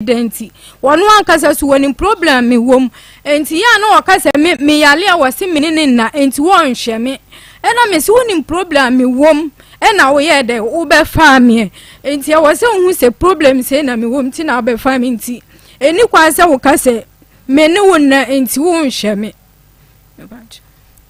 denti wonu ankasa so woni problem me wom enti ya na wakasa me yale a wase me ne na enti won hwe me ena me se woni problem me wom ena wo ye de wo be fa me enti ya wase hu se problem se na me wom ti na be fa me enti eni kwa se wo kase me ne won na enti won hwe me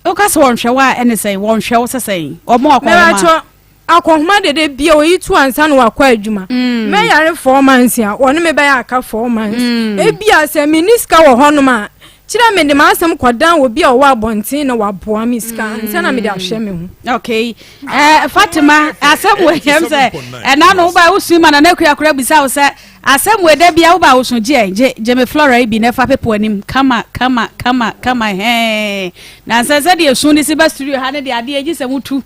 o kase won hwe wa ene se won hwe wo se sei omo akoma akohuma de bia oyi tu ansa no wakwa adwuma me yare 4 months ya wonu me be ya aka 4 months e bia se miniska wo honom a kira me de masam kwadan wo bia wo abonten na waboa miska ansa na me de ahwe me hu okay Fatima asem we hem se na no ba usuma na nakua kora bisa wo se asem we de bia wo ba wo so je me flora ibi na fa pepo anim kama he na nsa de esu ni si ba studio ha ne de ade agi se mutu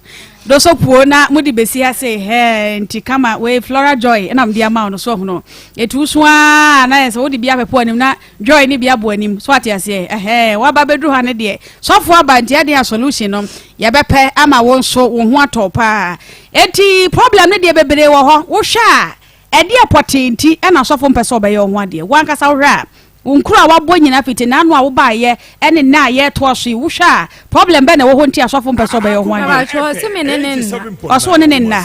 do so puo na mudi besi ase he nti kama we flora joy na mdia ma no so hono etu so a na yesa wodi bia pepo anim na joy ni bia bo anim so ate ase wa ba bedru ha ne de so fo aba ntia de solution no ye bepe ama won so wo ho atopa eti problem ne de bebere wo ho wo hwa ede apoti nti na so fo mpese obaye ho ade wankasa wo hwa unkura wabo nyina fiti na anu a wo ba ye ene na ye to so wo hwa problem be na wo ho nti asofo mpese obaye ho ade oso ne na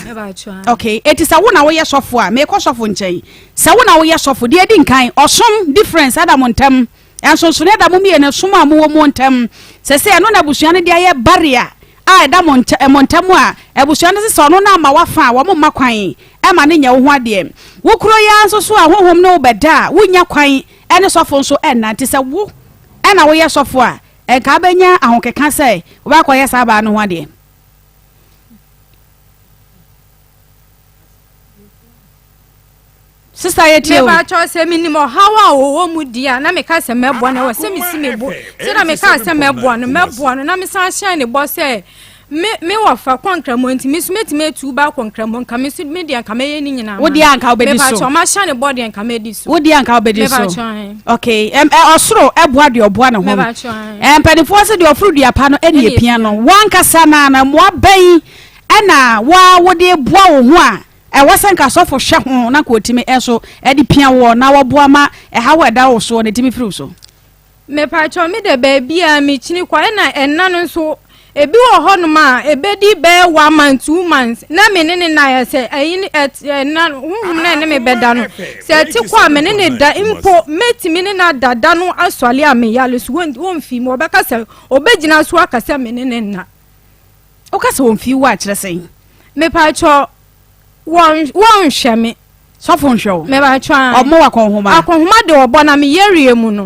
okay eti sa wo na wo ye sofo a me ko sofo nchen sa wo na wo ye sofo de edi nkan osom difference adam ntam enso so ne adam mi ene som a mo ntam se se no na busua ne de aye barrier a da montamu a ebusua ne se no na ma wafa wo mo makwan e ma ne nya wo ho ade wo kuro ya nso so a hohom ne wo beda wo nya kwan ene sofo nso enna ti se wo ena wo ye sofo a enka benya ahokeka se wo ba ko ye sa ba no ho ade sister yeti o ba cho se minimo hawa wo mu dia na me ka se mebo na wo se mi si mebo se na me ka se mebo no na me sa shine ne bo se me wa fa konkramo nti mi su metime tu ba konkramo nka me su me dia nka me ye ni nyina wo dia nka obedi so me ba cho ma shine bo dia nka me di so wo dia nka obedi so okay osoro eboa de oboa na ho me ba cho pedifo se de ofru dia pa no ene epia no wanka sana na mo aban ena wa wo de boa wo ho a wasanka sofo hwe ho na ko timi enso edi pia wo na wo boa ma ha weda wo so ne timi firi so me pa cho me de ba bia mi chini kwa na enna no so ebi wo honum a ebedi be 1 month 2 months na me ne na ya se ayin na na ne me beda no se ti kwa me ne da impo metimi ne na dada no aswale a me yale so won fi mo be ka se obegina so aka se me ne na o ka se won fi wa kire sei me pa cho won hwe me sofo nhwe me ba twa omo akonhoma de obo na me yerie mu no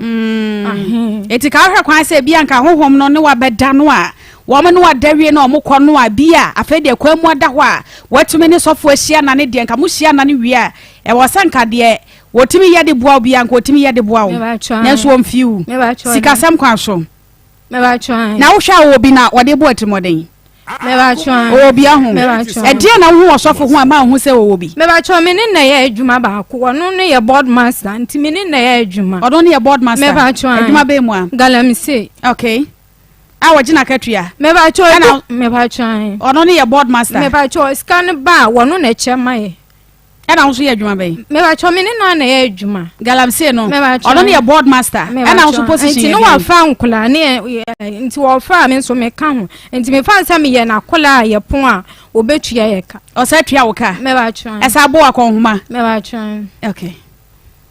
eti ka hwe kwan se bia nka honhom no ne wa beda no a wo me no wa dawie na omukọ no a bia afede kwamu ada ho a watumi ne sofo ahia na ne de nka mu hia na ne wie a e wo sanka de wotimi ye de boa bia nka wotimi ye de boa wo na so omfiu sika sam kwa so me ba twa na wo hwa wo bi na wo de boa timoden me ba twa obi ahu e die na wo osofo ho ama hu se wo bi me ba twa me ne na ye adwuma ba ko wono ne ye board master nti me ne na ye adwuma odo ne ye board master me ba twa adwuma be mu a galamse okay awo jina katua me ba twa me ba twa odo ne ye board master me ba twa scan ba wono na chema ye ena wo so ye adwuma be me ba twa me ne na ye adwuma galamse no odo ne ye board master ena wo so position nti no wa fa nkula ne nti wo fa me so me ka ho nti me fa nsa me ye na kola ye pon a obetua ye ka o sa tua wo ka me ba twa esa bo akonhoma me ba twa okay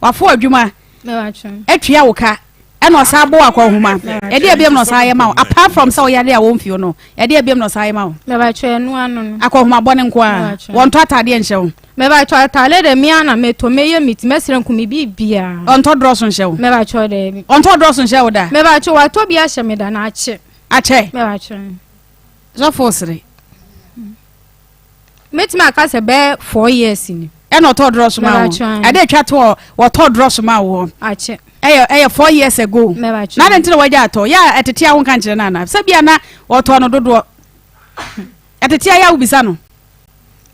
wa fo adwuma me ba twa etua wo ka ena o sa bo akonhoma e de ebiem no sa ye ma apart from so ya de a won fio no e de ebiem no sa ye ma me ba twa enu anu no akonhoma bone nko a won to atade nhye wo me ba twa atale de mi ana me to me ye mit mesere nkumi bibia on to droso nhye wo me ba twa de on to droso nhye wo da me ba twa wa to bia hye me da na ache me ba twa so fosre metima aka se be 4 years ni ena to droso ma wo e de twa to wo to droso ma wo ache eh 4 years ago na de ntire waja ato ya etetia wo kan kire na na se bia na wo to no dodo etetia ya ubisa no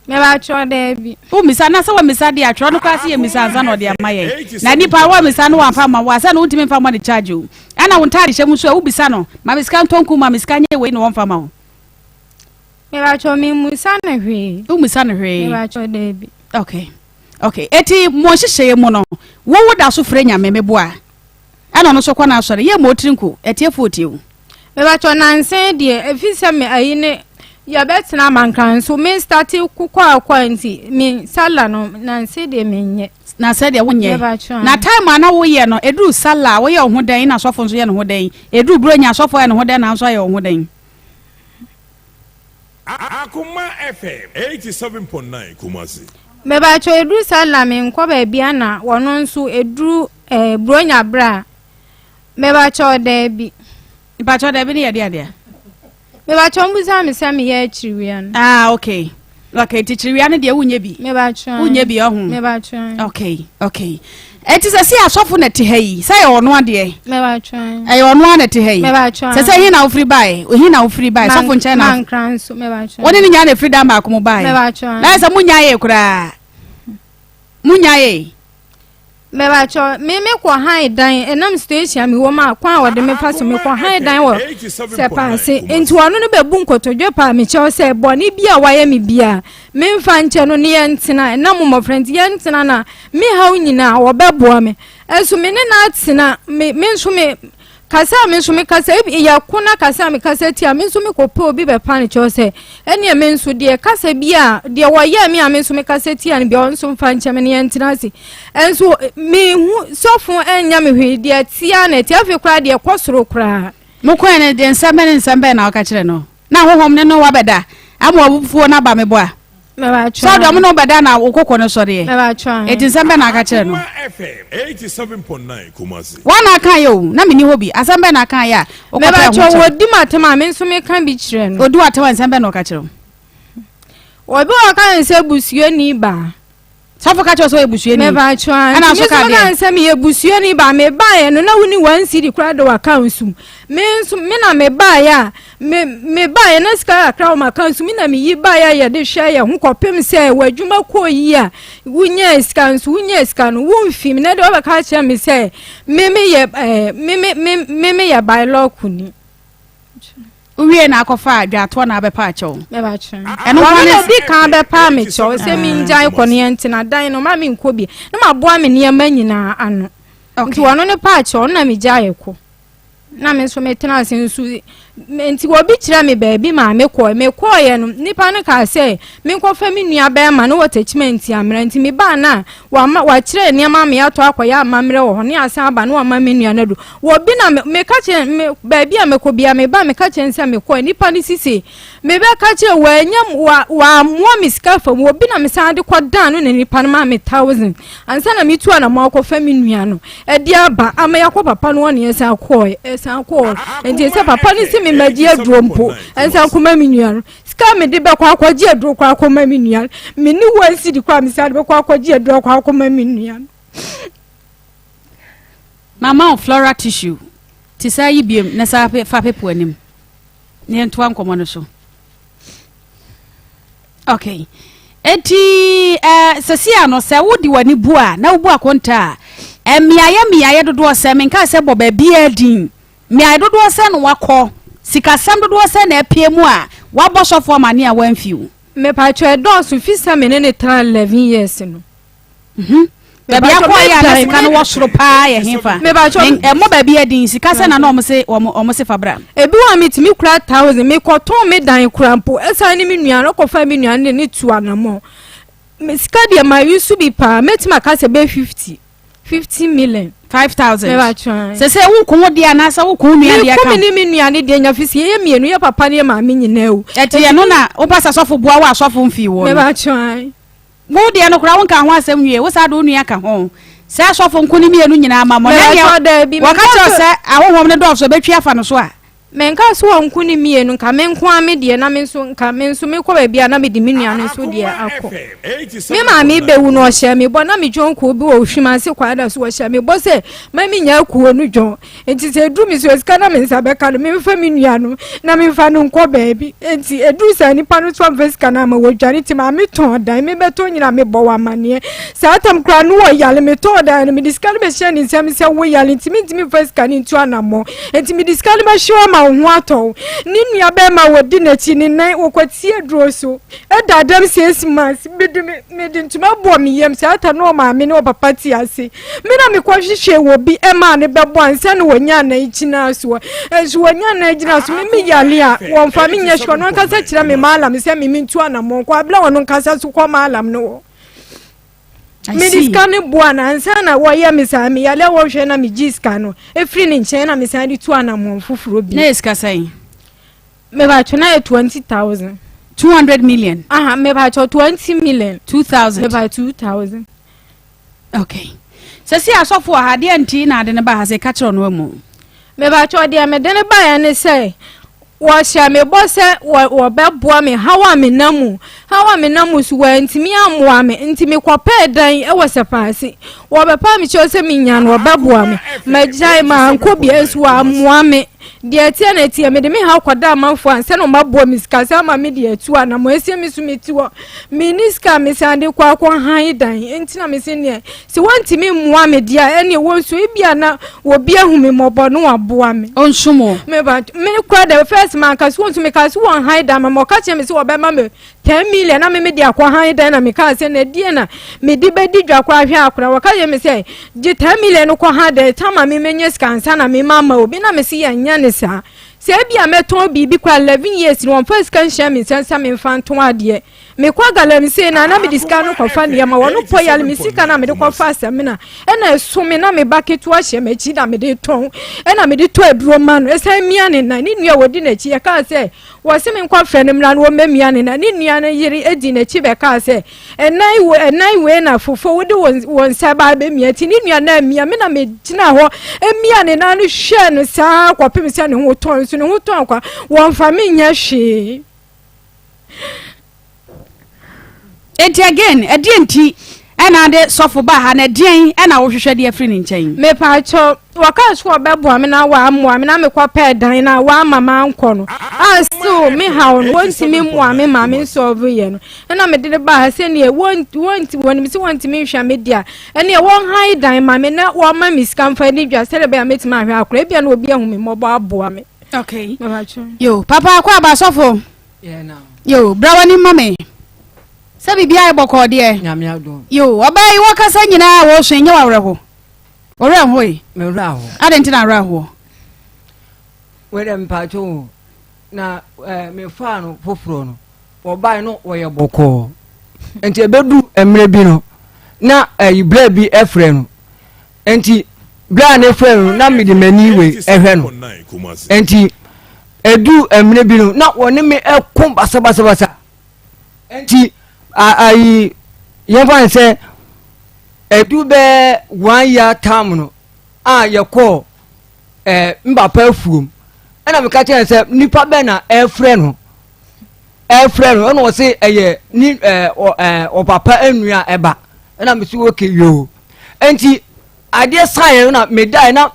me ba twa de bi umisa na se wa misa de atro no kwase ye misa anza no de amaye na nipa wa misa no wa fa ma wa se no utimi fa ma de charge o ana wo ntade hye mu so ubisa no ma misika ntonku ma misika nye we no wo fa ma wo me ba twa mi musa na hwe umisa na hwe me ba twa de bi okay okay eti mo hyehyɛ mu no wo da so frɛ nyame meboa ana no so kwa na asɔre ye mo trinko eti efotiu me ba cho nansen de efise me ayi ne ya betina mankan so me start kokwa akwanti me sala no nansen de menye na said ya wonye na time na wo ye no eduru sala wo ye ho dan na asɔfo nso ye no ho dan eduru bronya asɔfo ye no ho dan na nso ye ho dan Akoma FM 87.9 Kumasi. Me ba cho eduru sala me nkɔ ba bia na wono nso eduru bronya bra me ba cho da bi ne ya dia me ba cho mbuza me se me ye chiriwia no okay ti chiriwia ne de wunye bi me ba cho wunye bi ohun me ba cho okay eti se si asɔfo na te hayi se ye ono ade me ba cho ono na te hayi me ba cho se hi na ofri bai asɔfo nche na mankran so me ba cho woni ni nya na freedom ba komo bai me ba cho na se munya ye kura munya ye me ba cho me ko han dan enam station me wo ma kwa wo de me fa so me ko han dan wo se paase enti wono no be bu nkotodwe pa me che se boni bia waye me bia me mfa nche no ne yentena enam mo friend yentena na me hawo nyina wo beboa me enso me ne na atena me nso me kasa me nso me kasa ya kuna kasa me kasa tia me nso me kopo obi be pa ne che se ene me nso de kasa bia de wo ye me nso me kasa tia ne bia nso mfa nche me ne yentena si enso me hu sofo enya me hwe de tia na tia fe kra de kosoro kra mo ko ene de nsambe na aka kire no na hohom ne no wabeda ama obufuo na ba me boa me ba cho so do mo no beda na okoko no sore me ba cho eti nsambe na aka kire no FM 87.9 Kumasi. wana aka yo na me ni hobi asambe na aka ya me ba cho wodi matema me nso me kan bi kire no odu atema nsambe na aka kire obi o kan se busuo ni ba safo ka cho so ebusuo ni me ba cho ana so ka de se me ebusuo ni ba me ba ye no na woni 1 cedi kra do account sum me nso me na me ba ya me ba ye na ska akra o account sum na me yi ba ya ye de hwa ye ho kopem se wadwuma ko yi a wunya ska no wonfim na de o ba ka che me se me ye by law kuni uwie na akofa adwato na abepa acho me ba cho eno kwa ne di kan bepa me cho se mi njai kone ntina dan no ma me nkobi na ma boa me ne ma nyina ano nti wono ne pa cho na me jaye ko na me so me tena sensu nti wo bi kira me baabi ma me ko ye no nipa ne ka se me ko fa me nua ba ma no attachment amra nti me ba na wa kira ne ma me ato akoya amamre wo ho ne asa aba no ma me nua na do wo bi na me ka che me baabi a me ko bia me ba me ka che nsa me ko nipa ne sisi me be ka che wa nyam wa mo miska fa wo bi na me sa de ko dan no ne nipa ma me 1000 ansa na me tu na ma ko fa me nua no e dia ba ama yakọ papa no ne esa ko nti se papa ni si me magie adrompo ensa kuma mi nua ska me de be kwa akwagie adro kwa akoma mi nua me ni wansi di kwa mi sa de be kwa akwagie adro kwa akoma mi nua mama flora tissue ti sa yi biem na sa fa pepo anim ne nto ankomo no so okay eti sasia no se wodi wani bua na wo akonta miaye dodo se menka se bo ba bia din miaye dodo se no wakọ sikasam dodo se na apie mu a wabọ sofo mane a wanfiu me pa cho edosu fisa me ne 11 years no ba bia ko ya na sika no wo soro pa ye hefa me ba cho mo ba bia din sikasa na no mo se fabra ebi wa mitimi kura 1000 me ko ton me dan kurampo esa ni me nua no ko fa me nua ne tu anamo me sika de ma yusu bi pa metima ka se be 50 million 5000 se wo ko de anasa wo ko nua de aka me ni nua ne de nya fisi ye mienu ye papa ne ma me nyina o eti ye no na wo pasa sofo bua wo asofo mfi wo me ba chwan wo de no kura won ka ho asem nwie wo sa do nua ka ho se asofo nkuni mienu nyina ma mo na de wo ka cho se ahohom ne do so betwi afa no so a menka so nkuni mienu nka me nko ame de na me nso nka me nso me ko ba bia na me de minua no so de akọ me ma me be wu no hye me bo na me jonko bi wo hwima se kwa da so wo hye me bo se ma me nya kuo no jon enti se edu mi so ska na me nsa be ka no me fa minua no na me fa no nko ba bi enti edu sa ni pa no so veska na ma wo dware ti ma me ton dan me be to nyina me bo wa mane sa atam kra no wo yale me ton dan me diska be hye ni nsam se wo yale enti me veska ni tu anamo enti me diska be hye ma unwato ni nua be ma wodi na chi ni nan wokwati aduro so eda dam 6 months me dintuma bo me yem se ata no ma me ne papa ti ase me na me kwahwehwe wo bi e ma ne bebo ansa ne wonya na ichina so enso wonya na igina so me yale a won fa me nya hwo no kasa kira me malam se me ntu anamon kwa bla wono kasa so kwa malam no me diskane buana ansa na wo ya me sa me yale wo hwe na me jiska no e free ni nche na me sa di tu anamon fufuro bi na iska sai me ba tuna 20,000 200 million aha me ba 20 million 2000 me ba 2000 okay sesi asofo ha de anti na de ne ba ha se ka kiro no mu me ba cho de me de ne ba ya ne say wo sha me bo se wo be boa me hawa me namu su wa ntimi amoa me ntimi kwape dan e wo se paase wo be pa me cho se me nya no be boa me majai ma anko bi ensu amoa me de tie na tie me de me ha kwada amanfo anse no mabo mi sika se ma me de atu ana mo ese mi su mi ti wo miniska me sande kwa han dan enti na me se ne se wanti me moa me dia ene wo nso ibia na wo bia hu me mobo no aboa me onsumo me ba me kwa the first man ka so me ka so han han dan ma ka che me se wo be ma me 10 million na me de akwa han dan na me ka se na die na me di be di dwa kwa hwe akora wo ka ye me se je 10 million no kwa han dan tama me menye skansa na me mama obi na me se ya nya ne sa se bia meton bibi kwa 11 years no first kan share me sensa me fanton ade me kwa galam se na me diska no kwa fa ne ma wono po yale me sika na me de kwa fa semina e na so me na me baketu a hye me chi da me de ton e na me de to aduro ma no e sai mia ne na ni nua wodi na chi e ka se wo se me kwa fa ne mra no wo memia ne na ni nua na yiri edi na chi be ka se enai we na fofo wodi won sa ba be mia ti ni nua na mia me na me tina ho e mia ne na no hwe no sa kwa pem se ne ho ton so ne ho ton kwa won fa me nya hwe enti again edienti ena de sofo ba ha na dien ena wo hwehwe de afri ni nchen me pa cho waka so bebo me na wa amoa me na me kwa pe dan na wa mama anko no aso me ha on wonti me moa me ma me solve ye no ena me de ba ha se ne wonti me se wonti me hwa me dia ene won han dan ma me na wo ma me scam fa ni dwa se le be me tima hwa akora e bia na obi ahu me mobo aboa me okay me pa cho yo papa kwa ba sofo yeah now yo brawani mame sabi bia e boko de nyame adon yo obai wo kasa nyina wo hwe nya wawreho ore ho yi me raho adentina raho were mpacho na me fa no foforo no obai no wo ye boko enti ebedu emre bi no na ibra bi efre no enti bra na efre no na me de mani we ehwe no enti edu emre bi no na woni me ekom basa enti ai yefan say edu be 1 year time no ye call mbapa afuom na me ka chen say nipa be na efre no no say eye ni o papa anua eba na me si woke yo enti ade sai na me dai na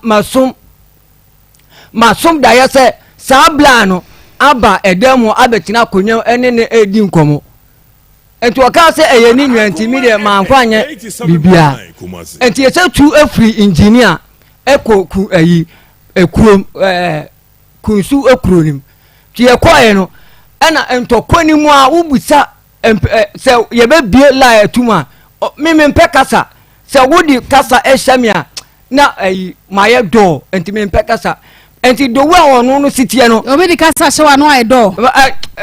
masom da ya say sabla no aba edemu abetina konyo ene ne edi nkomo enti waka se eye ni nwa enti mi de ma nkwanye bibia enti ese tu afri engineer ekoku ayi ekurom kunsu ekronim ti ekoye no na entokoni mu a ubusa se ye be bie la etuma mi mpe kasa se wodi kasa ehia na ayi maye do enti mi mpe kasa enti do we onu no sitie no obi di kasa hye wa no ai do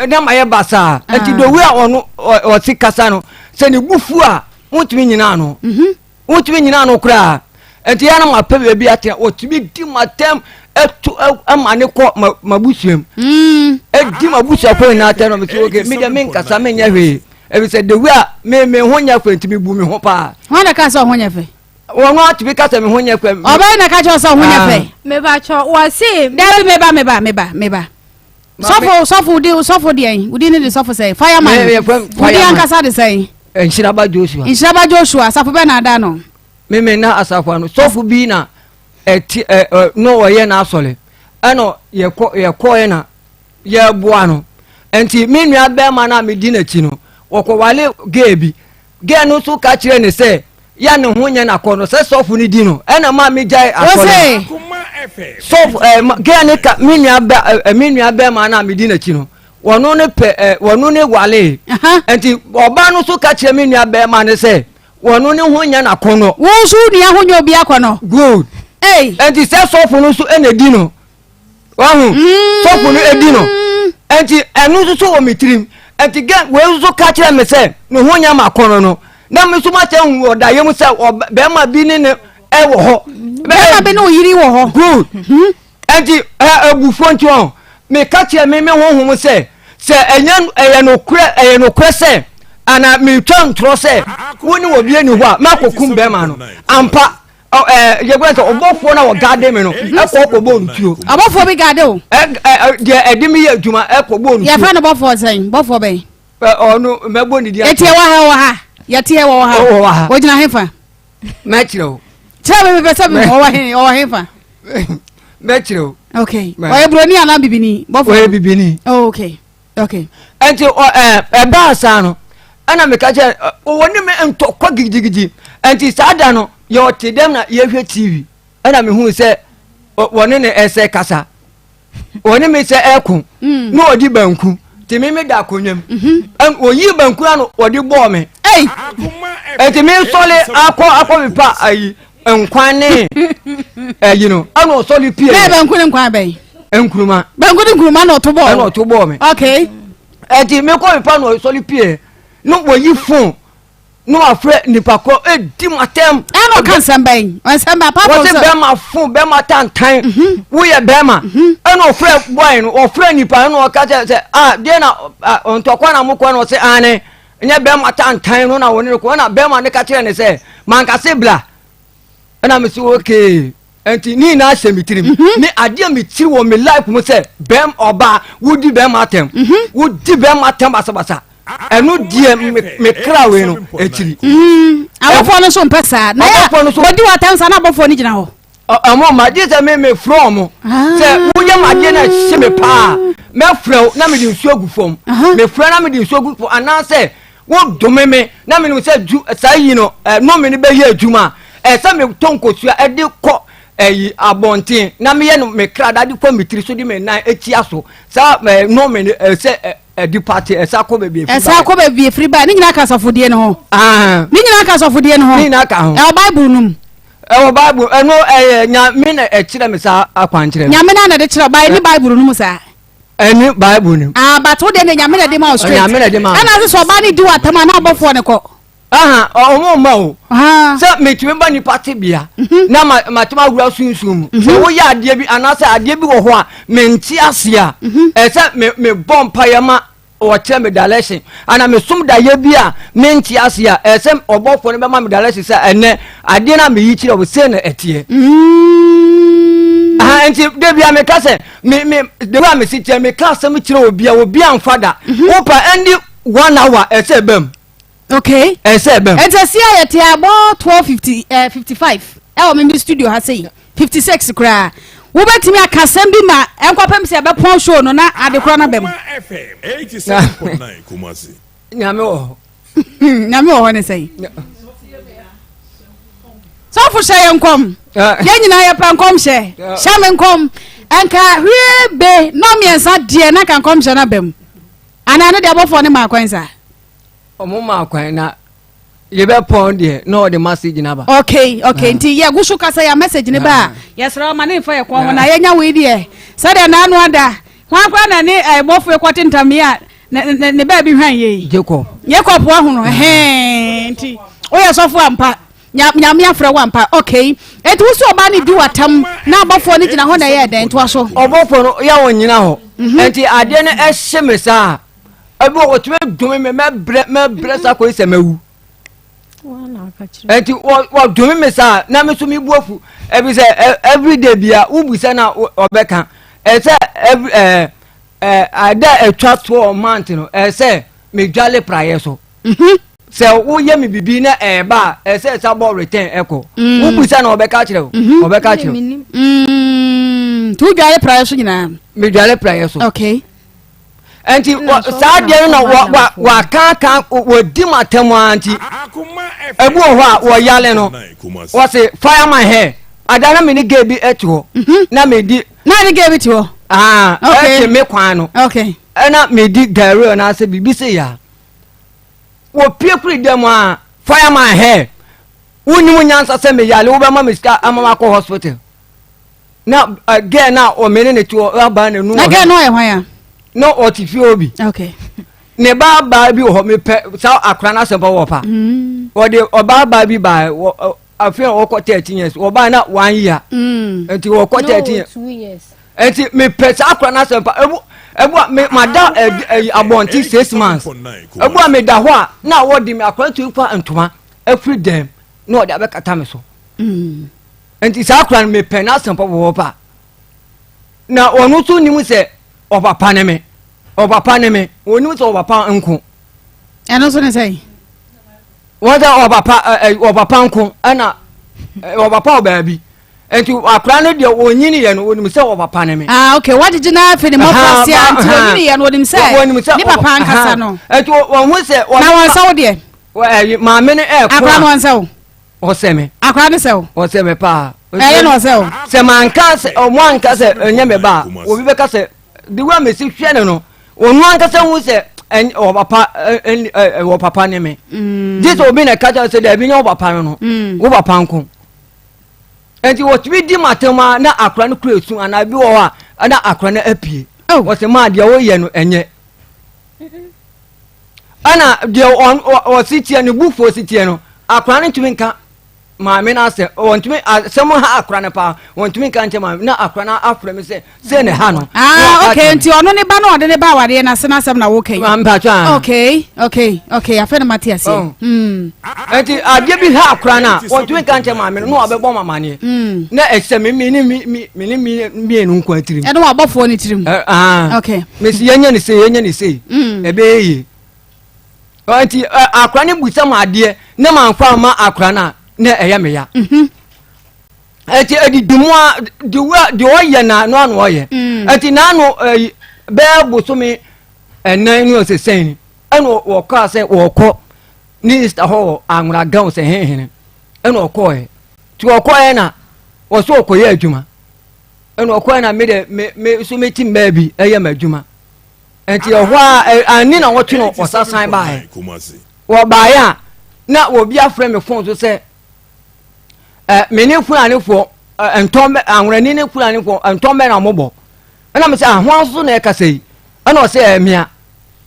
na maye basa enti do we onu o si kasa no se ni bufu a wotumi nyina no wotumi nyina no kura enti ya na mape bebi ate wotumi di matem etu amane ko mabusuem di mabusua ko na ate no me oge me de men kasa me nya hwe ebi se do we a me honya fa enti me bu me ho pa wona kasa honya fa won wa tibi kasa me honya kwa obai na kacho so honya fa me ba cho wa se dabi meba sofo de en udi ne de sofo say fireman udi an kasa de say Inshiraba Joshua safo be na ada no me na asafo no sofo bi na no oye na asole eno ye ko na ye boa no enti me nua be ma na me di na chi no woko wale ge no so ka kire ne say ya ne ho nya na ko no se sofo ni di no ena ma me jai asole so gane ka minua be ma na medina chi no wono ne pe wono ne wale enti oba no so ka kire minua be ma ne se wono ne ho nya na kono wo so nua ho nya obi akono good enti se so funu so enedi no wahu so funu edi no enti enu so wo mitrim enti gan we so ka kire me se no ho nya ma kono no na me so ma che hu oda yem se be ma bi ne wo ho be ma bi no yiri wo ho good enti ebufo nti on me ka kire me ho se eye no kure se ana me twan tro se woni wo bi ani ho a makokum be ma no ampa ye gwa se obofo na wo gade me no ekoko ntuo abofo bi gade o de edimi ye adwuma ekoko ntuo ye fa no bofo sen bofo be onu mebo ni dia etie wa ha ye tie wa ha wo gina hefa me kire tell me say me o hefa me kire okay o ye broni ana bibini bofo o ye bibini okay enti ba asa no ana me ka je woni me ntokwa gigigigi enti sada no ye ote dem na ye hwe tv ana me hu se woni ne ese kasa woni me se ekun no odi banku ti me da konyam oyi banku ano odi bo me enti me sole akọ me pa ayi nkwane you know ano sole pie me banku ne nkwan bai enkuruma banku na oto bo me okay enti me ko me pa no sole pie no boyi fun no afre nipa ko edi matem no kan samban ansamba papa so be ma fun be ma tantan wo ye be ma no ofre boy no ofre nipa no ka se de na ontokwa na mukwa no se ane nya be ma tantan no na woni ko na be ma ne ka kire ne se man ka se bla na me si okay enti ni na shemitirim ni ade mi tiri wo me life mo se bem oba wudi be ma tem wudi be ma tem basa enu die me kra we no etiri abofo no so mpesa na ya bodi watansa na abofo ni gina ho amo ma die se me from se wuye ma die na hye me pa me frɛ na me di nsu agufom me frɛ na me di nsu agufom ana se wo domeme na me no se ju sai no no me ni be ye adwuma se me tonkosua e de kɔ eyi abontin na me ye no me kra da de kɔ mitiri so di me nan etia so sa no me se di party esa ko be bi free ba ni nyina ka sofodie ne ho ni nyina ka sofodie ne ho ni nyina ka ho bible num bible eno nya me na kire me sa akwankire nya me na de kire ba ni bible num sa eni bible num but wo de nya me na de ma straight nya me na de ma ana so ba ni di watama na abofo ne ko omo ma o se me tumi ba ni party bia na matuma wura sunsun se wo ya ade bi anasa ade bi wo ho a me nti ase a se me bompa yama o che me dalation ana me sum da ye bi a me nti ase a se obofo ne be ma me dalation se ene ade na me yi kire o se na etie enti de bia me ka se me de wa me sitie me ka se me kire obi amfada wo pa endi 1 hour se bem okay ese bem enti ya te about 12:55 e o me studio ha sei 56 kra wo betimi akasem bi ma enkwapem se be pon show no na ade kra na bem FM 87.9 Kumasi nyame wo ne sei so fu shay enkom ye nyina ye pankom shay shamenkom enka hwebe no miensa de na kankom shay na bem ana no de abofo ne ma kwansa omo ma kwan na ye be pon de no the message na ba okay nti ye gusu kasa ya message ne ba yesra ma ne fa ye kwa na ye nya we de so de na anu ada hwan kwa na ne bofo ye kwate ntame a ne ba bi hwan ye Jacob wa hu no nti o ye sofo ampa nyame afra wa ampa okay eti wusu oba ne di watam na abofo ne gina ho na ye den to aso obofo no ya wonyina ho nti ade ne ehye me sa ebi o tumi dumi me bre sa ko ise mewu enti wo dumi me sa na me so mi buafu ebi se every day bia ubusa na obeka ese ada etwa to month no ese me dwale praye so se wo ye me bibi na ba ese sa bo return eko ubusa na obeka kire obeka kire tu dwale praye so nyina me dwale praye so okay enti saade no wa kan wo di matemu anti ebu ho a wo yale no wo se fireman here adana me ni gebi eto na me di na ni gebi to okay me kwan no okay na me di gari na se bibi se ya wo pie kuri dem a fireman hair wonyi nyansa se me yale wo be ma me ska amama ko hospital na again na o me ne to aba na nu na again no e hwan ya no o ti fi obi okay ne ba bi ho me pe sa akra na se wo pa o de ba bi ba afia o ko 13 years o ba na 1 year enti o ko 13 2 years enti me pe sa akra na se pa ebu me mada abonti 6 months ebu me da ho a na wo di me akra tu kwa ntoma every dem no o de abekata me so enti sa akra me pe na se pa wo pa na onu tu ni mu se o papa ne me oni so papa nko eno so ne say wada o papa nko ana o papa obabi enti akra no de onyini ye no oni se o papa ne me okay what did you na fi ni mo fast ya enti onyini ye no oni say ni papa nkasa no enti won hu se na wan saw de ma me ne akra no wan saw o se me akra ne saw o se me pa no saw se man ka se o mo anka se enye me ba obi be ka se the way me si hwe ne no onu anka se hu se o papa ne me this obi na kaja se da bi nya o papa no wo papa nko enti wo tibi di matema na akra no kura esu ana bi wo ha na akra na apie wo se ma de wo ye no enye ana de o sitie no bufo sitie no akra no tumi nka ma me na se o ntumi asem ha akra na pa o ntumi nka nche ma na akra na afre me se ne ha no okay enti ono ne ba no ode ne ba wade na se na asem na wo kai okay afa na Matias enti adie bi ha akra na o ntumi nka nche ma me no obebo mama ne na ekse me mi nu nkwa tirim e no abofo ne tirim okay me si yenya ne se ebe yi enti akra ne busa ma ade na manfa ma akra na eya me ya eti edi dumwa de oye na no anu oye eti na anu be boso me enan ni o se sen enu wo ka se wo ko ni sta ho anwura gan se henhen enu o ko e ti o ko e na wo so ko ye adwuma enu o ko e na me so me tim ba bi eye ma adwuma enti o ho ani na wo tu no o sasan ba e wo ba ya na wo bia frɛ me phone so se meni fulani fo entombe anwrani ne fulani fo entombe na mobo na me se ahwan so na e kasei na o se emia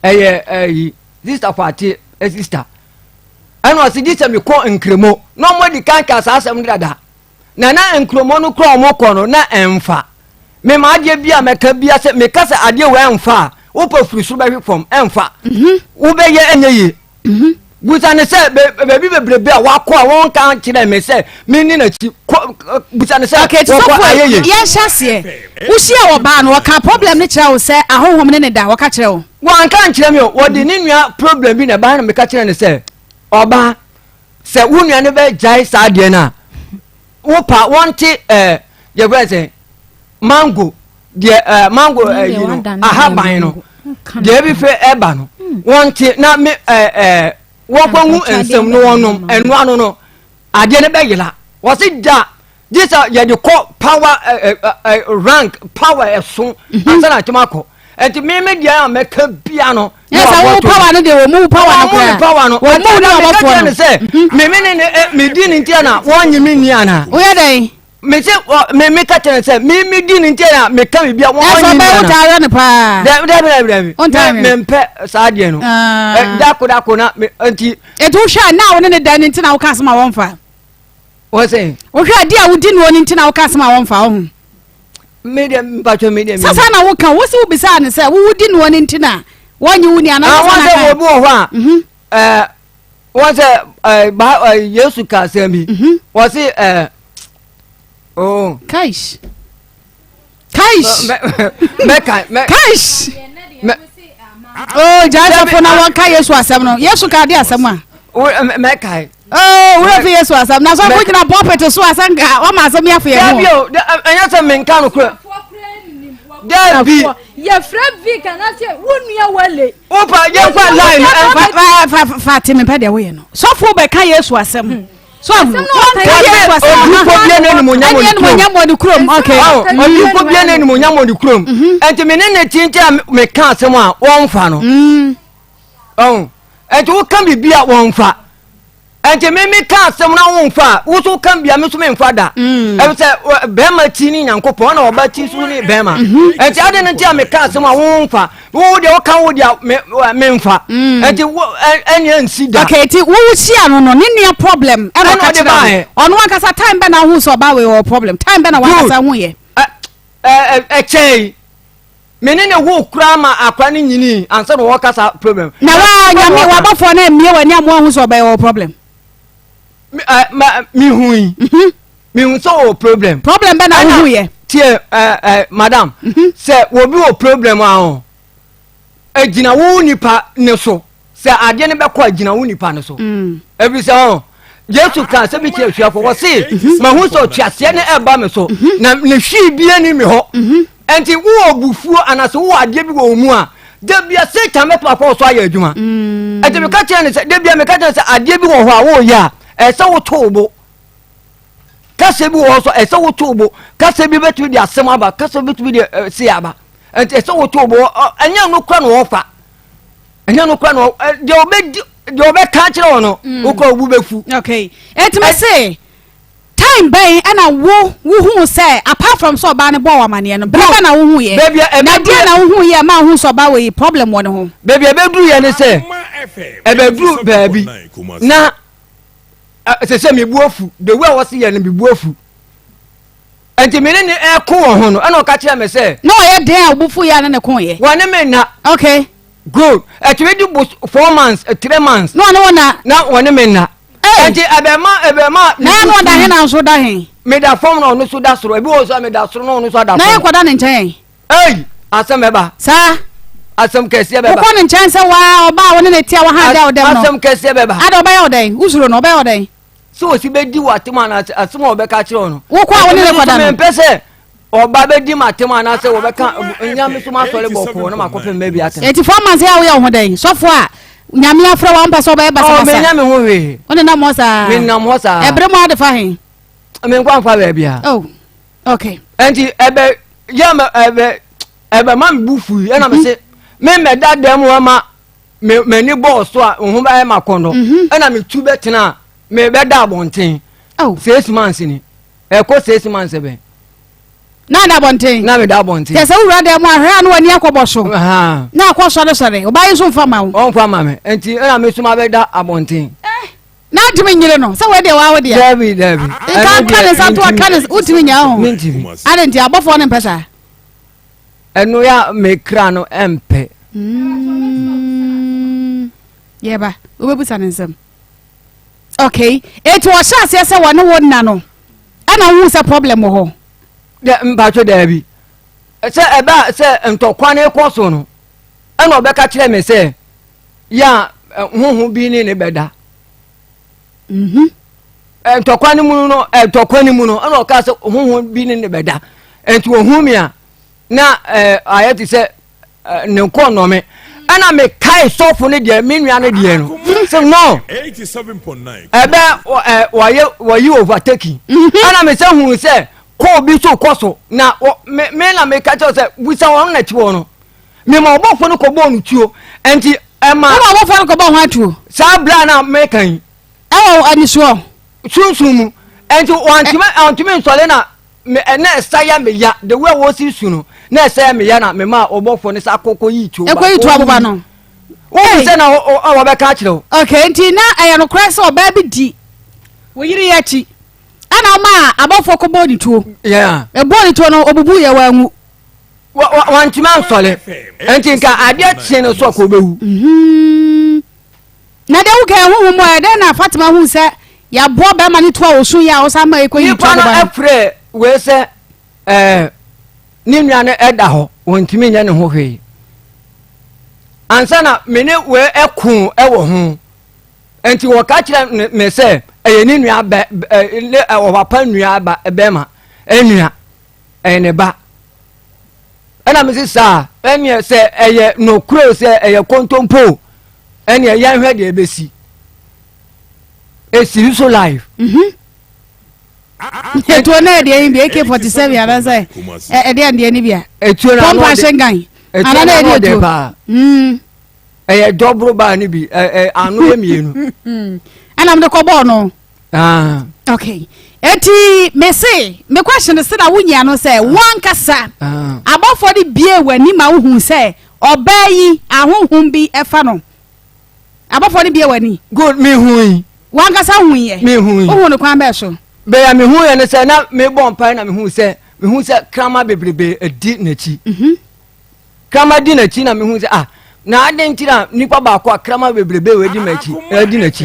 eye sister party sister na o se disa me ko nkremo no mo di kan ka asem dada na nkremo no kro mo ko no na emfa me ma ade bia me ka bia se me ka se ade we emfa wo pa furu so ba hwe fom emfa wo be ye enye yi busane se bebi bebrebe a wakọ a won kan kire me se me ni na chi busane se okay so ye hyase wo hia wo ba no waka problem ni kire wo se ahohom ne da waka kire wo wan kan kire me wo de ni nua problem bi na ba na me ka kire ne se oba se wo nua ne be jai sa de na wo pa won ti ye gbe se mango de mango you know aha ban no de bi fe eba no won ti na me wọ́n kọ́ ń nsẹ̀m ní wọn nù ẹnu àná nù adìẹ ní bẹ́ẹ̀ yìí la wọ́n sì da this yẹ de kọ́ power rank power ẹ̀sùn ansa náà tẹ́lẹ̀ akọ ẹ̀ntì mímí diẹ yà mẹ́kẹ́ bíà nù. ẹ sọ wọn power ni de wọn mú power ni kura wọn mú ní ọmọ fọ nù. mímí ni mi di ni tiẹ̀ na wọ́n yìí mi ní àná. o yẹ dẹ. mi se mi ka tẹ̀lé sẹ́ mímí di ni tiẹ̀ na mi ká mi bíà wọ́n yìí mi ní àná. ẹ sọ bẹ́ẹ̀ wọ́n taara ni paa. dẹ́bi mi mpẹ́ sáà diẹ nù. dako na nti. ètò hwẹ́ náà wọn ní dání ntí na wọ́n ká sọ́mà wọ́n fa. wọ́n sẹ́yìn. hwẹ́ adi a wọ́n di ní wọn ntí na wọ́n ká sọ́mà wọ́n fa ọ̀hún. mpatso media. sasa na wọ́n kan wọ́n sì wọ́n bisá ni sẹ́ wọ́n di ní wọn ntí na wọ́n yìí wọ́n ní àná. wọ́n sẹ́ wọ́n bí wọ́n hɔ a wọ́n sẹ́ Yesu ka sẹ́n bi wọ́n sì kaish. kaish. jaa fo na won ka Yesu asem no Yesu ka de asem a me kai we fi Yesu asem na so ko gina pulpit so asem ga o ma asem ya fe ya bio anya se men kan ko da bi ye fra vi kan na se wonua wale o pa ye kwa line fa me pa de we no so fo be ka Yesu asem so I'm okay obi ko bia na ni monyam odi krom enti me ne tinti me ka asem a won fa no enti wo kan bibia won fa enti me ka asem na won fa wo so kan bia me so me mfa da e se be ma ti ni nyankopon na oba ti so ni be ma enti ade ne ti me ka asem a won fa wo de wo kan wo de me mfa enti eni ansi da okay ti wo chia no ne nia problem e no ka tira ono akasa time be na hu so ba we or problem time be na wa kasa hu ye chei menene wo kura ma akwa ni nyini ansa no wo kasa problem na wa nyame wa bafo na mie wani amo hu so ba we problem mi hui mi hu so problem be na hu ye tie madam se wo bi wo problem a ejina wo nipa ne so se ade ne be ko ejina wo nipa ne so every say Jesu kan se bi tie hwafo wo se ma hu so twaase ne eba me so na ne hwi bia ni me ho enti wo obufuo anaso wo ade bi wo mu a de bia se ta me papa so aya adwuma enti me ka tie ne se de bia me ka tie se ade bi wo ho a wo ya e se wo tobo ka se bi wo so e se wo tobo ka se bi betu di asem aba ka se betu di se aba enti e se wo tobo anya no kra no wo fa anya no kra no de obe ka kire wono wo ko obu befu okay enti me say time bay na wo hu say apart from so ba ne bo wa mane no be na wo hu ye na dia na wo hu ye ma hu so ba we problem won ho baby e be duru ye ne say e be duru baby na se me buofu the way was ye ne be buofu enti me ne e ko wo ho no na o ka kire me say no ye den obufu ya ne ko ye won me na okay good at we do 4 months 3 months no na won me na enti ebema na no da he na so da he me da form no so da soro ebi wo so me da soro no so da na ye kwada ne nchen asem eba sa asem kese beba ko ne nchen se wa oba woni ne tia wa ha da odem no asem kese beba ada oba ye oden usuro no oba ye oden so si be di watima na asem oba ka kire no wo kwa woni ne kwada no me pese oba be di matema na se oba ka nyame so ma sole boko na makofe mebi atem eti 4 months ya wo ye ho den so fo a nyame afra wa mpa so ba e basa basa me nyame ho we woni na mo sa me na mo sa ebre mo ade fa he me kwa fa ba bia oh okay enti ebe ya ebe man bufu e na me se me da dem wa ma me ni boss so a ho ba e makondo e na me tu betena me be da abonten 6 months ni e ko 6 months e be na da bonten na me da bonten te se wura de mo ahra na wani akoboso na akosore sore obayi so mfa ma wo on fa ma me enti na me suma be da abonten na timi nyire no se we de wa wo de David ka kan sa to kan utimi nya ho ade nti abofo ne pesa enu ya me kra no empe yeba obebusa ne nsem okay eto wo sha se wona wonna no ana wu se problem ho de mpacho David se eba se ntokwa ne koso no ena obeka kire me se ya huhu bi ni ne beda ntokwa ni mu no ena oka se huhu bi ni ne beda enti wo hu mi a na ayati se ne ko no me ana me kai sofo ne de me nua ne de no se no 87.9 ebe wayi overtaking ana me se hu se ko bi so koso na me na me ka cho se busa won na tiwo no me ma obofo no ko bo no tuo enti ema obofo no ko bo ho atuo sa bla na me kan anisuo sunsumu enti wantime nsole na me na esaya me ya the way wo si su no na esaya me ya na me ma obofo ne sa kokko yi tuo ba yi tuo aboba no wo se na wo be ka kire okay enti na aya no krese oba bi di wo yiri ya chi ana ma abofo ko boni tuo yeah e boni tuo no obubu ye wangu wantime nsole enti nka ade chi ne so ko bewu na de wo ka hu mo e de na Fatima hu se ya bo be ma ni tuo osun ya o sa ma e ko yi tuo ba afre we se ni nua ne eda ho wantime nya ne ho hwe ansa na mene we ekun ewo ho enti wo ka kire me se eye ni nua ba le o papa nua ba be ma enua ene ba ana me se sa ene se eye no kuro se eye kontompo ene ya hwe de ebesi esiri so live etuo na de yin bi AK47 ana say e de ande ni bia etuo na pompa shengan ana na de ba dobro ba ni bi anu ye mienu ana me ko bo no okay eti me say me question say na wunya no say wan kasa abofo de bie wani ma wo hu say obayi ahohum bi efa no abofo de bie wani good me hu wan kasa hu ye me hu hu no kwan be so be ya me hu ye ne say na me bon pai na me hu say krama bebrebe edi na chi krama di na chi na me hu say na ade ntira nipa ba kwa krama bebrebe we di machi edi na chi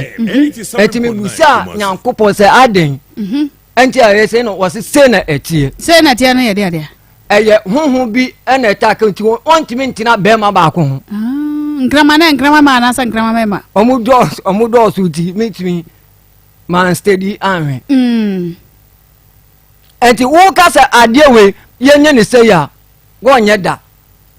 eti me busa nyankopo say aden enti aye say no was say na etie na ye de eye huhu bi na etaka nti ontimi ntina be ma ba ko ho nkrama ma na sa nkrama ma omudo so ti mitimi man steady anwe enti wo kasa ade we yenye ne say ya go nye da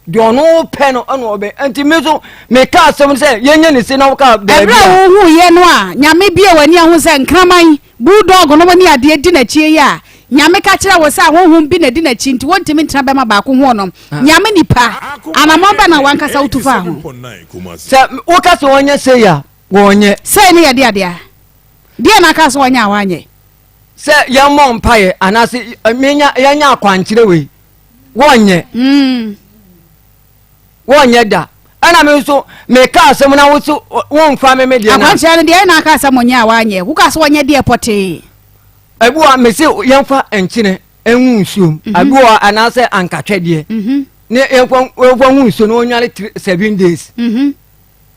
de ono pe no ana obe enti me so me ka asem say yenye ne say na wo ka da bia wo hu ye no a nyame bia wani ahu say nkraman bulldog no wani ade di na chie ya nyame ka kira wo say honhom bi na di na chi nti wontimi ntina be ma ba ko ho no nyame nipa anamamba na wankasa utufa ho se wo kasa wonye say ya wonye say ne ye de dia na kasa wonye awanye se ya mo mpaye anase menya yanya akwankire we wonye wonye da ana me so me ka asem na wo so won fa me de na akwankire dia na kasa monye awanye wo kasa wonye de pote abuwa me se yemfa enkine enwu nsuom abuwa anase ankatwede ne yemfa hu nsuo no onwale 7 days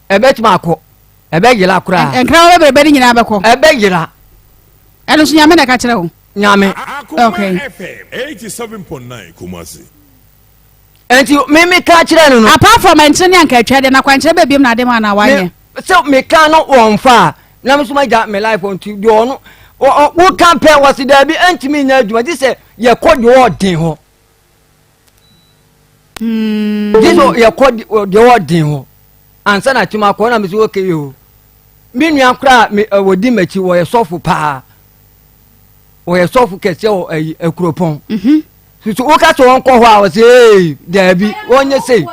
ebetima akọ ebegyela kura enkra we be nyina abekọ ebegyela eno so nyame na ka kire ho nyame okay 87.9 Kumasi enti me ka kire no apart from enkine anka twede na kwankire be biem na ade ma na wanye so me ka no wonfa na me so ma ja me life on ti do no wo campaign was there be antimi nya adwuma di se ye kodi odin ho diso ye kodi odin ho ansa na tuma ko na me so okay yo mi nua kra me wodi machi wo ye sofu pa wo ye sofu kese o akuropon so wo ka so won ko ho a wo se there be wonye sei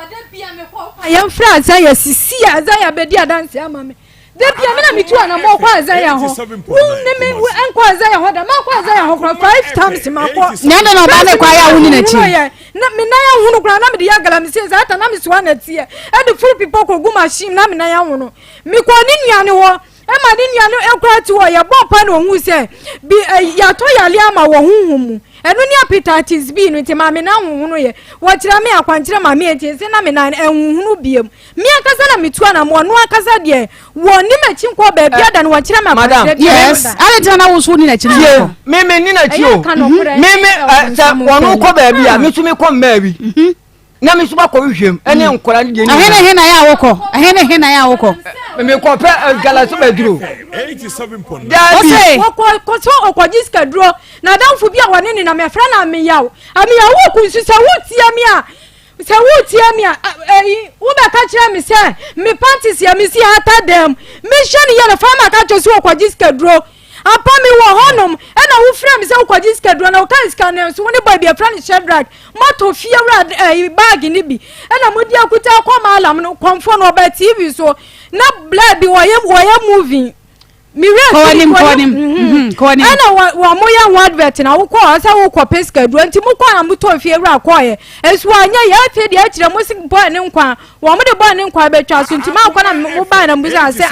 yam fra za ya sisi ya za ya bedi adanse ama me de bia me na mitu ana mo kwa za ya ho ne me enkwa za ya ho da ma kwa za ya ho 5 times ma ko nyanda na ba ne kwa ya wuni na chi na me na ya hunu kra na me de ya gala me se za ta na me so na tie e de full people ko gu machine na me na ya hunu mi ko ni nuane ho e ma ni nuane enkwa ti ho ya bo pa na ohun se bi ya to ya le ama wo hunhum enu ni appetites bi no ti ma me na hunhunu ye wo kira me akwankira ma me enti se na me na hunhunu biem me akasa na mitu ana mo no akasa de wo ni machi nko ba bia da no wo kira me akwankira yes ale tana wo so ni na kira me ni na chi o me sa wonu ko ba bia me tumi ko ma bi na me so ba ko hwehwem ene nkora ne de ni ahene ya woko ahene ya woko me ko pe galaso ba duro 87.9 okay ko so okwajiska duro na danfu bia woni ni na me fra na me yawo wo kunsu se wutia mi a wo ba ka kira mi se me panties ya mi si hata dem me hwe ya na fama ka cho so okwajiska duro apa mi wo honum e na wo fra mi se okwajiska duro na o kan ska na so woni boy bia fra ni Shadrack moto fie wra bag ni bi e na modi akuta akoma alam no konfo no ba TV so na blood bi wo ye movie mi konim ana wa moya one advert na wo ko asa wo ko peska du anti mo ko na mo to fie wra ko ye esu anya ya fe de akire mo sing boy ne nkwa wo mo de boy ne nkwa be twa so nti ma ko na mo ba na mbuza se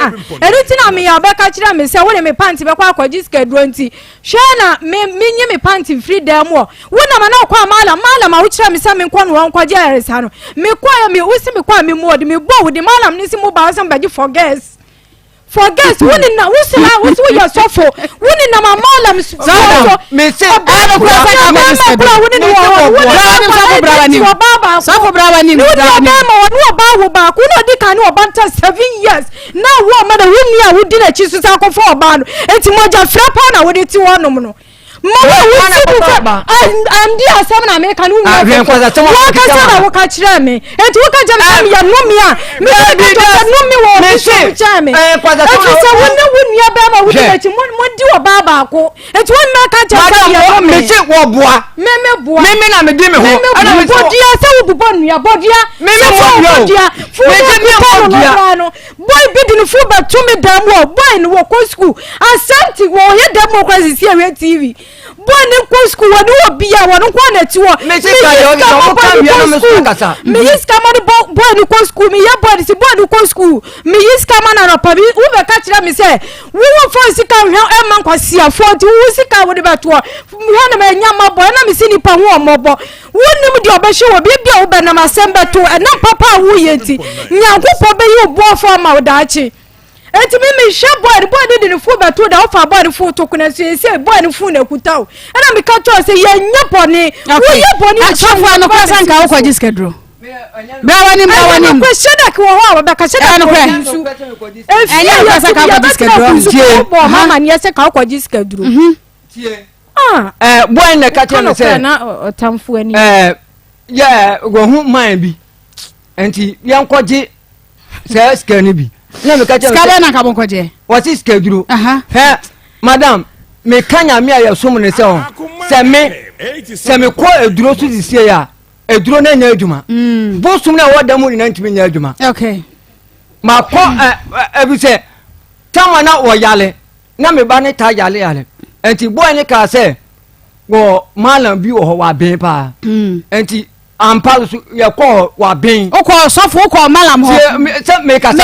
eri ti na me ya be ka kire me se wo ne me panty be kwa akwajiska du anti hwe na me nyi me panty free dem wo na ma na kwa mala ma wo kire me se me nkwa no nkwa je aresa no me kwa ya me usi me kwa me mo de me bo wo de malam ni si mo ba so be forget woni na wusina wusu ya sofo woni na mama me say ano kwa woni ni sofo brawa ni wo ba ku no di kan wo banta 7 years na wo ma da woni a wodi na chi so sa ko fo ba no enti moja fra pa na wodi ti wonom no mama wuti andi asem na me kan wu wa wo ka kire me enti wo ka jam ya nomi a me nomi wo me so cha me enti se wona wunua ba ma wuti na chi mo di wo ba ba ko enti won ma ka cha ya nomi me che wo boa me boa me na me di me ho ana me bodia se wo bubo nua bodia me bodia fu me no boy bidi no fu ba to me dam wo boy no wo ko school asanti wo ye democracy si e TV boy ni ko school wo ni wo bia wo no ko na ti wo me se ka yo no ka bia no me so kasa me is ka man boy ni ko school me ye boy si boy ni ko school me is ka man na pa bi wo be ka kira me se wo wo fo si ka hwe e man kwa sia fo ti wo si ka wo de beto hwe na me nya ma boy na me si ni pa ho omobo wo ni mu de obehwe wo bia wo be na masem beto e na papa wo ye ti nyankopɔ be yi bo fo ma wo daachi enti me hwe boy de ne fu beto da ofa boy fu to kuna se boy ne fu na kuta o na me ka to se ye nya bone wo ye bone achofu no kwa san ka wo kwaji skedro brawanim ko sheda ki wo ho ba ka sheda no kwa nsu enya kwa san ka kwaji skedro bo mama ni se ka kwaji skedro tie boy na ka tell me say na otamfu ani yeah go hu man bi enti yankwaji se skani bi na me ka tell skade na ka bon kwaje what is skedro madam me kanya me aye so ne se on se me ko eduro so disie ya eduro na nya adwuma bo sum na wodamu ni nantimi nya adwuma okay ma ko ebi se tama na wo yale na me ba ne ta yale enti boy ne ka se wo malam bi wo wa ben pa enti ampa so ye ko wa ben o ko sofo ko malam ho se me ka se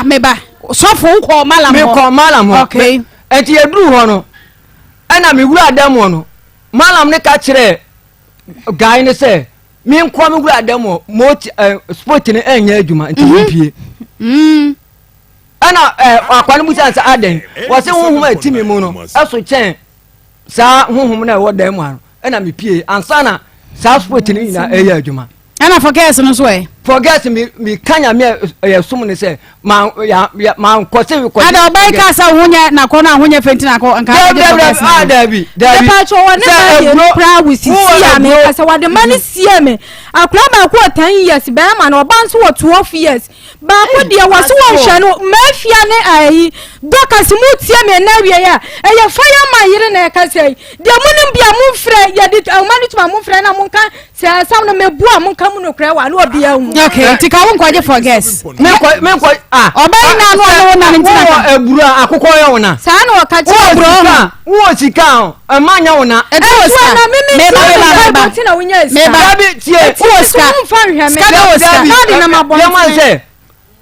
meba sofo ko malam ho me ko malam ho okay enti eduru ho no ana me wura adamo no malam ne ka kire guy ne se me nko me wura adamo mo sport ne enya adwuma enti mpie ana akwani busa sa aden wo se honhom atimi mu no eso chen sa honhom na wo dan mu ano ana me pie ansana sa sport ne ina eya adwuma ana forget no so forget me kanya me sum ne se ma ko se ko ada obai ka sa hunya na ko na hunya fenti na ko anka David pa cho wona ba pra wisi sia me ka sa wade mani sia me akura ba ko 10 years ba ma na oban so 12 years ba ko dia wase wo hwe no mafia ne ayi dokas mu tie me na wie ya eye fire man yire na ka sei dia munim bia mu frɛ ya di amani tuma mu frɛ na mu kan se asam na mebu a mu kan mu no kra wa na obia hu okay tika won kwaje for guess me ko obai na no na ntina eburu akukọ yo wona sa na o ka ti wo sika amanya wona meba tina wunya meba bi tie wo sika ska de na mabon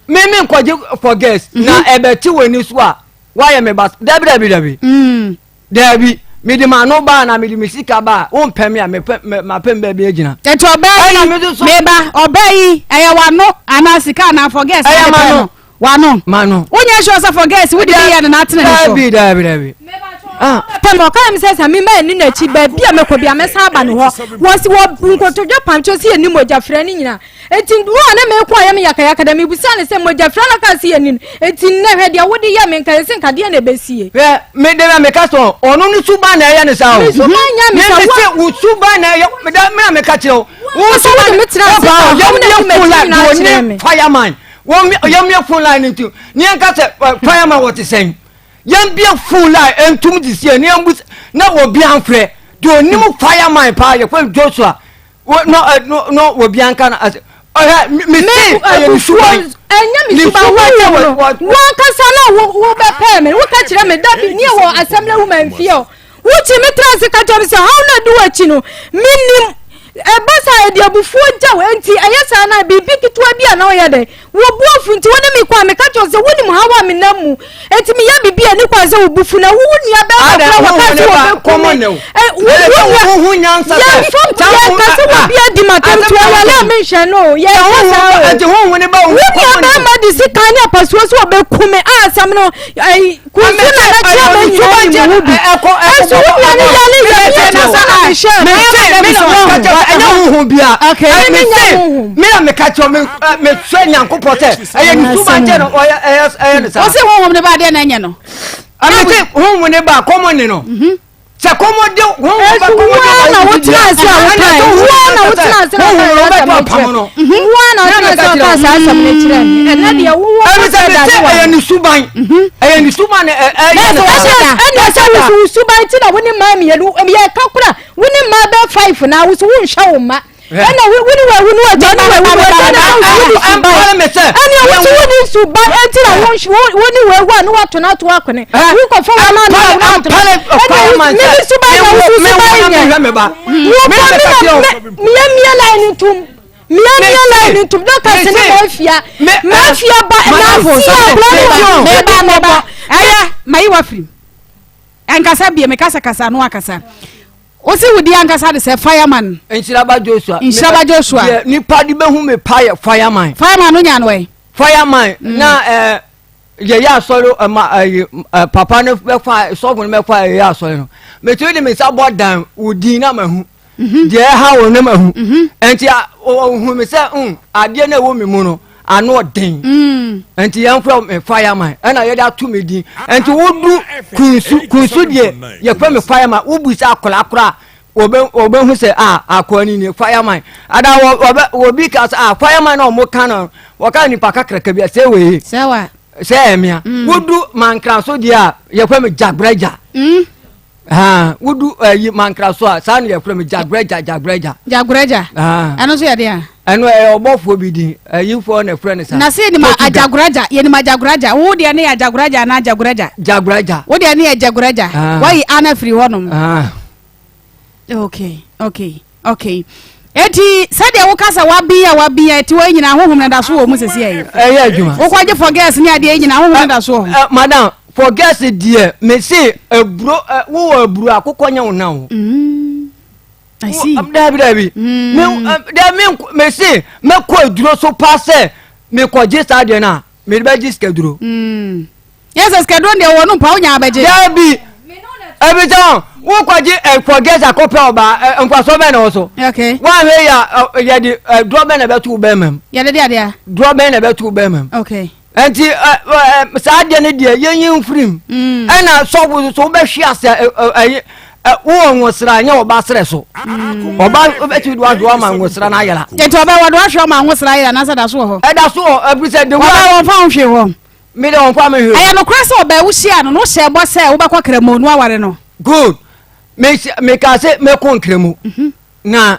me kwaje for guess na ebeti woni so a why me bas dabi dabi me di ma no ba na me di misika ba won pem ya me pem ba bi agina eto obai meba obai eya wano ana sika na for guess eya mano wonya sure sa for guess we di ya na atene so dabi pemo ka mi say me ma ni na chi ba bia me ko bia me sa ba no ho wo si wo nkotojo pancho si eni moja fra ni nyina eti wo na me kwa ya me yakaya da me busa ne se moja fra na ka si eni eti ne hwe dia wo di ya me nka se nka dia na besie me de me ka so onu ni suba na ya ne sa o me se wo suba na ya me ka che o wo so wo me tira sa ya me fireman wo me phone line ntu ni nka se fireman what is saying yan bia full line entum disie ni ambus na obi anfre do onim fireman pa ye kwa Joshua no obi anka na me enya mi suba wa kasa na wo be pay me wo ka kire me dabi ni wo assembly woman fio wo chi me trans ka jom se how na do achi no minim ebasa de abufu jaw enti ayesa na bibi kitwa bia na oye de wo buafu nti woni mi kwa me ka cho se woni mu hawa me namu enti mi ya bibi ani kwa se obufu na wo ni aba wa ka se wo common no wo nyansa ya ka se wo bia di matem to ya la me hwe no ye sa enti wo ne ba wo ni ma di sikani apasuo so be kume asam no ai kunzu na na chia me ni wo bi eso wo ni ya ni ya na sa na hwe anya huhu bia me na me ka cho me swa nyankopɔ se eye ni suba nje no eye ne sa o se huhu ne ba de na nye no amete huhu ne ba common no Sakomo de na wotina ase awotan na wotina ase ase asam ne kire ni ena de wo e ni suban e ni suban suban ti na woni ma mi yelu e kakura woni ma be 5 na wo so wo nhwa wo ma ena woni wa jani woni suban enti na woni wa no wato na to akone wo ko fa wa na na mi suban na me ba mia line tum doctor se ne mafia ba na me ba aya mai wa free ankasa bia me kasa no akasa o si wudi ankasa de se fireman Inshiraba Joshua ni padi be hu me fireman no nya no e fireman na ye ya solo papa no be fa so gun me fa ye ya solo no me tu ni me sa bodan udi na mahu je ha wo na mahu enti hu me se ade na wo me mu no ano den enti yan fra me fireman na ye da tu me din enti wodu kunsu de ye fa me fireman wo bu sa akora obe hu se akwani ni fireman ada wo bi ka fireman no mo kana wo ka ni pakakra ka bia se we Serwaa se emia wodu mankra so dia ye fa me jagbreja wodu yi mankra so sa no ye fa me jagbreja ano so ya dia eno obofo bi din yifo na friend sa na se ni ma ajagbreja ye ni ma jagbreja wo dia ne ajagbreja na jagbreja wo dia ne ajagbreja why ana free honum okay eti said wo kasa wabia eti wo nyina hohom na da so wo mu sese ayi adwuma wo kwaje for gas ni ade nyina hohom na da so madam for gas die me say eburo wo eburo akokọ nya wona wo I see dabi me say me ko eduro so passe me ko je sa de na me be je skeduro yes skeduro de wo no pa wo nya abeje dabi every time wo kwaje forget akope oba nkwaso be na wo so okay wa me ya di drobe na betu be mem ya de dia drobe na betu be mem okay enti sa de ne die yin frim na so be hwe ase wo nwosra nya oba sere so oba betu do ado ma nwosra na ayela enti oba wado ahwe ma nwosra ayela na sa da so ho da so every say the wa won fa hwe ho me de won fa me hwe aya no krasa oba wo hia no hye bo se wo ba kwa kramo no aware no good me ka se me ko nkremu na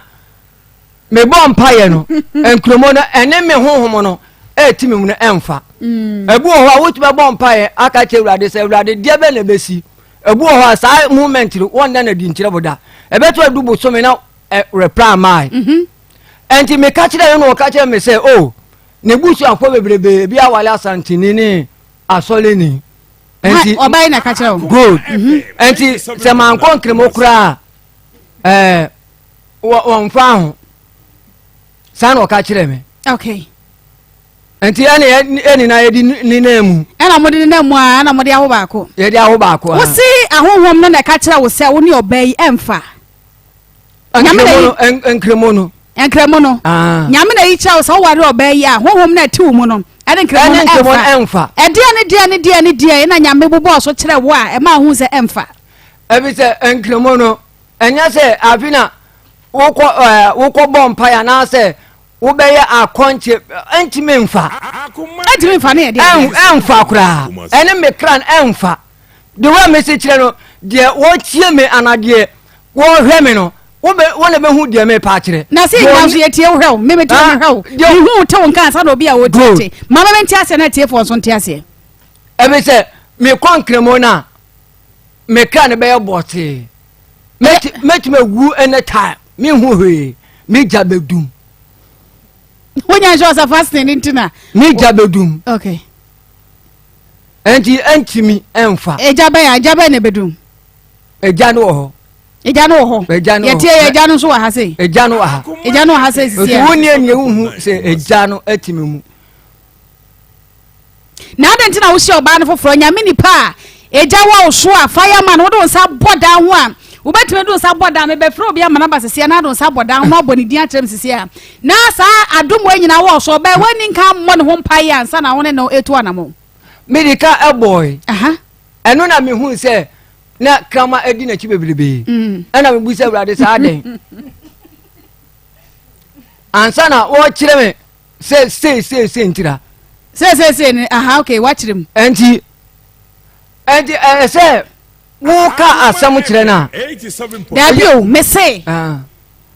me bo mpaye no nkremu no ene me honhom no etimi mu no emfa ebu ho a wotu be bo mpaye aka che urade se urade die be na besi ebu ho sa movement ri won na di nkire boda ebeto adubo so me na reply mai enti me ka kire no ka kire me se ne busu afo bebrebe bi awale asantini ni asoleni enti obai na ka kire good enti se man ko nkremo kura won fa ho san o ka kire me okay enti eni na yedi ni nemu na mo de nemu na mo de aho baako yedi aho baako wo si ahohom no na ka kire wo se wo ni obai emfa nkremo no nyame na yi chawo so ware obai a hohom na ti wo mu no ene nkremo emfa die na nyame bobo so kire wo a e ma hu se emfa ebi se nkremo no enya se afina wokọ bompa ya na se wo be ya akonche entime mfa na ye de emfa kura ene me kran emfa de wa me se kire no de wo tie me anade wo hwe me no wona be hu de me pa kire na se nya so ye tie wo hwe me me tie wo hwe hu te won kan sa no bi a wo tie mama me ntia se na tie fo so ntia se ebe se me konkremo na me kran be ye bote me wu anytime me hu hwe me jabedum wonya jo sa fasting ntina me jabedum okay entimi emfa ejabe ne bedum eja no ho yetie eja no so wa ha sei eja no ha sei sisi ya woni eni hu se eja no atimi mu na ade ntina wo hye oba no foforo nyame nipa eja wa so a fireman wo do sa boda ho a wo betime do sa boda me be fro bia manaba sisi na do sa boda ho no boni din atrem sisi a na sa adom wa nyina wo so ba wani nka mo ne ho mpaye ansa na wo ne no etu anamo medical boy eno na me hu se na kama edi na chi bebrebe ana me busa awurade sa den ansa na wo kire me se ntira se ni aha okay wa kire mu enti se wo ka asam kire na 87. dabio me se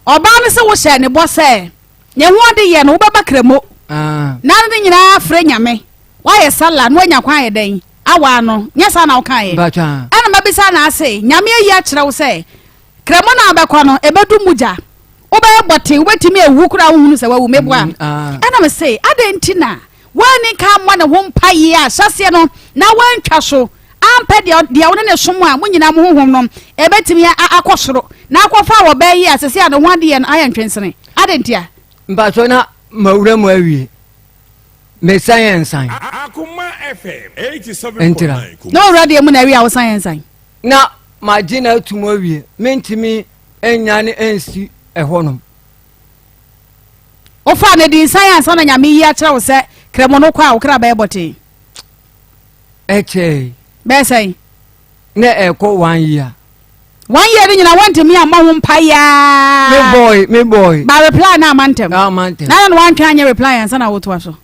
oba me se wo hye ne bo se nye ho ade ye no wo baba kremo na ne nyina afre nyame wa ye sala no anya kwan ye den awa no nya sa na wo kan ye ana mabisa na ase nyame ayi a kire wo se kremo na abekọ no ebedu muja wo ba ye bote wo betimi ewu kura wo hunu se wa wu mebo ana me se ade ntina wani ka mo ne ho mpa ye a hyase no na wantwa so ampe dia wo ne som a mo nyina mo honhom no ebetimi akosoro na akofa wo ba yi asese a ne ho ade ye no ayan twensene ade ntia mba so na mawura mu awie me science Akoma FM 87.9. no radio mu na awie a wo science na magina tumo awie mentimi enya ne ensi ehonom o fa ne di science na nyame yi a kire wo se kremo no kwa wo kra ba ebote eche be sai ne eko 1 year 1 year ni nyina want me amma ho mpa ya me boy ba reply na amantem na no wan twa anya reply ansa na wo to aso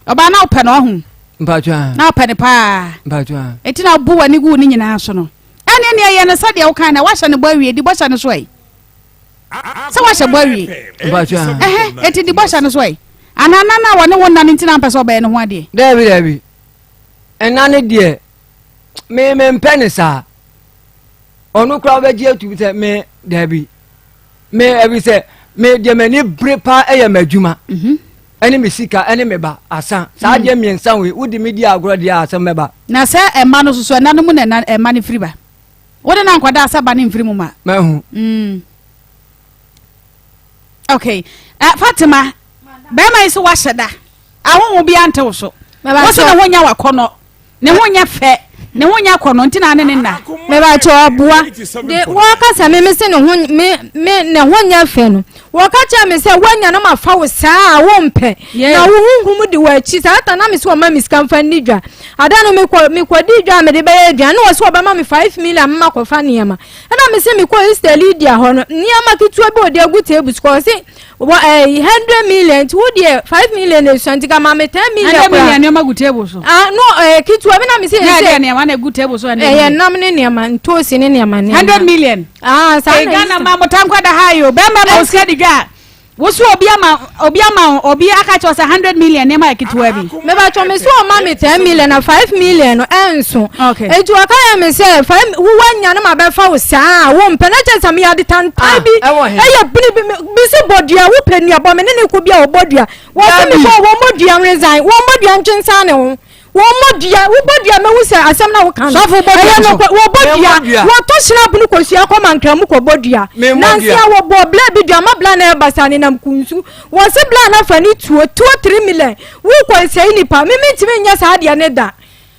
oba na ope no ho mpatwa na ope ne pa mpatwa eti na bu wani gu ni nyina so no ene ne ye ne sade wo kan na wa hye ne bo awie di bo hye ne so ai se wa hye bo awie mpatwa eti di bo hye ne so ai anana na wone wonna ne ntina pese oba ye ne ho ade David enane de me mpene sa onu kra obeji atu se me David me ebi se me de mani brepa eye madwuma ene me sika ene me ba asa sa de miensa we wudi me di agro de asa me ba na se emma no so na no mu na emma ne firi ba wode na nkwada asa ba ne firi mu ma mahu okay Fatima be mai so wa hyeda awo bi ante wo so wo so na honya wakono ne honya fe ne honya kono ntina ne nna me ba cho abua de wo ka sa me se ne ho me ne honya fe no wo ka cha me se wanya no ma fa wo saa wo mpe na wo hunhum de wa chi sa ta na me se wo ma miskan fa ni dwa ada no me kwa di dwa me de be dwa no wo se wo ba ma me 5 million ma ko fa niama na me se me ko Easter Lydia ho no niama kitua be odi agu tebus ko se 100 million to the 5 million is santika ma me 10 million 100 million ne ma gu table so no kitua be na me se ne ma na gu table so ne nam ne ne ma ntosi ne ne ma ne 100 million sa Ghana ma motankwa da hayo be ma na usia diga wosu obi aka cho 100 million ne ma kitua bi me ba cho me so ma me 10 million na 5 million no enso etu aka ya me se 5 wanya no ma be fa wo saa wo mpe na che sam ya de tan bi eya bi se bodia wo pani abo me ne ko bia wo bodia wo se me fo wo modia resign wo modia ntwensa ne ho wo bodia me wo se asem na wo kan so fo bodia no wo bodia wo to sira bunu ko sia ko mankram ko bodia na sia wo bo bla bi dia ma bla na basani na mkunsu wo se bla na fani 2-3 million wo ko se ni pa me ntime nya sa dia ne da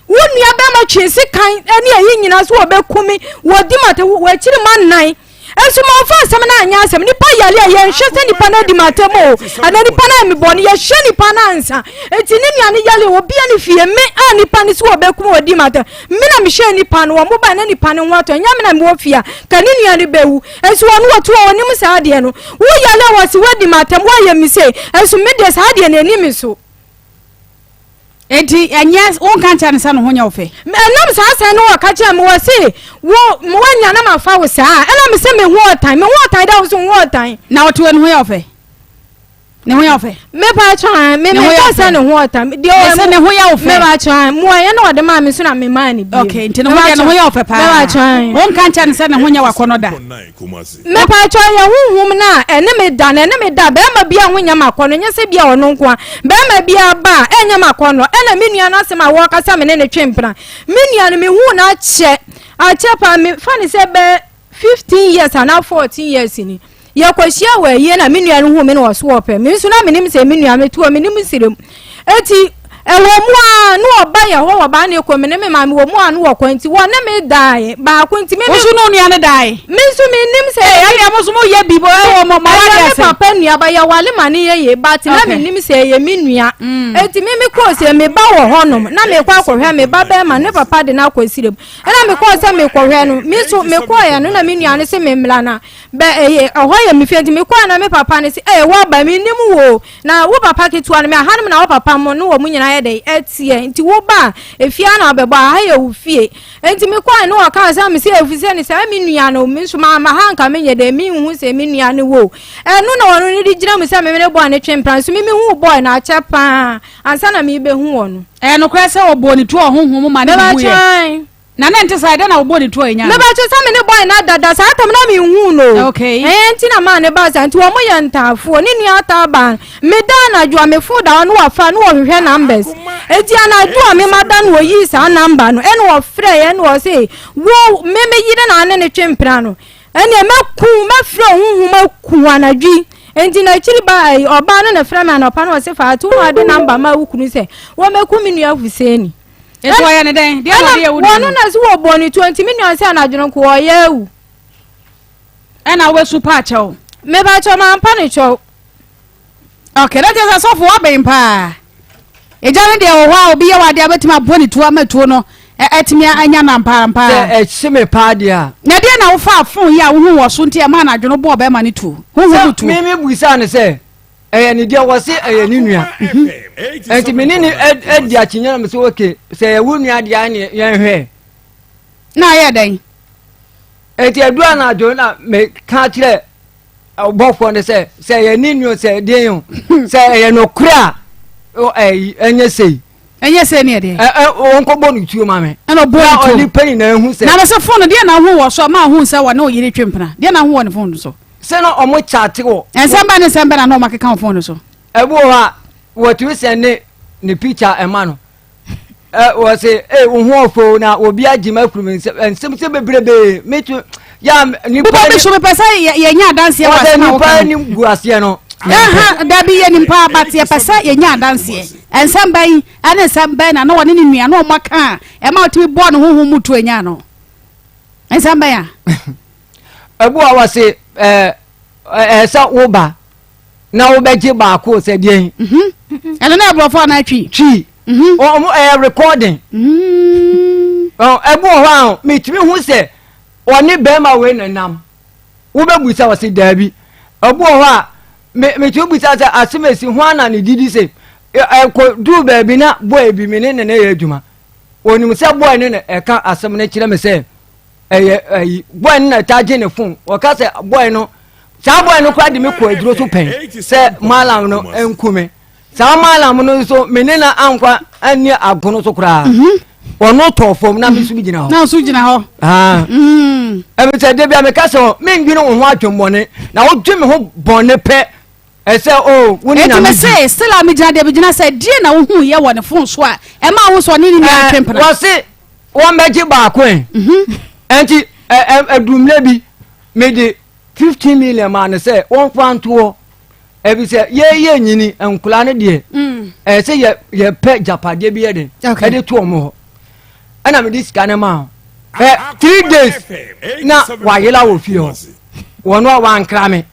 wo nua be ma twese kan ene ayi nyina so wo be kumi wo di mate wo akiri man nan enso mo fa asem na anya asem ni pa yale ye nhwe se ni pa na di mate mo ana ni pa na mi boni ye hwe ni pa na ansa eti ni nua ni yale obi ani fie me a ni pa ni so wo be kumi wo di mate me na mi hwe ni pa no mo ba na ni pa ni wato nya me na mi wo fia ka ni nua ni bewu enso wo no wo to wo ni mu sa ade no wo yale wo si wo di mate mo ye mi se enso me de sa ade na ni mi so enti anyas won kan cha ne sa no honya wo fe nam sa sa no ka cha me wo se wo mo wanya na ma fa wo sa ela me se me ho otan da wo so ho otan na wo to ne honya wo fe ne honya wo fe me pa cha me ka sa ne ho otan de o se ne honya wo fe me ba cha mo ye na wo de ma me so na me ma ni bi okay enti ne honya wo fe pa me ba cha won kan cha ne sa ne honya wa kono da me pa cha ya hunhum na ene me da be ma bia honya ma kono nya se bia ono nko be ma bia ba enya ma kono ena me nua na se ma wo ka sa me ne twempra me nua no me hu na ache pa me fa ni se be 15 years and 14 years ni ye kwahia wa ye na me nua no hu me no so ope me so na me nim se me nua me to me nim sirem eti ewo mu a no oba ye ho oba na ekọ me ne me ma me wo mu a no wo kwanti wo na me dai ba kwanti me so no nua ne dai me so me nim se dia mo so mo ye bibo e wo mo wa papa nua ba ya wale mane ye but na me nim se ye me nua enti me ko se me ba wo honom na me kwa akwohwe me ba ba ma ne papa de na akwasirem na me ko se me kwohwe no me so me ko ya no na me nua ne se me mla na be ho ya me fienti me ko na me papa ne se wo ba me nim wo na wo papa ketua no me ahanum na wo papa mo no wo mu nyina ye de etie enti wo ba efia na obeba ha ya wo fie enti me ko no wo ka se me se efise ne se me nua no me so ma ha nka me ye de me hu se me nua ne wo no na wono ni di gina me se me ne boy ne twempran so me hu boy na acha pa ansa na me be hu wono no kra se wo bo ni to honhom ma ne hu ye na nte side na wo bo ni to enya me ba che se me ne boy na dada sa atam na me hu no okay enti na ma ne ba sa enti wo mo ye ntafo ni nua ta ba me da na jo me fu da no wa fa no wo hwehwe numbers enti ana jo me mada no yi sa number no eno wo frɛ ye no wo se wo me yire na ne twempran no ene maku mafrɛ huhu maku anadwi enti na chiri ba oba no na frɛ me na opa no se fa to ade number ma wukunu se wo maku minua fuseni eso ya ne den dia no dia wo no na se wo boni 20 minua se anadwo ko oya wu ena we super acho me ba cho ma mpa ne cho okay that is so for ben pa ejane dia wo ha obi ye wa dia betima boni to amatuo no etimi anya na mpa se me pa dia na dia na wo fa fon ya wo hu wo so ntia ma na dwono bo be ma ne tu hu tu me buisa ne se ni dia wo se ni nua enti me ni edi akinya na me se okay se wo nua dia ne ye hwe na ye den enti adua na dwo na me ka kire obofo ne se ye ni nua se die yo se ye no kura enye sei enye se ne de won ko bonu tuo ma me na bo na oni pani na hu se na se phone dia na hu wo so ma hu se wa na oyire twempena dia na hu wo ne phone so se no omo chat wo ensamba ne sembe na no makeka phone so ebu ha wo tu se ne picture ema no wo se hu ofo na obi agima kuru nsem se bebrebe metu ya ni pa bi so me pesa ye nya dance ya wa ni pa ni guase no dabi ye nimpa abatie pesa ye nya danse ensamba yi ane samba na no woni ni nua no maka e ma otimi bo no huhu mutu enya no ensamba ya ebu awase sa wo ba na wo beje ba ko se die eno na brofo na twi o recording ebu ho an metimi hu se oni be ma we nanam wo bebusa wase dabi ebu ho a me tu busa sa asemesi ho ana ne didi se ko du ba bi na boy bi me ne ye adwuma onim se boy ne eka asem ne kire me se boy na taje ne phone o ka se boy no sa boy no kwa de me ko aduro so pen se malam no enkume sa malam no so me ne na ankwa ani agono so kura ono to fom na me su bi gina ho na su gina ho ebe se de bia me ka so me ngwino ho atwembone na wo dwe me ho bone pe ese woni na me say still am gina de gina say die na wo hu ye wo ne fon so a e ma wo so ni ni atwempena wo se wo meji ba ko enti adumle bi me de 15 million man say won kwanto ebi se ye nyini enkula ne de se ye pe japade bi ye de e de to omo ana me dis kana ma 3 days na wayela wo fie ho wono wa nkra me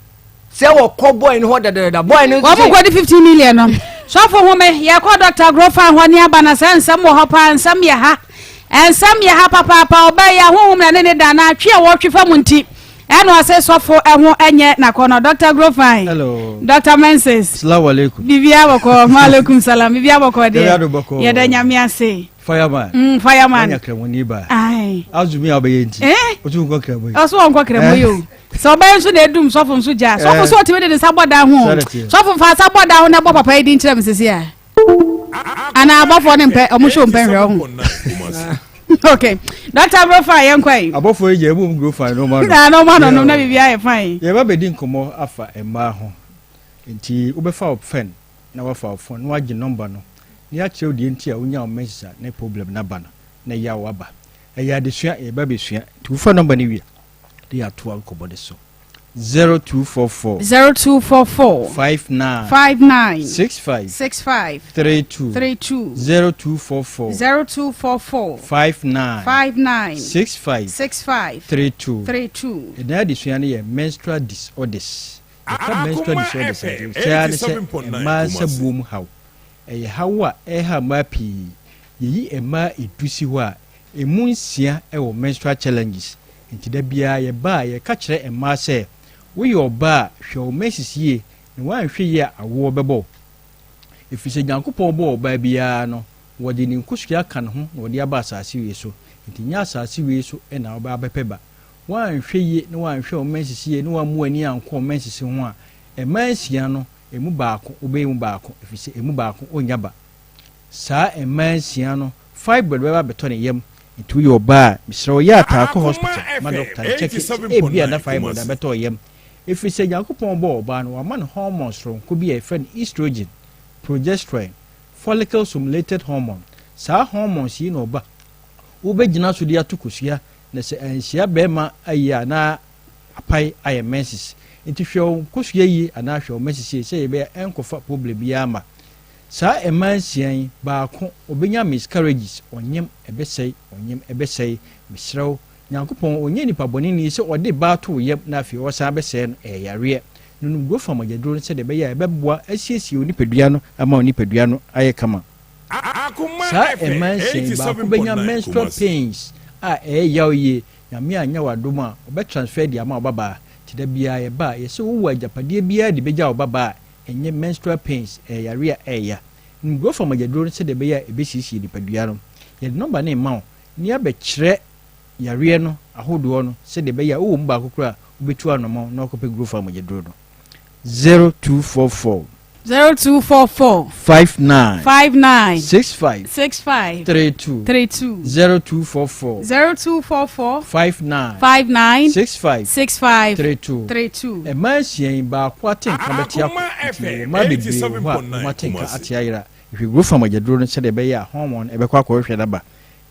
se wo ko boy no da boy no wo mo ko di 15 million no so for ho me ye ko Dr. Grofa ho ne aba na nsam wo hopa nsam ye ha papa oba ya ho na ne da na atwe wo twe mu nti eno ase sofo eho enye na kono Dr. Grofa hello Dr. Menses assalamu alaikum bibia boko wa alaikum salam bibia boko de ye da nyame ase fireman fireman anya kremoni ba ai azumi abayenti otu nko kremo oso nko kremo yo so ba nso na edum sofo nso ja sofo so timi de saboda ho sofo fa saboda ho na bo papa yi din kire mesese a ana abofo ne mpe omusho mpe hwe ho okay Dr. Grofa yenkwai abofo ye ebu Grofa no ma no na bibia ye fine ye ba bedi nkomo afa emma ho nti ubefa open na wafa phone na wagi number no ni a chew die nti a unya o message na problem na ba no na ya waba e ya de sua e ba be sua ti ufa number ni wi de ya to alkobo de so 0244 0244 59 65 32 0244 59 65 32 and that is menstrual disorders. Menstrual disorders boom how how mappy ye ema idusi wa emunsia ewo menstrual challenges nti da bia ye ba ye ka kire ema se we your ba hwe mesisie ne wan hwe ye awo bebo efise nyankopon bo ba bia no wode ni nkusua kan ho wode aba asase we so nti nya asase we so e na oba abepeba wan hwe ye ne wan hwe mesisie ne wan mu ani anko mesisi ho a emansia no emu baako obeyemu baako efise emu baako onyaba sa emansia no fibroid beba beto ne yam into your bar misro ya taako hospital ma doctor check e bia na fibroid beto yam efise yakopon bo oba no wa man hormones ron ko bia friend estrogen progesterone follicle stimulated hormone sa hormones yi no ba ubegina so dia tokosia na se anhia bema ayi na apai aye menses nti hwe kosua yi ana hwe menses se be enkofa problem bi ama sa emansian baako obenya miscarriages onyem ebesei misrew nyankopon onye nipa boni ni se ode baato yem na afi wo sa besei no yare nunu go fam agedro se de be ya ebeboa asiesie onipadua no ama onipadua no aye kama sa emansian baako benya menstrual pains yaoye nyame anya wadom a obe transfer di ama obaba ti da bia ye ba ye se wo ajapade bia de beja obaba enye menstrual pains yare ya ngo fam agedro se de be ya ebesisi di padua no ye number na ma ni abekire yare no ahodo no se de be ya wo mba kokura obetu anomo na okope go fam agedro no 0244 59 65 32 0244 59 65 32 emansian ba kwaten kabetia ma bebi ho matenka atiayira if you go from agedro no se de be ya hormone ebekwa kwa hwe daba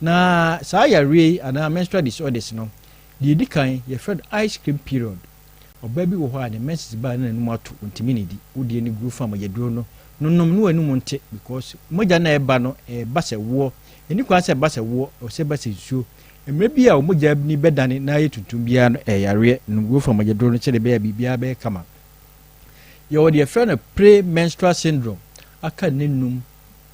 na sa yare ana menstrual disorders no di dikan ye friend ice cream period obabi wo ho a ne menses ba na num ato ntimi ne di wodi ni group from agedro no nonnom no anum nte because moja na eba no ba se wo eni kwa se ba se wo o se ba se suo emre bia o moja ni bedane na ye tuntum bia no yare no group from agedro no chede bia bibia be kama ye wo de friend pre-menstrual syndrome aka nenum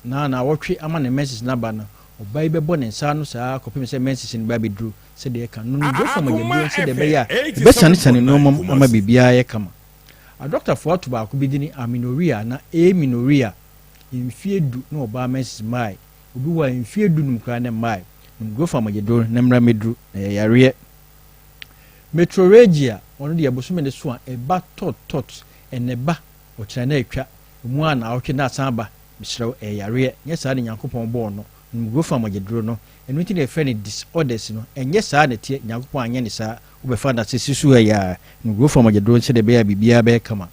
na wotwe ama ne menses na ba no obai be bo ne nsa no saa kopem se menses ni ba bedru se de ka no group from agedro se de bia be sane no ama bibia ye kama a doctor for to ba ko bidini amenorrhea na amenorrhea infiedu na oba menses mai obi wa infiedu num kra na mai go fam agedro na mra medru na yare metrorrhagia ono de abosume de so a eba tot eneba o kira na atwa mu ana awtwe na asan ba misrew yare nya saa de nyankopon bo no go fam agedro no enu ti de friend disorders no enye saa na tie nyankopon anya ni saa ubefa na sisisu ya go fam agedro se de be bibia be kama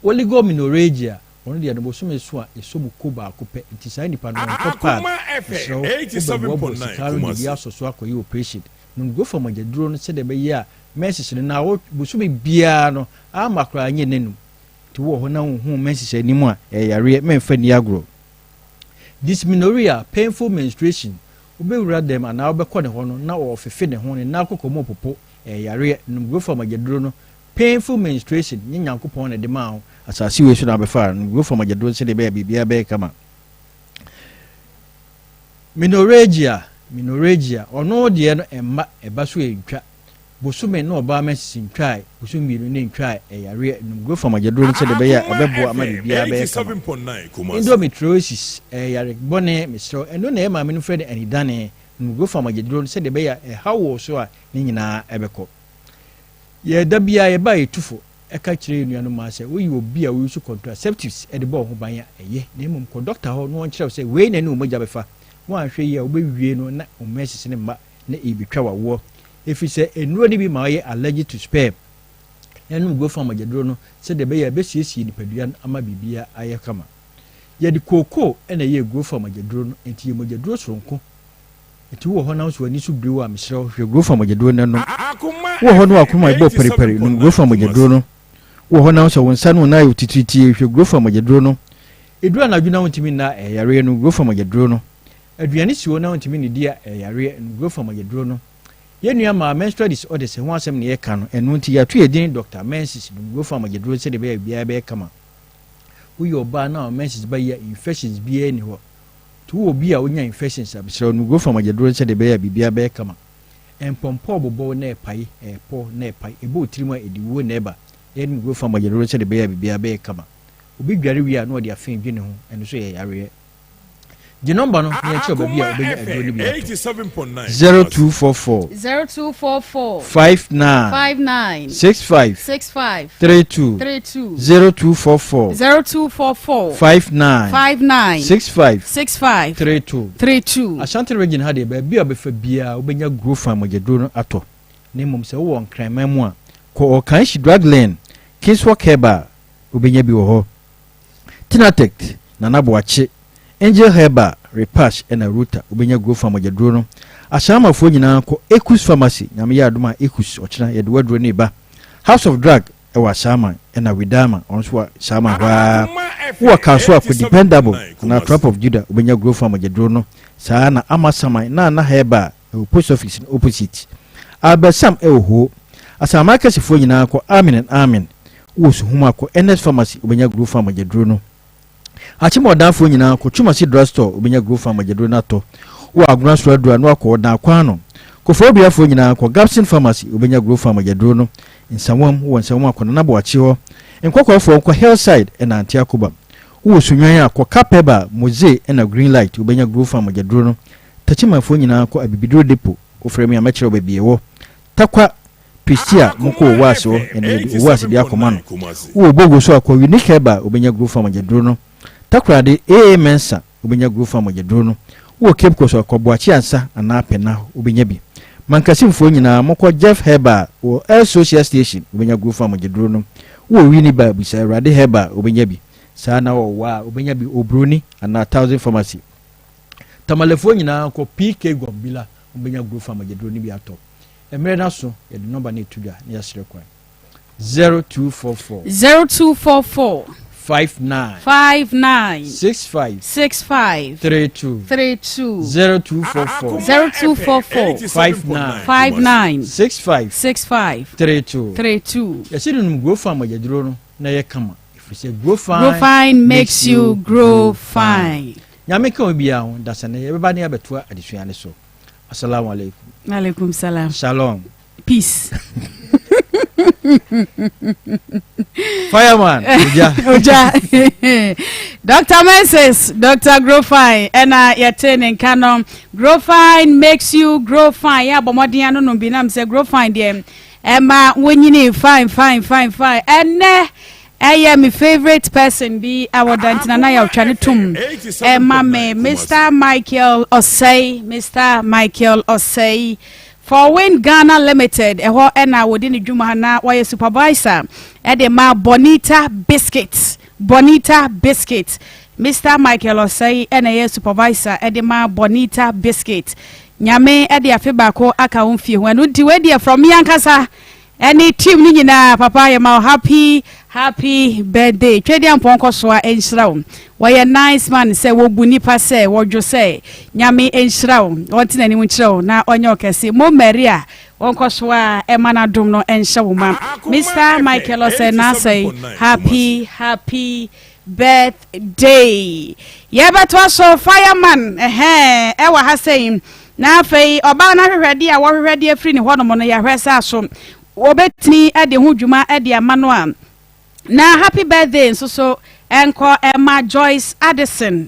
oligomenorrhagia ono de abosume so a esobu ko ba akopɛ nti saa nipa no topa 87.9 dia so akoyi operation go fam agedro no se de be ya menses na wo bosume bia no amakra anye nenum ti wo ho na hu menses animu a yare memfa ni agro dysmenorrhea painful menstruation ubewura dem ana obekɔ ne ho no na ofefe ne ho ne na akokomo popo yare go fam agedro no painful menstruation nyankopon na de ma ho asase we so na befa go fam agedro se de be bibia be kama menorrhagia ono de no emma eba so entwa bosume no oba menses ntwai bosume no ne ntwai yare go fam agedro se de be ya obebo ama bibia be kama endometriosis yare bone misro eno na ema menu friend anidane go fam agedro se de be ya hawo so a ni nyina ebeko ye da bia ye ba etufo eka kire nuanu ma se wo yi obi a wo su contraceptives e de bo ho ban ya eye na mum ko doctor ho no kire se we na ni o moja befa wo ahwe ye o be wie no na o mesis ne ma na e bitwa wawo efi se enuo ni bi ma ye allergic to sperm enu go fam agedro no se de be ya be siesie ni padua ama bibia aye kama ye di koko na ye go fam agedro no enti ye mogedro soronko enti wo ho na so ani so biri wa mesrɛ hwe gro fa mageduro ne no wo ho no akoma ibo periperi no gro fa mageduro no wo ho na so wo nsa no na yo tititi hwe gro fa mageduro no edura na dwuna wontimi na yare no gro fa mageduro no aduane si wo na wontimi ne dia yare no gro fa mageduro no yenua ma menstrual disorders ho asem ne ye ka no eno nti ya to yedin Dr. Mensis no gro fa mageduro se de be bia be kama wo yo ba na mensis ba ya infections bia ni ho to obi a onya infections abisra no gro fa mageduro se de be ya bibia be kama empompo bobo na epai epo na epai ebo tirima ediwo na eba yen gro fa mageduro se de be ya bibia be kama obi dware wi a no de afin dwene ho eno so ye yare the number no ye che obi a obenya aduro ni bi 0244 59 65 32 0244 59 65 32 Ashanti region ha de ba bi obefa bia obenya grow farm mageduro no ato na mom se wo nkran mu a ko kan shi drug lane Kingswalk Heba obenya bi wo ho Tinatek na naboache Angel Heba Repash and a router obenya grow farm mageduro no ashama fo nyina ko Ekus Pharmacy nyame ya adoma Ekus ochina ye de waduro ne ba House of Drug e wa shama and a widama onso shama wa kaso a dependable na Trap of Judah obenya grow farm mageduro no saa na amasama na Heba e post office opposite Albasam e ho asama kase fo nyina ko Amen wo so huma ko NS Pharmacy obenya grow farm mageduro no achimo danfo nyina ko Chumasi drugstore obenya grow farm mageduro na to wo aguna so adura no akọ na kwa no ko fobia fo nyina ko Gapsin Pharmacy obenya grow farm mageduro no nsawam wo nsawam akọ na bo achi ho enkokọ fo ko Hillside and Antiakoba wo sunwan akọ Kapeba Moze and a Green Light obenya grow farm mageduro no tachima fo nyina ko Abibiduro Depot ofremi amachiro bebie wo takwa Pristia mko wase wo ene wase dia Akoma no wo bogo so akọ Unique Heba obenya grow farm mageduro no takrade Mensa obenya grow farm mageduro no wo kepko so akọboachi ansa ana apena obenya bi mankasimfo nyina mko Jeff Heba wo Air Social Station obenya grow farm mageduro no wo wini ba bisa Rade Heba obenya bi sana wo wa obenya bi Obroni ana 1000 Pharmacy tamalefo nyina ko PK Gombila obenya grow farm mageduro ni bi ato emre na so ye de number na etuga na yasre kwan 0244 59 65 32 0244 59 65 32 yasiru num grow farm mageduro no na ye kama ifise grow fine makes you grow fine nyame ka obi a ho dasane ye beba ne abetua adesuane so assalamu alaikum alaikum salam shalom peace Fireman Oja Dr. Mensis Dr. Grow Fine ena yetene kanom Grow Fine makes you grow fine ya bomodin anu no bi nam say Grow Fine dem ema wonyini fine ene my favorite person be our dantina na ya otwane tum ema me Mr. Michael Osei for Win Ghana Limited eho ena wodi ne dwuma na wa supervisor de ma Bonita Biscuits Mr. Michael Osei ena ye supervisor de ma Bonita Biscuits nyame de afeba ko aka wonfie ho anu di we dia from yankasa any team ni nyina papa ye ma happy birthday twedi amponko so a enhirawo why nice man say wo bunipa say wo dwo say nyame enhirawo wonti nani munchirawo na onye okese mo Maria wonko so a emana dum no enhyawo ma Mr. Michael Osei na say happy birthday yebeto so fireman ewa ha saying na fei oba na hwehwede a wo hwehwede afri ni hono mo no ya hwesa so obetni ade ho dwuma ade amano a na happy birthday so enko Emma Joyce Addison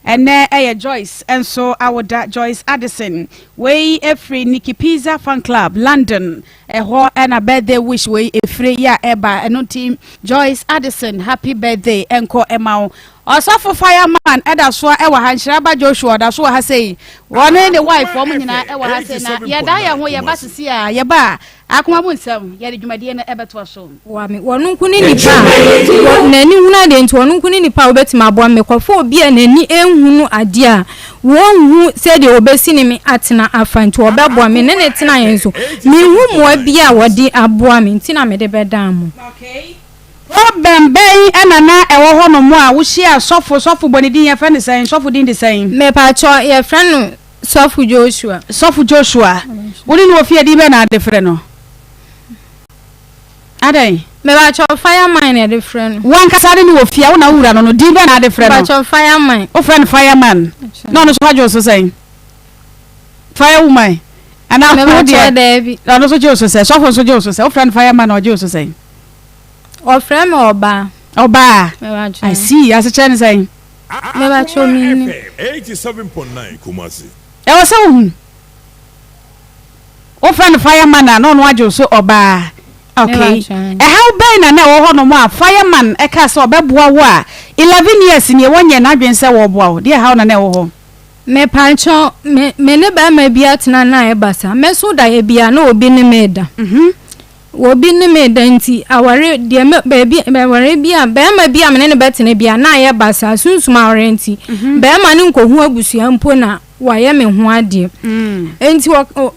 ene Joyce and so our Joyce Addison we every Nikki Pizza fan club London ho and a birthday wish we every ya eba eno team Joyce Addison happy birthday enko Emma also for fireman eda so ewa hanshiraba Joshua da so ha say one the wife wo nyina ewa ha say na ye da ya ho ye ba sisi a ye ba akoma bu nsam ya de dwumadie na ebeto so wa me wonu nkuni nipa nani huna de nti wonu nkuni nipa obetima aboa me kwafo obi a nani enhunu ade a wonhu se de obesi ni me atena afanti obeboa me ne tena yenso me hu mo bia wodi aboa me nti na me de bedam mo. Okay. Problem bɛn ɛna na ɛwɔ hɔ no mo a wo hyia sɔfo bɔnedin yɛ fɛ ne sɛn sɔfo din de sɛn me pa cho yɛ fɛ no sɔfo Joshua woni no ofie di bɛ na ade frɛ no adai me pa cho fireman yɛ de frɛ no wan kasa de no ofie wo na wura no din bɛ na ade frɛ no pa cho fireman o frɛ no fireman no so hajo so sɛn firewoman ana me pa cho David no so jo so sɛ sɔfo so jo so sɛ o frɛ no fireman o jo so sɛn o frɛ me oba I see as a chance saying me ba cho mi 87.9 Kumasi e was so o friend fireman na no ajo so oba okay how ben na wo ho no mo a fireman e ka so obeboa wo a 11 years ni wonye na adwen se wo boa wo de how na wo ho me pancho me ne ba ma bia tena na e basa me so da e bia na obi ne me da wobi ne me danti aware de me baabi aware bia ba ma bia me ne betene bia na ye basa sunsum aware nti ba ma ne nkohu abusua mpo na waye me ho ade enti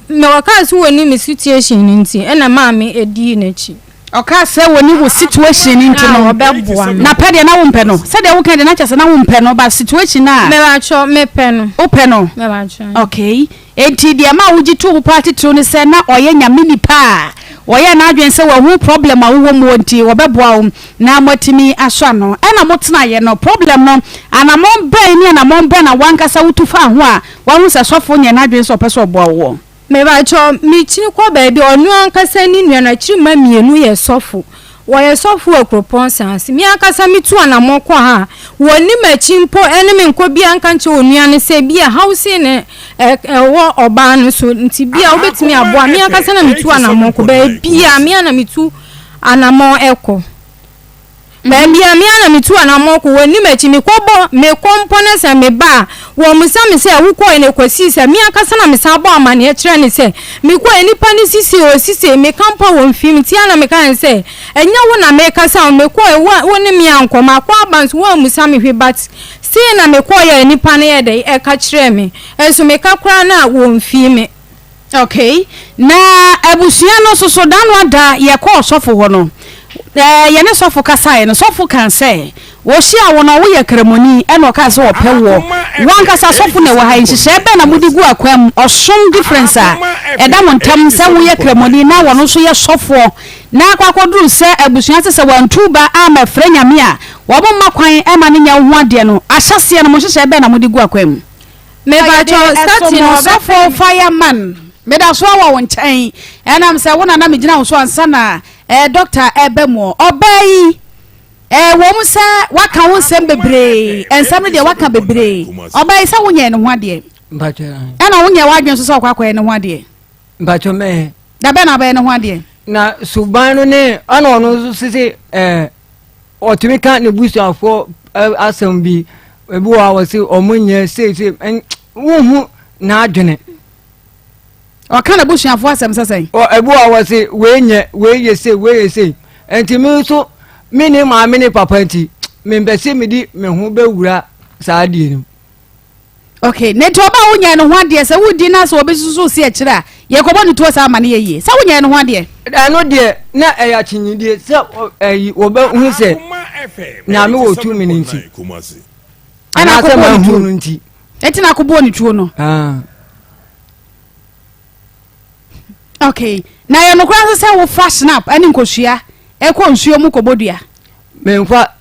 me waka so woni me situation nti na ma me edi na chi oka se woni wo situation nti no obeboa na pede na wo mpɛ no se de wo kan de na kyese na wo mpɛ no ba situation na me ba cho me pɛ no wo pɛ no me ba cho okay enti de ma wo gitu wo party to ne se na oye nyame nipa woye na adwen se wo hu problem a wo mu nti wo beboa wo na motimi aso no e na motena ye no problem no anamon ben ni anamon ben na wankasa wutufa ho a wo hu se sofo nye na adwen se opeso oboa wo me ba cho mi chini kwa baabi onu ankasa ni nua na chiri ma mienu ye sofo wo ye sofo akroponsanse mi ankasa mi tu anamon kwa ha woni machimpo ene me nko bi anka nche onua ne se bia house ne wo oba no so nti bia obetimi aboa mi ankasa na mi tu anamon ko baabi a mi ana mi tu anamon eko baabi a mi ana mi tu anamon ko woni machimi kobo me kompo ne se me ba wo musa me se wo ko ene kwasi se mi ankasa na me sa bo amane e kire ne se me ko enipa ne sisi o sisi me kampo wo mfim ti ana me kan se enya wo na me kasa me ko wo ne mi ankoma kwa abanso wo musa me hwe but si na me ko ya enipa ne ye de e ka kire me enso me ka kra na wo mfim okay na abusua no so dan wada ye ko sofo ho no ye ne sofo kasa ye no sofo kan se wo hia wo na wo ye kremoni e no ka se wo pe wo wan kasa sofo ne wo ha nhihye be na mudi gu akwam osom difference a e da montam se wo ye kremoni na wo no so ye sofo na akwakoduru se abusua se wantuba ama frɛ nyame a wo bo makwan e ma ne nya ho ade no ahyase no mo hyehyɛ be na mudi gu akwam me ba cho starting no sofo fireman me da so wa won nkyɛn enam se wo na me gina wo so ansa na doctor ebemo obai wo mu se waka wo nsem bebre ensem de waka bebre obai se wo nye ne ho ade mbacho na wo nye wadwen so se kwakwa ne ho ade mbacho me da be na be ne ho ade na suban no ne ana ono sisi otumi kan ne busuafo asem bi ebi wa wasi omunye sei wo hu na adwene o kan abusuafo asem sesai o ebu a wase we yese enti mi so mi ni ma mi ni papa enti mi mbese mi di me hu be wura saa die ni okay ne to ba wonya ne ho ade se wudi na so obesusu si e kira ye ko bonu to sa ma ne ye se wonya ne ho ade ano de na eya chinyidie se wo be hu se na mi wo 2 minutes ana ko ma hu nti eti na ko bo ni tuo no okay na ye no kra se wo fa snap ani nkosua e ko nsuo mu kobodua me mfa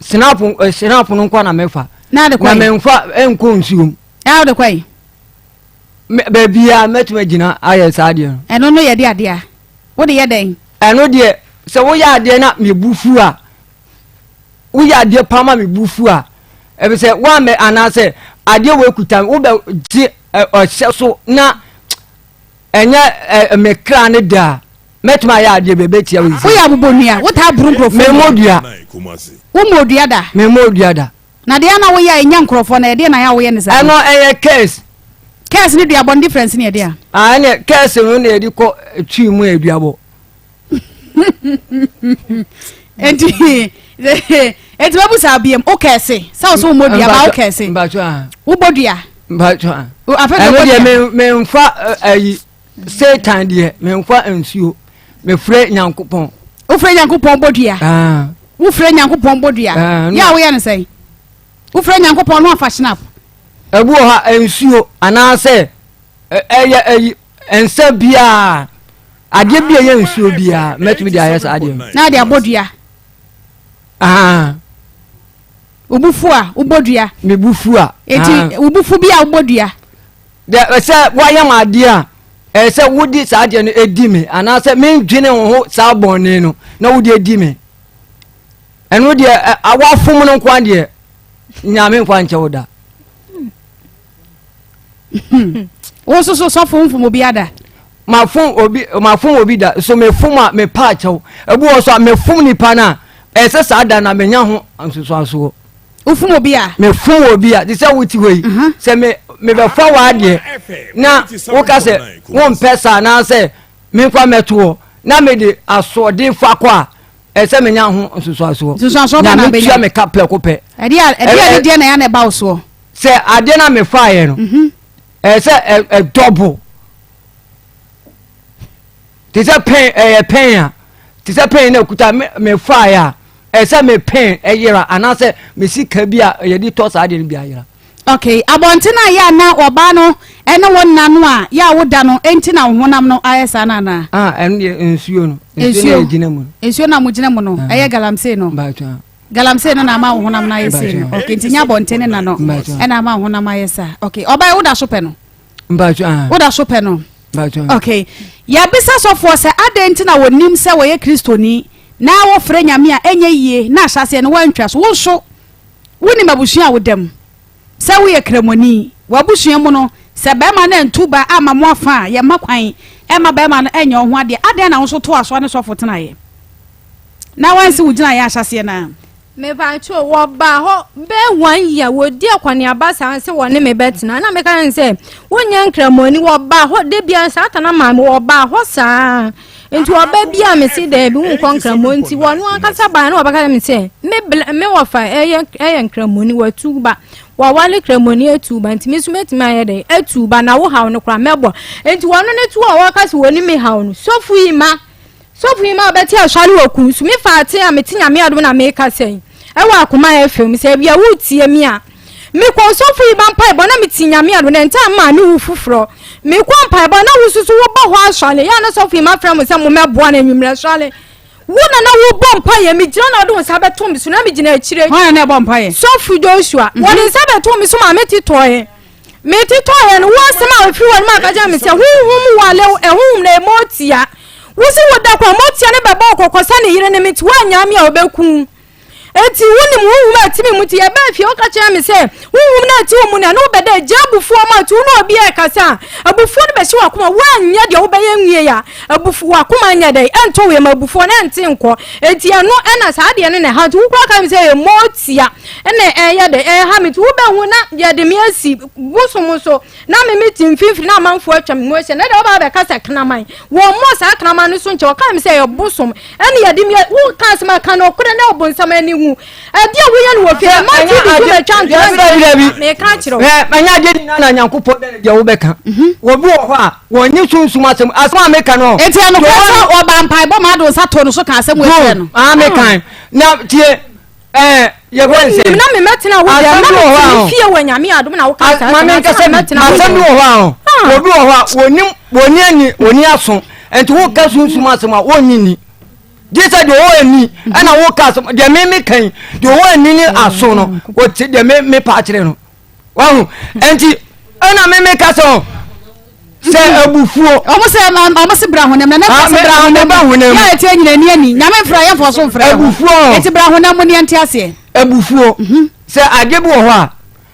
snap no kwa na mefa na de kwa na me mfa enko nsuo ya de kwa be bia metuma gina aye saade eno no ye de ade a wo de ye den eno de se wo ya ade na me bufu a wo ya ade pama me bufu a e be se wa me anase ade wo ekuta wo be ji so na enye mekra ne da metuma ya ade bebe tia wo ya bobonua wo ta buru nkrofo memodua wo modua da memodua da na de na wo ya enya nkrofo na de na ya wo ye ne sa eno case Case ni dia bon difference ni dia. Ah ne case no na edi ko twi mu aduabo. Enti babu sa biem o case. Sa so mo dia ba o case. Mbacho ah. Wo bodua. Mbacho ah. O afa bodua. Me mfa ayi Satan de me mfa ansuo. Me frɛ Nyankopɔn. Wo frɛ Nyankopɔn bodua. Ah. Wo frɛ Nyankopɔn bodua. Ya wo ya ne sɛ. Wo frɛ Nyankopɔn no afa snap. Ebu ha ensuo anase eye ayi ensa bia ade bia ye ensuo bia metumi dia yes ade na dia bodua ubufu a ubodua me bufu a eti ubufu bia ubodua de se wayam ade a se wodi sa ade no edi me anase me dwene ho sa bonne no na wodi edi me eno de awafom no kwa de nyame kwa nche woda wo so fun obi ada mafun obi da so me fuma me pa chaw ebu wo so me fum ni pa na ese sa da na menya ho ansuso aso wo fum obi a me fum obi a dise wuti wei se me be fa wa de na wo ka se won pesa na se me kwa meto na me de asode fa kwa ese menya ho ansuso aso na me tia me kaple ko pe ade de na ya na ba wo so se ade na me fa ye no ese double tisa pen tisa pen na kuta me fire ese me pen yera anase me sika bia ye di to sa de bia yera. Okay abontina ya na oba no ene wonna no a ya woda no enti na honam no ayesa na na ene ensuo no ensuo na gina mu ensuo na mu gina mu no eye galamse no galamse no na ma honam na ayese no okay ntinya bontene na no ena ma honam ayesa okay oba woda so pe no woda so pe no okay ya bisa so for se adenti na wonim se wo ye kristoni na wo frɛ nyame a enye yie na ahyase no wantwa so wo so woni mabusua wodam se wo ye kremoni wabusua mu no se be ma na ntuba ama mo afa ye makwan e ma be ma no enye ho ade ade na wo so to aso ne so fotena ye na wansi wo gina ye ahyase na me ba cho wo ba ho be 1 year wo di akwani abasa se wo ne me betina na me kan se wonya nkramoni wo ba ho de bia satana ma me wo ba ho saa enti wo ba bia me si de bi wo nkramoni ti wo no akasa ba na wo ba ka me se me wo fa eye nkramoni wo tuba wa wale kremoni etuba enti me sumeti ma ye de etuba na wo hawo no kra mebo enti wo no ne tu wo akasa wo ni me hawo no sofu yi ma obeti aswale oku sumi fa ate a meti nyame adom na me ka sei ewa Akoma FM se bia wutie mi a me ko sofu yi ban pai bo na meti nyame adom na nta ma me wu fufuro me ko pai bo na wususu wo bo ho aswale ya na sofu yi ma fra mo se mo meboa na nwumre aswale wona na wo bom pai me gina na odon sa beto mi so na me gina akire ho na bom pai sofu Joshua wona sa beto mi so ma meti toye no wo se ma ofi won ma ka ja me se hu wale ehum na emotia wusi woda kwa motia ne baba okokosa ne yire ne meti wanyame a obeku eti woni mu ma timi muti ya ba fi o ka kire me se wum na ti wo mu na no beda jabufu ma tu no obi e kasa abufu ne be hye Akoma wanya de wo be yenwie ya abufu Akoma anya de ento we ma abufu na ente nko eti eno na sa de ne ha tu kwa ka me se motia ene ya de ha me tu wo be hu na ya de me asi busomuso na me meti mfimfiri na amanfo atwa me mo se na de wo ba be kasa knaman wo mo sa knaman no so nche wo ka me se ye busom ene ya de me wo ka se ma kan okure na obonsam ani hu dia wo ye no wo fie ma ti di me twa me ka kiro anya je na Nyankopɔ de wo be ka wo bi wo ho a wo nyi sunsum asema me ka no eti eno ko oba mpai bo ma do sa to no so ka asem we fie no me kan na tie ye go nse na me metina wo ya na fie wo nyame adom na wo ka sa ma me ka se metina asem wo ho a wo bi wo ho a woni aso enti wo ka sunsum asema wo nyini Disa de wo ni ana wo ka so de me kan de wo ni ni aso no wo ti de me pa kire no wa hu enti ana me ka so se abufuo omo se bra honem na na se bra honem ya eti nyina ni nyame fra ye fo so fra abufuo eti bra honem ni enti ase abufuo se ajebi wo ho a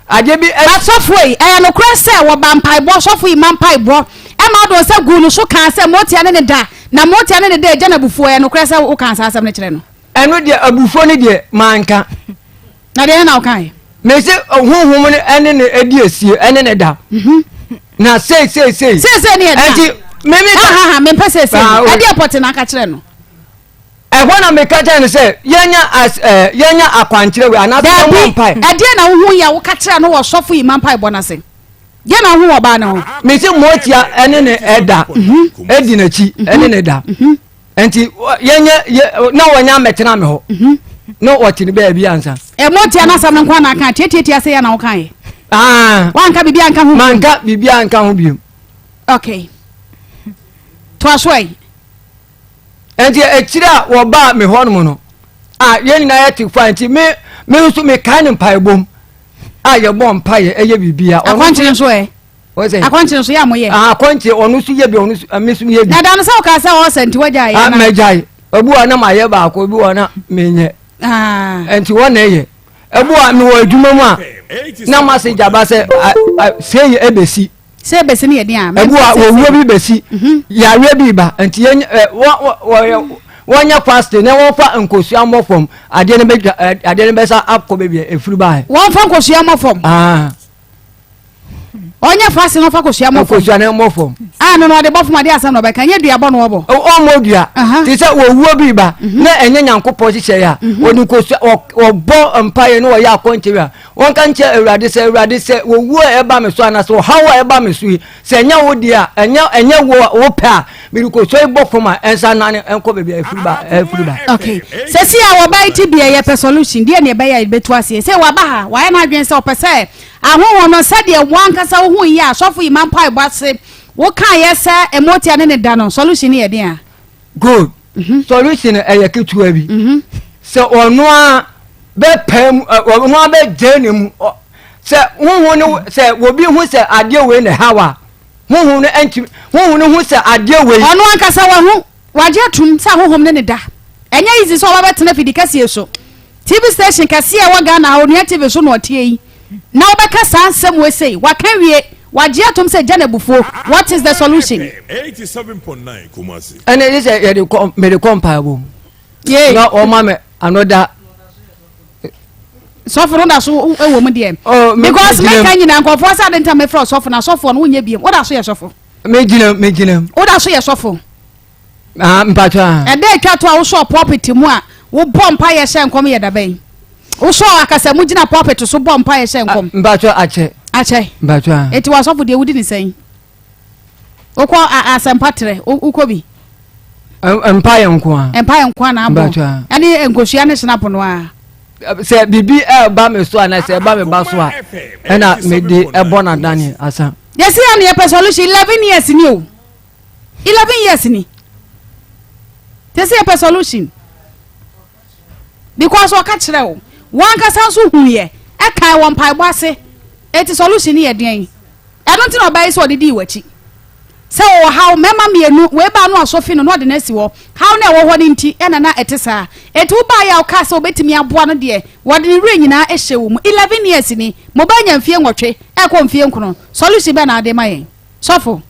ajebi asofoi no kra se wo ba mpai bo sofoi ma mpai bo e ma do se gulu so kan se motia ne da na motia ne da eja na bufuo no kra se wo kan sa asem ne kire no eno de abufuo ne de manka na de na wo kan me se honhom ne ene ne edi asie ene ne da na say ne enti meme ha me pese e dey pot na ka kire no e bona me ka kire no say yenya akwankyere we ana so mo mpai e dey na wo hu ya wo ka kire no wo sofo yi mpai bona se ye na hu oba na ho me se motia ene ne eda edi na chi ene ne da enti yenya na wonya metena me ho no watini be bia ansa e motia na sam nkwa na kan tietietia se ya na wo kan wanka bibi anka ho manka bibi anka ho biom okay to aswai enti ekira wo ba me ho no no ye nyina ya ti fa enti me nso me kan mpai bom ye bom mpai eye bibia akwankyere so o say akwankyere so ya moye akwankyere onu su ye bi onu me su ye bi na dan so ka sa wo senti waja ya na majai obu ana ma ye ba ko obu ana menye enti wona ye ebu a me wo adwuma mu a na ma se jaba se say ebesi se ebesi ne ye dia ebu a wo wo bi besi ya we bi ba enti ye wonya faste na won fa nkosua mofom ade ne be sa akọ be bi efuru ba won fa nkosua mofom onya faste no fa nkosua mofom nkosua na mofom no de bofom ade asa no be kan ye dua bo no obo o modua ti se wo wuo bi ba na enye nyankopọ hihye ya woni nkosua obo mpaye no ya akọnche a won kan che awurade se wo wuo e ba me so ana so hawa e ba me so se nya wo dia enye wo pa mi ko so e bofom a ensa na enko be bi efuru ba okay se si a wo bai ti bia ye pe solution dia ne be ya betu ase se wa ba ha wa na adwen se o pe se ahoho no se de wanka sa wo hu yi asofo yi man pai ba se wo kan ye se emotia ne da no solution ye dia good solution e ye ketu abi se ono a be pam ono a be jenemu se huhu ne se wo bi hu se ade we ne hawa huhu ne enti huhu ne hu se ade we ono anka sa wa hu waje atum sa hohom ne da enya easy so wa betena fidi kase so TV station kase e wa ga na onu TV so no otie yi na obeka sa ansem we sei wa kan wie waje atum se jana bufo what is the solution 87.9 Kumasi and it is a me the comparable yeah no o mama another sofo no da so ewo mu de because me kan nyina nkofo sa de ntam me fro sofo na sofo no nya biem wo da so ye sofo me gina wo da so ye sofo mpacha e de twa to a wo so property mu a wo bompa ye hye nkom ye da ben wo so akasa mu gina property so bompa ye hye nkom mpacha ache mpacha eti wa sofo de wudi ni sen okọ asempatre ukobi empire nkwa na abo ani enkohua ne snap no a se bibi ba me so ana se ba me ba so a na me de ebona dani asa yesi ani e solution 11 years ni o 11 years ni yesi e solution because o ka kire o wan ka san so hu ye e kan won pai bo ase eti solution ni ye den e don't know by so didi wachi se o how mema mienu we ba no asofi no no de na si wo how na wo ho ni nti e na etesa eti wo ba ya o ka se obetimi aboa no de wo de re nyina e hye wo mu 11 years ni mo ba nya mfie nwotwe e ko mfie nkono solution be na ade mayen sofo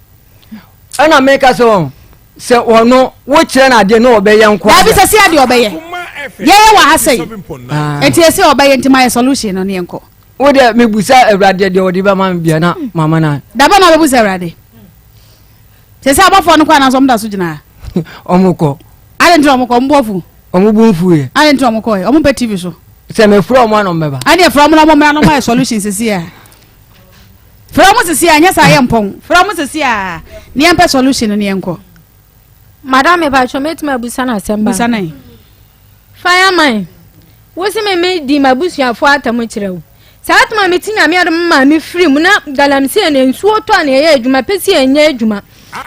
ana make so se wono wo kire na ade no obe ye nko ya bi se si ade obe ye ye wa ha sei eti ese obe ye nti mayen solution no ne nko wo de me busa awrade de odi ba man bia na mama na da ba na be busa awrade se abafo no kwa na so mda so gina omuko ale ntro omuko mbofu omubunfu ye ale ntro omuko omumpe TV so se me fro mo no mbeba ade from no mo my solution sisi a from sisi a nya sa ye mpon from sisi a ne empe solution ne enko madam me ba chomet ma busana asemba busana fireman wo se me di mabusuafo atamu kirewo saatuma metinya me adom ma me free mu na galamse ne nsuo to na ye adwuma pesi enye adwuma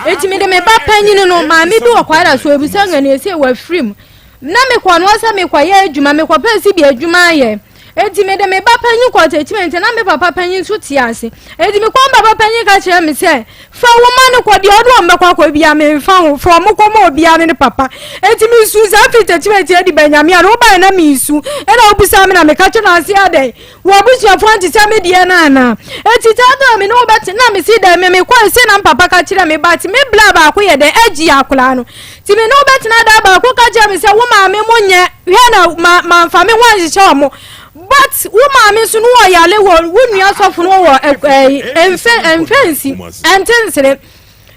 eti me de me ba panyini no ma me bi okwara so ebusa ngane ese wa free mu na me kwa no asa me kwa ye adwuma me kwa pesi bi adwuma ye eti me de me ba panyi kwa teachment na me papa panyi so ti ase eti me kwa baba panyi ka kire me se fa wo ma no kwa de odo mbekwa kwa bia me fa wo from ko ma obia ne papa eti me su za fi teachment e di banyame a no ba na me su e na obusa me na me ka kire na ase ade wo obusu afo anti se me die na na eti ta do me no bet na me si da me kwa se na papa ka kire me ba ti me bla ba ko ye de agi akula no ti me no bet na da ba ko ka kire me se wo ma me monye hwe na ma fa me wan hye mo but woman so no yale wo nua sofo no wo enfensi entensere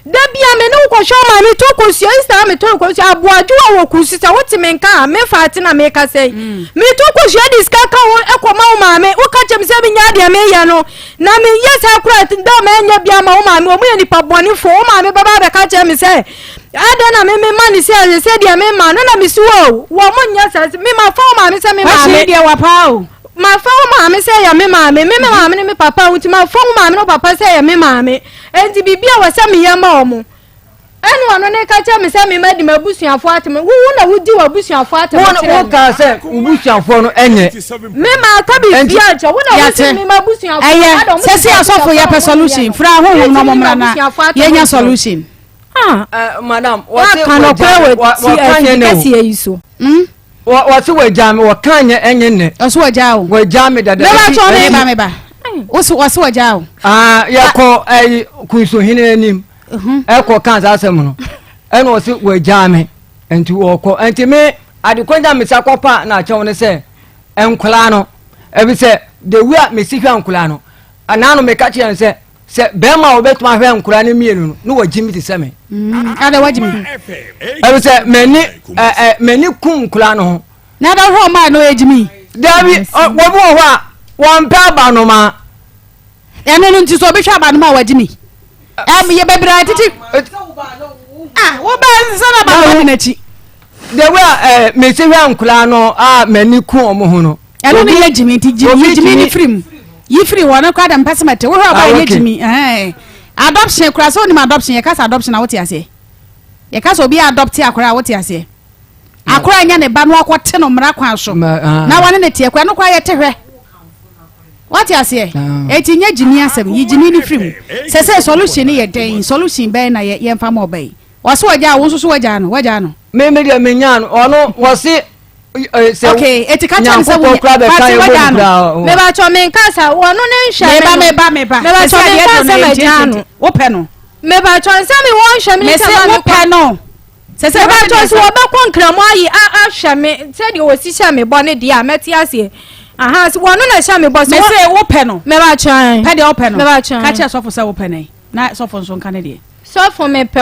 da bia me no ko show ma me to ko sio ista me to ko sio aboaju wo kusisa woti me nka me faati na me ka sei me to ko sio diska ka wo ekoma ma me wo ka chem se me nya de me ya no na me yes akura da me nya bia ma wo ma me o mu ni pa boni fo wo ma me baba be ka chem se ada na me mani se dia me ma na me suwo wo mo nya se me ma fo ma me se me ma me dia wa pao ma fo ma me se ya me ma me ne me papa wuti ma fo ma me no papa se ya me ma me enti bibia wa se me ya ma omo enu ono ne ka cha me se me ma di mabusuafo ateme wo na wudi wa busuafo ateme wo ka se busuafo no enye me ma ka bibia cha wo na wudi me mabusuafo adom se se asofo ya solution fra ho no momra na ye nya solution madam what can you see you so what's what jam what can you enye oso waja o we jam dada me ba oso waja o ya ko kuiso hine anim ko kan za asem no eno osi we jam enti wo ko enti me adekwanja me sakopa na achew ne se enkola no ebi se the way me si hwa enkola no anano me ka che se bema obetuma hwa enkola ne mienu no wajimi ti se me ada wajimi ebi se meni kum enkola no na da ho ma no ejimi dabi wo bo ho won pa ba no ma eno no nti so obehwa ba no ma wajimi ye bebra titi wo ba sana ba no na chi the way me se hwa enkola no meni kum omo ho no eno no ye jimi ti jimi ni frim yi free wona kwa da mpasemate wo ho ba ye jimi adoption kura so ni adoption ye kasa adoption na wote ase ye kasa obi adopt akura wote ase akura nya ne ba no akote no mra kwa so na wane ne tie kwa no kwa ye tehwe wote ase eti nya jimi asem yi jimi ni free se solution ye den solution be na ye mfa mo be wo so waja wo so waja no me dia me nya no ono wo se okay etika chansa wo me ba cho me nkasa wono ne nhwe me ba me ba cho me nkasa me janu wo pe no me ba cho nsa me won hwe me se wo pe no se ba cho so wo ba konkramo ayi a hwe me se de wo si hwe me bo ne dia meti ase aha so wono na hwe me bo me se wo pe no me ba cho pe de wo pe no me ba cho ka che so for se wo pe nei na so for nso nka ne de so for me pe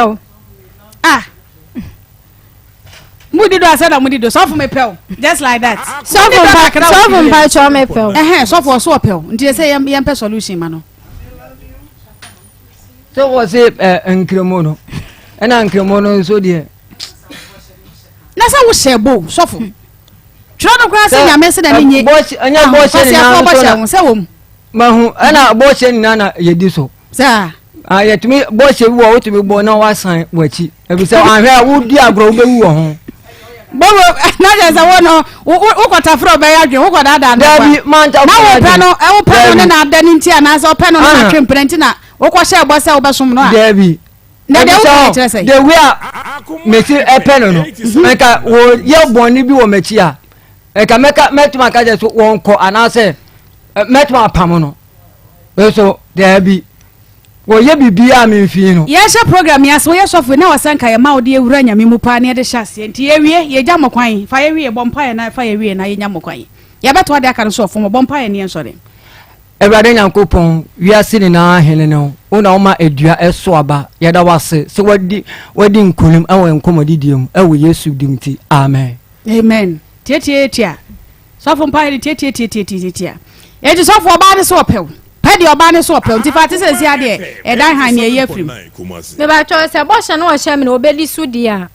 Mudido asada mudido so for me pel just like that so for me cho me pel so for so pel nti say yam pe solution ma no so was it enkremo no ena enkremo no so de na sa wo shebo so for tro no kwa say nyame se da ni nye anya bo she ni na so wo mahu ena bo she ni na yedi so sa yetumi bo she wo wotumi bo na wasan wachi ebi se anhwe wo di agro wo bewu ho bowo na je se wono wo kwata fro be ya dwe wo kwada da na manta na wo pano ne na da ni nti ana so pano na twemprenti na wo kwa she bo se wo besom no a Dabi na de wo kire se the way meti pano no meka wo ye boni bi wo mechi a eka meka metuma ka je so wonko ana se metuma pam no so Dabi wo ye bibia me mfi no ye sha program ya so ye sofu na wasanka ye ma ode ewura nyame mu pa ne de hyase nti ye wie ye gya mokwan fa ye wie bompa ye na fa ye wie na ye nya mokwan ye beto ade aka no so fo bompa ye ne ensore Ewurade Nyankopon wiase ni na hene no una oma edua eso aba ye da wase so wadi nkulim awo enkomodidiem awo Yesu dimti amen tie so fo mpa ye tie ye ji so fo ba de so opew pedi oba ne so opew nti fa te se sia de e dan han ne ye frim me ba cho se bo hye no wo hye me no obedi su dia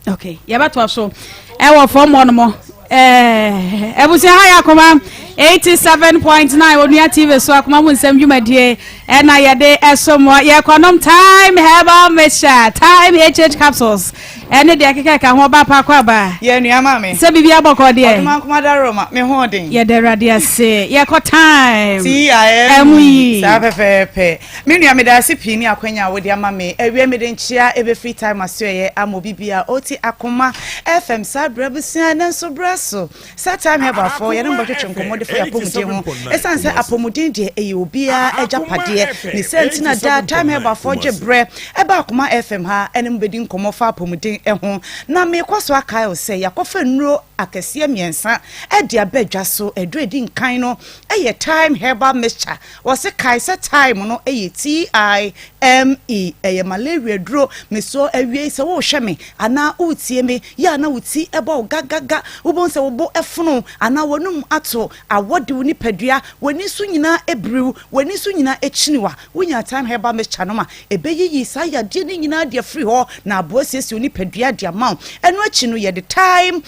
okay ye ba to so e wo fo mo no mo ebusi ha ya Akoma 87.9 Onua TV so Akoma mu nsem dwumadie e na ye de esomo ye konom time herbal mixture time HH capsules ene de akeka ka ho ba pa kwa ba ye nua ma me se bibia boko de Akoma da Roma me ho den ye de radia se ye ko time TIM sa pepepe me nua me da se pini akwanya wo de ama me ewie me de nchia ebe free time aso ye amo bibia oti Akoma FM sa brabusia na so braso sa time herbal for ye no mbotwe nkomo de for apomudin ho esanse apomudin de eyobia ejapade ni sentina da time herbal for jebre eba Akoma FM ha enem bedi nkomo fa apomudin ho na me kwaso aka o se yakofa nuro akɛseɛ miɛnsa ɛde abɛdwa so ɛduro edi nkan no ɛyɛ time herbal mixture wɔse kaisa time no ɛyɛ time ɛyɛ malaria duro meso awie sɛ wo hwɛ me ana utie me ya na uti ɛbɔ gagaga wobon sɛ wobo ɛfono ana wonum ato awode wo nipadua woni so nyina ebriw woni so nyina echiniwa wonya time herbal mixture no ma ebeyiyi sa yade ne nyina de free ho na aboasiesi wo nipadua de amount ɛno achi no yɛ the time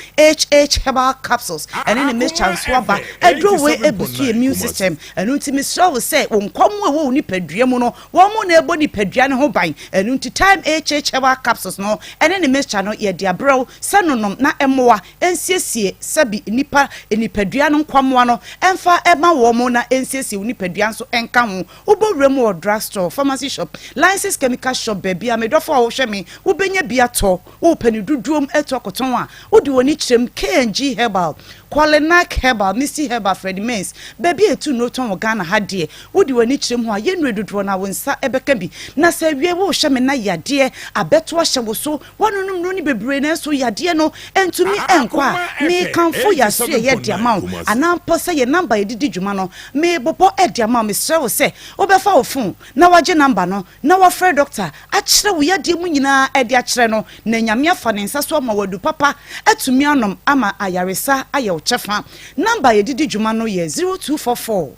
herbal capsules ɛne ne mixture so aba ɛduro we ebusu immune system ɛno nti mesrɛ wo sɛ wo nkɔm wo wo nipadua mu no wo mo na ebo nipadua ne ho ban ɛno nti time herbal capsules no ɛne ne mixture no yɛ de abrɛw sanonom na ɛmoa ensiesie sabi nipadua no nkɔmoa no ɛmfa ɛma wo mo na ensiesie wo nipadua nso ɛnka ho wobɔwura mu wɔ drugstore pharmacy shop license chemical shop baby a medɔfo a wo hwɛ me wo benya bi atɔ wo pani duduom ɛtɔ koton a wo de woni kyerem KNG herbal Qualinak herbal Missy herbal Freddy Mains baby etu no ton Ghana ha de wo de woni kyerem ho a yenure dodo na wo nsa ɛbɛka bi na sɛ wie wo hwɛ me na yade abeto ahye wo so wonunum no ni bebre na so yade no entumi ɛnkɔ a me kanfo yaso yɛ de amount anampo sɛ yɛ number yɛdidi dwuma no me bobɔ ɛde amount me srɛ wo sɛ wo bɛfa wo phone na wagye number no na wo frɛ doctor akyerɛ wo yade mu nyina ɛde akyerɛ no na nyame afa ne nsa so ama wadu papa atumi anom ama ayaresa ayɛ chefa number yedidi dwuma no ye 0244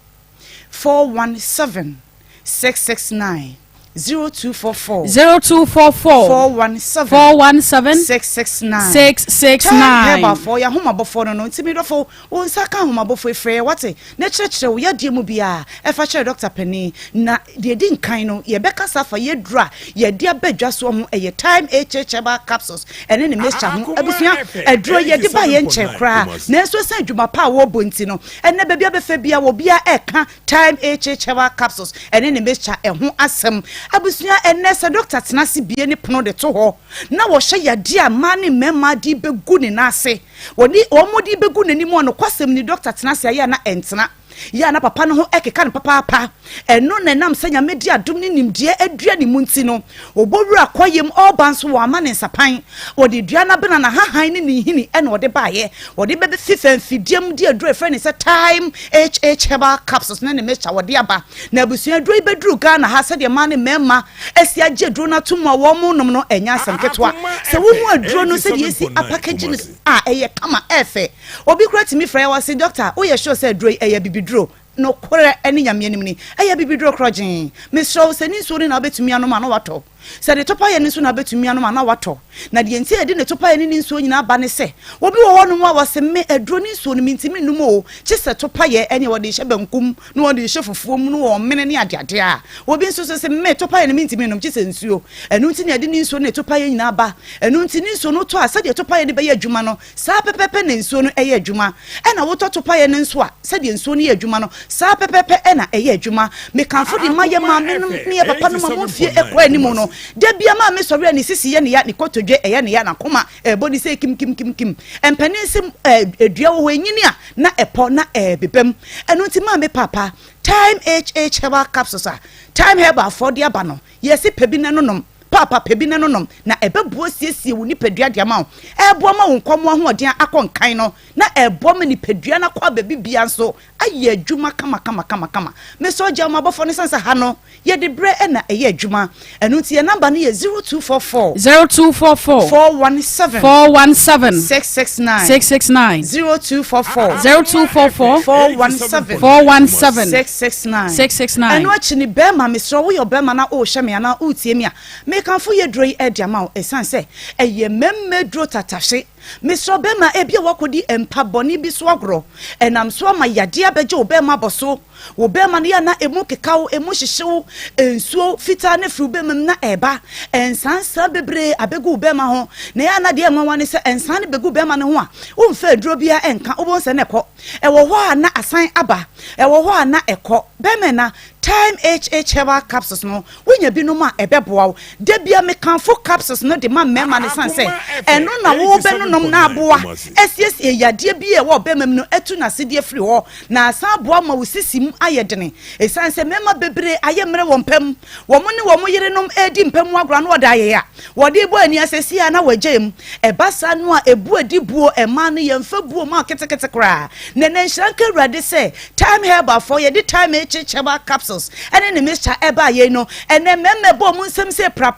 417 669 0244 417 669 heba for ya homa bofo no ntimi dofo won saka homa bofo efre wate na kyerɛkyerɛ wo yadie mu bia ɛfa kyerɛ doctor pani na de di nkan no ye beka safa ye dura ye de abadwa so ho ɛyɛ time herbal capsules ɛne ne mixture ho abusua ɛduro ye de ba ye nkyɛ kra na so san dwuma pa wo bonti no ɛne baabi abefa bia wo bia ɛka time herbal capsules ɛne ne mixture ɛho asɛm abusua enese doctor tenase bie ne pono de to ho na wo hye yade a ma ne mema di begu ne nase woni omodi begu nani mu no kwasem ni doctor tenase aye na entena ya na papa no ho ekeka ne papa eno na nam sanya medi adom ne nimdie adua ne munti no obowura koyem obanso wo ama ne nsapan wode dua na bena na hahan ne ne hini ene wode baaye wode bebe fifan fidiem di aduro efre ne se time herbal capsules na ne mecha wode aba na abusua aduro ibeduru Ghana ha se de ma ne mema esi agye aduro na tuma wo mu nom no enya asamketwa se wo mu aduro no se de esi package ne eye kama efe obi kura timi fra ya wase doctor wo ye sure se aduro eye bibiduro no kore eni nyame anim ni eye bibiduro krogin me so se ni so ni na betumi anoma na wato se de topa ye ni so na betumi anoma na wato na de enti edi ne topa ye ni so nyina ba ne se obi wo hono wa wase me aduro ni so ni mintimi num o che se topa ye eni wo de hye bankum no wo de hye fufuom no wo mene ne adeade a obi nso so se me topa ye ni mintimi num che se nsuo enu nti ne edi ni so ne topa ye nyina ba enu nti ni so no to a se de topa ye ne be ye adwuma no sa pepepe ne nsuo no eye adwuma e na wo to topa ye ne nso a se de nsuo no ye adwuma no sa pepepe e na eye adwuma me kanfo de maye ma me ne papa no ma mo fie ekwa animu no da bia ma me sori ani sisi ye ne ya ne kotodwe eye ne ya na koma body say kim empeninsim edua wo enyini a na epo na bebem eno nti ma me papa time herbal capsules time herbal for dia ba no yesi pebi ne nonom papa pebi ne nonom na ebebuo siesie wo nipadua dia ma ebo ma wo nkomo ahoden akonkan no na ebo ma nipadua na kwa bebi bia nso aye adwuma kama me so gya ma bofo ne sansa ha no ye de bre na eye adwuma enu ti ye number no ye 0244 417 669 0244 417 669 enu achi ni be ma me so wo yo be ma na o hye me ana o tie me a me kanfo ye dro yi e dia ma o esanse eye memme dro tatahye Mr. Bema ebia wakodi empa boni bi so agro enam so ma yade abeje obema boso obema ne na emu kekawo emu hyehyew ensuo fita ne fru bema na eba ensansa bebre abegu obema ho na ya na de enwanwa ne se ensan ne begu bema ne ho a umfa aduro bia enka obonse ne kɔ ewo ho a na asan aba ewo ho a na ekɔ bema na time HH herbal capsules no wonya bi no ma ebeboa da bia me kanfo capsules no de ma mema ne san say eno na wo be no nom na aboa esiesie yade bi e wo be mam no etu na sedie free ho na san aboa ma wo sisim ayedene esan say mema bebre ayemre wo mpam wo mo ne wo mo yere nom edi mpam agora no oda ye ya wo de bo ani asesia na wagem ebasa no a ebu edi buo ema no yemfa buo ma ketekete kra ne nhranka urade say time herbal for ye the time HH herbal capsules ene ne Mr. Eba ye no ene memme bo mo nsem say pra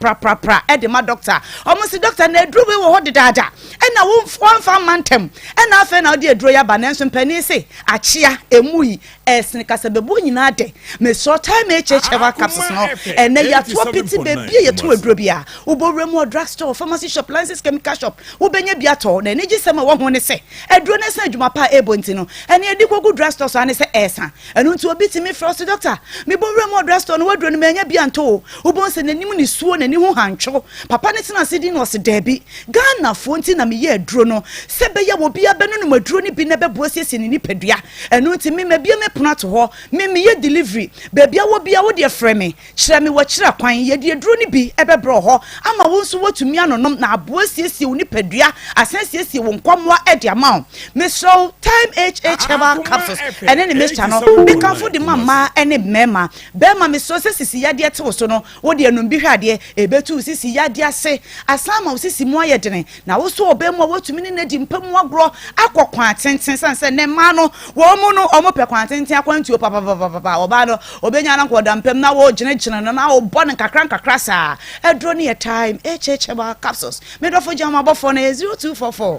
e de ma doctor omo si doctor na edru we wo dada ena wo fa mantem ena afa na odi edru ya ba na nso mpani say achia emui esne kasa bebu nyina de me so time HH herbal capsules no ene ya to piti bebi ye to edru bia wo bo remo drugstore pharmacy shop license chemical shop wo benya bia to na ne gisema wo ho ne say edru ne say adwuma pa ebonti no ene edi kogu drugstore so ane say esa enu nti obi timi frost doctor me bo remo drugstore no wadru no menya bia nto wo bo se nanim ni suo nani ho hancho papa ne tina sidi no se debi Ghana fo nti na me ye adru no se be ye wo bia be no madru ni bi ne be bo siesie ni padua enu nti me bia me pona to ho me ye delivery be bia wo de frɛ me kyerɛ me wo kyerɛ kwan ye de adru ni bi e be bro ho ama wo nso watumi anonom na abo siesie wo ni padua asensiesie wo nkwamwa e de ama me so time HH herbal capsules ene ne Mr. no me kan fo de mama ene mema bema me so sisi yade te so no wo de anum bi hwade e betu sisi yade ase asama wo sisi mu ayedene na wo so obemu watumi ne di mpamu agro akokwan atenten sanse ne ma no wo mu no omo pe kwan atenten akwantuo papa oba no obenya na nkoda mpam na wo gene na wo bon kakra sa edro ne time HH herbal capsules me do fo jama bofo na 0244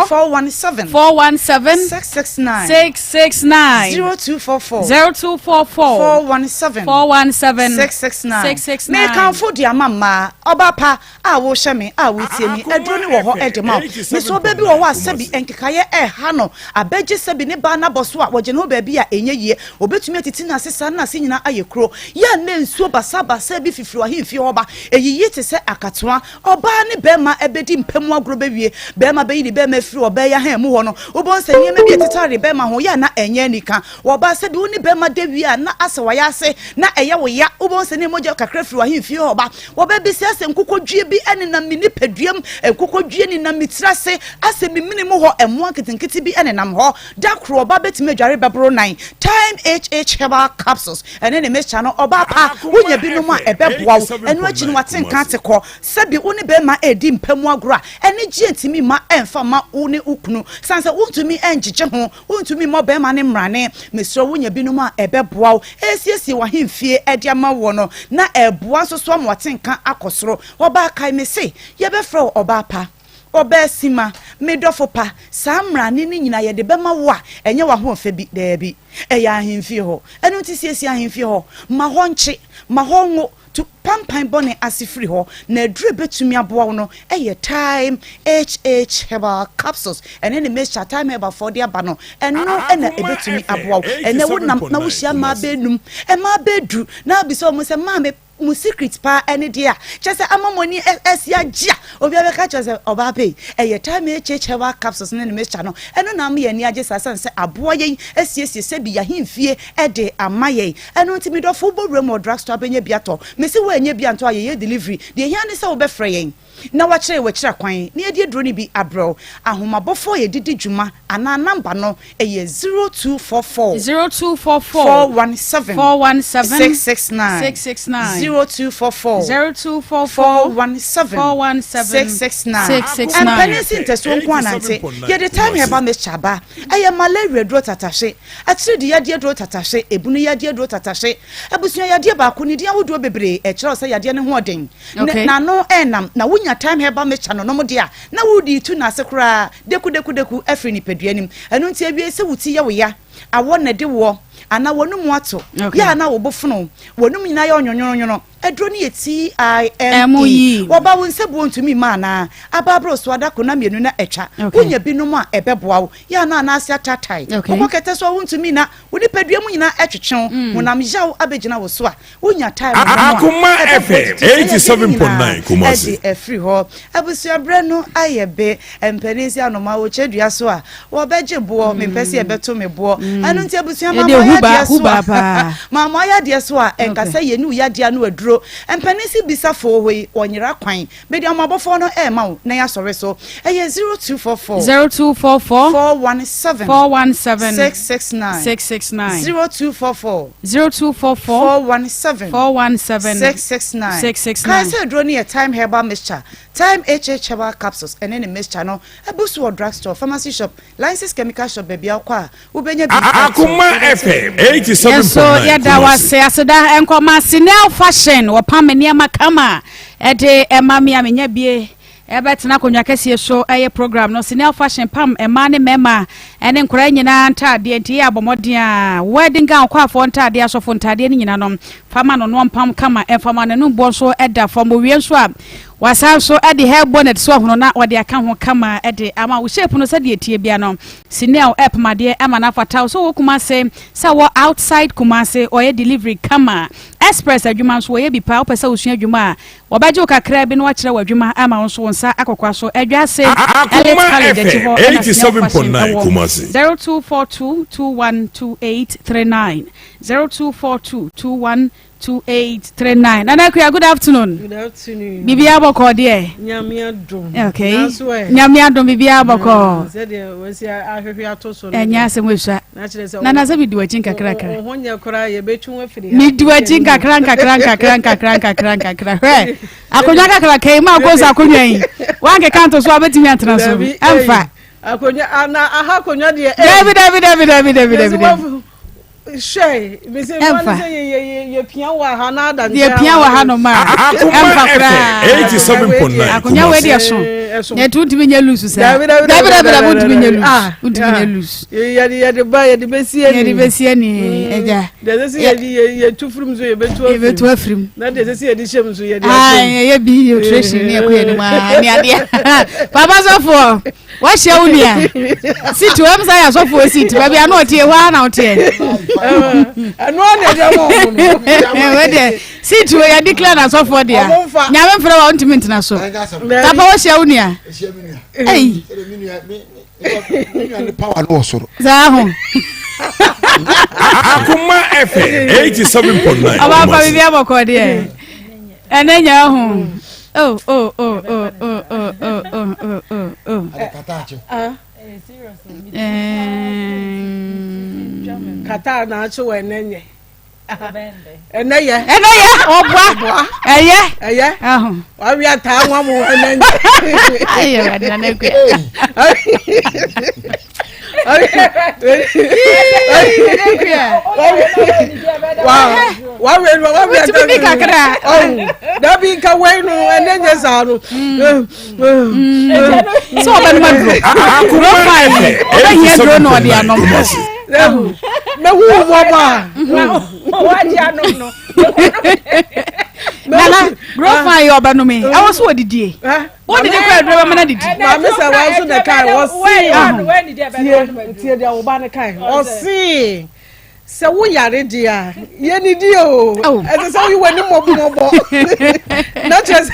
417 669 0244 417 669 me kan fo dia mama oba pa a wo hye me a wo tie mi edro ne wo ho edema me so ba bi wo ho asabi enkekaye ha no abeje sabi ne ba na boso a wo je no ba bi a enye yie obetumi atiti na sesa na se nyina ayekro ya na nsuo basa bi fifiri ahimfi hoba eyiyi te se akatoa oba ne bema ebedi mpamu agro ba wie bema be yi ni bema firi oba ya ha mu ho no obon se nyeme bi tetare bema ho ya na enye nika wo ba se bi woni bema de wie na ase wa ya se na eye wo ya obon se ne moja kakra firi ahimfi hoba wo ba bi se ase nkokodwie bi ene na mini paduam nkokodwie ni na mitrase ase mi mini mu ho emo akitinkiti bi ene nam ho da kro oba betime dware bebro 9 time HH herbal capsules ene ne mecha no oba pa wonya bi no ma ebeboa enu achi no watenka teko sabi woni be ma edi mpamu agro ene gientimi ma emfa ma woni ukunu sanse wontumi enjije ho wontumi mo be ma ne mrane mesro wonya bi no ma ebeboa esiesie wa hemfie edi ama wo no na eboa so so mo watenka akosoro oba kai me se ye be fro oba pa obesima medofo pa samrane ni nyina ye de bema wo a enye wa ho fa bi da bi eya ahemfie ho enu ti siesie ahemfie ho ma ho nche ma ho ngo to pampan bone asifri ho na adure betumi aboa no eye time HH herbal capsules ene ne mecha time herbal for dia ba no eno ena ebetumi aboa ene wo na wo hia ma benum e ma bedu na bi so mo se ma me mu secret pa ene dia chese amamoni esia gia obi abeka chese oba pe eye time HH herbal capsules ne mecha no eno na me yani age sasanse aboa yen esiesie se bi ya himfie ede amaye eno ntimi do fo bo remo drugstore benya biato mesi wo enye bia nto aye delivery de hia ne se wo be frɛ yen na wa kire kwan na ye duro ni bi abro ahomabofo ye didi dwuma ana number no eye 0244 417 669 0244 417 669 and penisi nteso nko anante ye the time heba me chaba eye malaria duro tatashe atire de ye duro tatashe ebunu ye duro tatashe ebusuya ye de ba ko ni dia wodo bebre e kire o se ye de ne ho oden na no enam na time heba me chano no dia na wudi tu na sekura deku afri ni peduanim enu ntia bi se wuti ye wo ya awo na de wo ana wonum ato ya na wo bofuno wonum nyina ye onyonyono edro ne TIME oba wonse bo ntumi ma na ababro so adako na mienu na etwa wonya binom a ebeboa wo ya na ase atatai okokete so wontumi na woni padua mu nyina etwetwen honam yaw abegina wo so a wonya time Akoma FM 87.9 Kumasi free ho abusua bre no ayebe empenisi anoma wo chedua so a wo beje bo mempese ebeto me bo anu nti abusua mama ya dia so mama ya dia so a enkasa ye ni ya dia no aduro empenisi bisa fo hoi onyira kwan me dia mabofo no e ma wo na ya sore so eye 0244 417 669 0244 417 669 kan say drone your time herbal mixture time HH herbal capsules and any mixture no ebusu drugstore pharmacy shop license chemical shop baby akwa ubenya bi Akoma FM 87.9 so ya da wase aseda enkoma Sinel fashion wopamania makama ede emami amenya bie ebetena konwa kese so eye program no Sinel fashion pam ema ne mema ene nkora nyina ntade nti ya bomodin a wedding gown kwa afo ntade asofo ntade ni nyina no fama no no pam kama enfama ne no bo so eda fo mo wie so a wasa so ede hair bonnet so hono na wode aka ho kama ede ama wo shape no se de etie bia no Sinel app made ama na fata so wo kuma se wo outside kuma se oye delivery kama express adwuma so ye bi pa opesa osua adwuma wo baje okakra bi no wa kire wadwuma ama wo so wonsa akokwa so adwa se Akoma FM 87.9 Kumasi 0242212839 0242212839 Nana Kuya, good afternoon. Good afternoon. Bibi aboko de. Nyamia dum. Okay. Nyamia dum bibi aboko. Said we see ahwehwe atoso. Enya se mwehwa. Nana se bidu wachin kakra kakra. Honya kora ye betu afiri. Midu wachin kakra. He. Akonya kakra kai ma go za akonya yi. Wange kanto so abetimi atena so. Amfa. Akonya ana aha konya de. David. Shay, Miss Emma, ye pianwa hanada. Ye pianwa hanoma. Akoma FM 87.9 Akonya we dia so. Ye tu ntimi nya lose sa. David ntimi nya lose. Ntimi nya lose. Ye de ba ye de besie ni. Ye de besie ni eja. De se ye tu frum so ye betu afrim. Ye betu afrim. Na de se ye di shem so ye de. Ye bi nutrition ni ekoye ni ma ni ade. Papa so for. Wa hia unia. Sit we msa ya so for sit. Ba bia na otie hwa na otie. Anu na de mo. We de sit we ya declare na so for dia. Nya me frɛ wa ntimi ntina so. Papa wa hia unia. Ei. Ni power no soro. Za ho. Akoma FM 87.9 Aba bibi aboko de. Enenya ho. Oh. Kata na acho enenye. Eneye Obwa. Eye. Aho. Wa wi ata nwa mu enenye. Ayo na na ku. Wa wi kakra. Da bi ka we no enenye za no. So ba ma dro. Akoma FM Oba hia dro no de anom. Me hu wo ba. Wa ji anom no. Nana, grandpa yo ba no me. I was what did ye? What did you call driver man did? Ma me say wa so the car was see. Tie dia wo ba ne kai. O see. Se wo yare dia, ye ni di o. E se wo wani mobo. Na just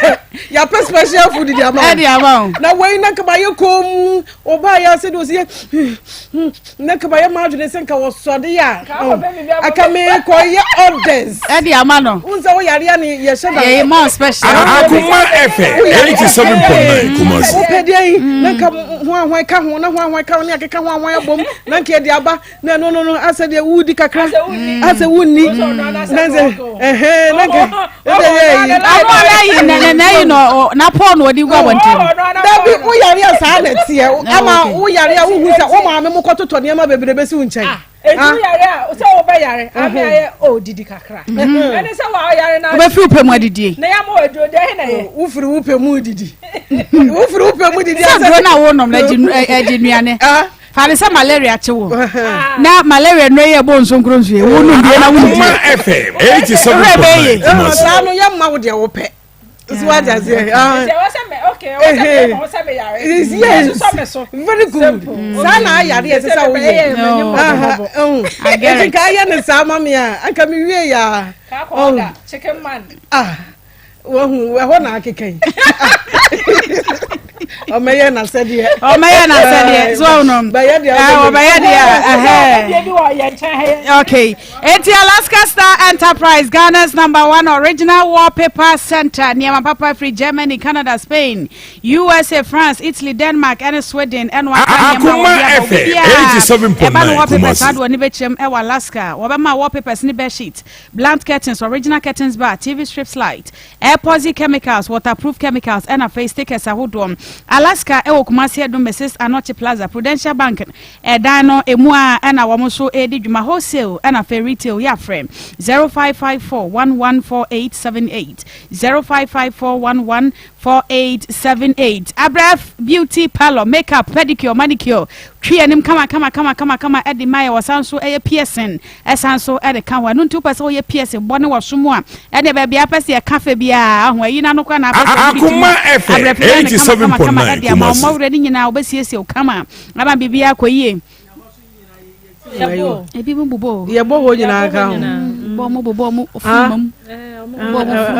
ya special food dia ma. E dia ma. Na we na ka ba ye kom, o ba ya se do se na ka ba ye ma dwene se nka wo so de ya. Aka me ko ye orders. E dia ma no. Unza wo yare ya ni ye sheda. Ye ma special. Akoma FM 87.9 Kumasi. O pede yi na ka ho ka ho na ho ka ni akeka ho abom na nka dia ba na no ase de wudi kakra ase wunni na ze na you know na Paul no di gwa wontem da bi wo yare asa na tie ama wo yare a wo hu sa wo ma me mokototo ne ma bebrebe si unchen edu yare a so wo be yare ame aye o didi kakra ene se wa yare na be fi upem adidi na ya mo edu de he na ye wo firi upem didi wo firi upem didi asa na wo nom na ejinuane fare sa malaria chewo na malaria no ye bo nso nkro nso e wo no bi na wo Akoma FM 87.9 sa no ya ma wo de wo pe so what does it okay o se me yare yes very good sa na yare yes sa wo ye I get it ka ya ne sa ma me a aka mi wie ya ka ko da chicken man wo ho na akeke o me ye na said ye so no o ba ye dia okay eti Alaska Star Enterprise, Ghana's #1 original wallpaper center near Papa Free, Germany, Canada, Spain, USA, France, Italy, Denmark, and Sweden, and Akoma FM 87.9 wallpaper Alaska wabama wallpapers ni bed sheet, blunt curtains, original curtains bar, TV strips light, air posi chemicals, waterproof chemicals, and a face stickers ahodom. Alaska ewo Kumasi Edo Mrs. Anoche Plaza, Prudential Bank, Dano Emua, and our Moso Edi Juma Wholesale, and a fair retail ya frame 0554-114878 0554-114878. Abref Beauty Parlor, makeup, pedicure, manicure. Three and him come at the Maya was also a piercing, as also at the Kawa. No 2% ye piercing, one was somewhere, and the baby apes a cafe beer, where you know can Akoma FM 87.9 I'm already now, but yes, you'll come up. I'm a baby aqua. Ebi bubo ye bo ho nyina aka ho bo mo ofumam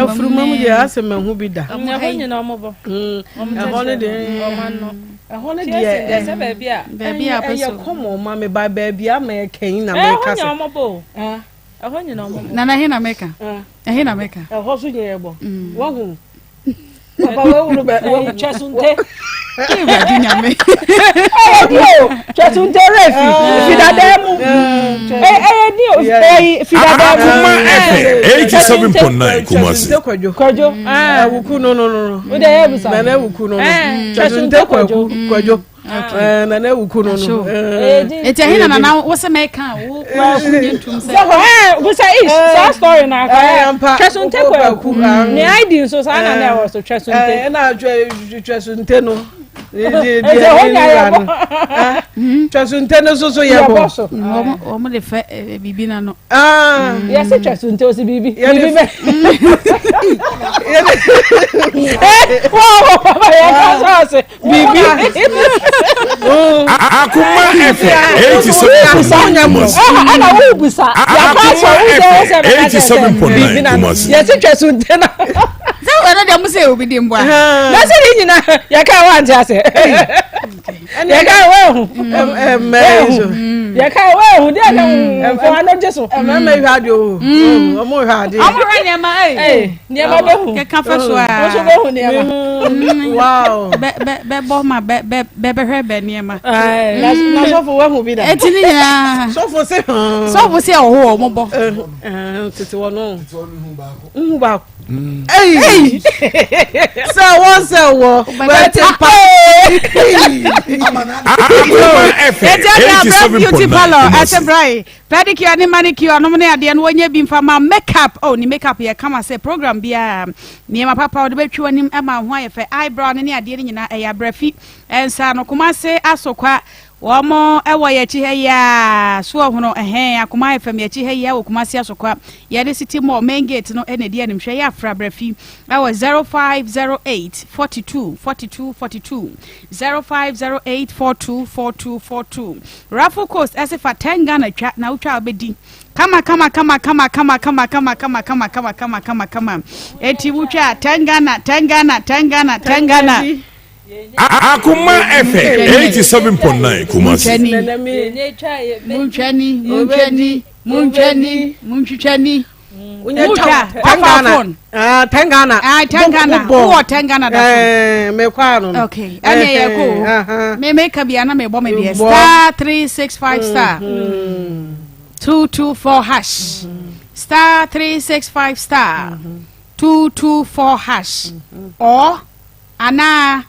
ofumam je asema hu bi da ho nyina omobo ehone de ehone de se bebia ye komo ma me ba bebia ma ken na me ka se omobo ehone nyina omobo na he na meka he na meka eho so ye bo wo hu papa wo ru be wo chesunte Kiva dinyame. Chesunte refi. Fidademu. Akoma FM 87.9 Kumasi. Kwajo. Wuku no. Ude yebusa. Na na wuku no. Chesunte kwajo. Na na wuku no. Eti ahina na wo se meka wo kunyentum se. Busa is so story na ka. Chesunte kwaku. Ni ID so sa na na wo so chesunte. Na chesunte no. Chesunte no so yebo. Omo de fe bibi na no. Yes, chesunte o si bibi. Bibi. Wow, papa ya ka so bibi. Akoma FM 87.9 ana wo busa. Ya ka so wo 87.9 Kumasi. Yes, chesunte na. Wana de muse obi di mbwa. Na se ni nyina ya ka wa ntia se. Ya ka wa hu. Ya ka wa hu de na enfo ano jeso. Mama hwade o. Omo hwade. Omo hwade ma ni ma be hu. Ke ka fa so a. Mo so be hu ni ma. Wow. Be bo ma be hwe be ni ma. Na so fo wa hu bi da. Eti ni nyina. So fo se oho omo bo. Tete wono. Hu ba. Hey. So what's that wo? But Akoma FM Beauty Parlor 87.9 asebrai pedicure ni manicure no ne ade no wonya bi mfa makeup ni makeup ye kama say program bia ni ma papa wo de betwi anim ama ho ayefe eyebrow ne ade ni nyina e ya brafi ensa no Kumasi asokwa Wamo ewa yechi heya suwa huno Akoma FM yechi heya Kumasi asokwa yade city mall main gate no ene dia nimhwe ya fra brafi ewa 0508 42 0508 42 Raffle Coast asifa 10 Ghana twa na utwa obedi kama eti utwa 10 Ghana Akoma FM 87.9 Kumasi. Munchani. Unya Tangana. Tangana. Oh, Tangana. Me kwano. Okay. Anya yeko. Me make bia me bo me bia star 365 star. 224 hash. Star 365 star. 224 hash. Or ana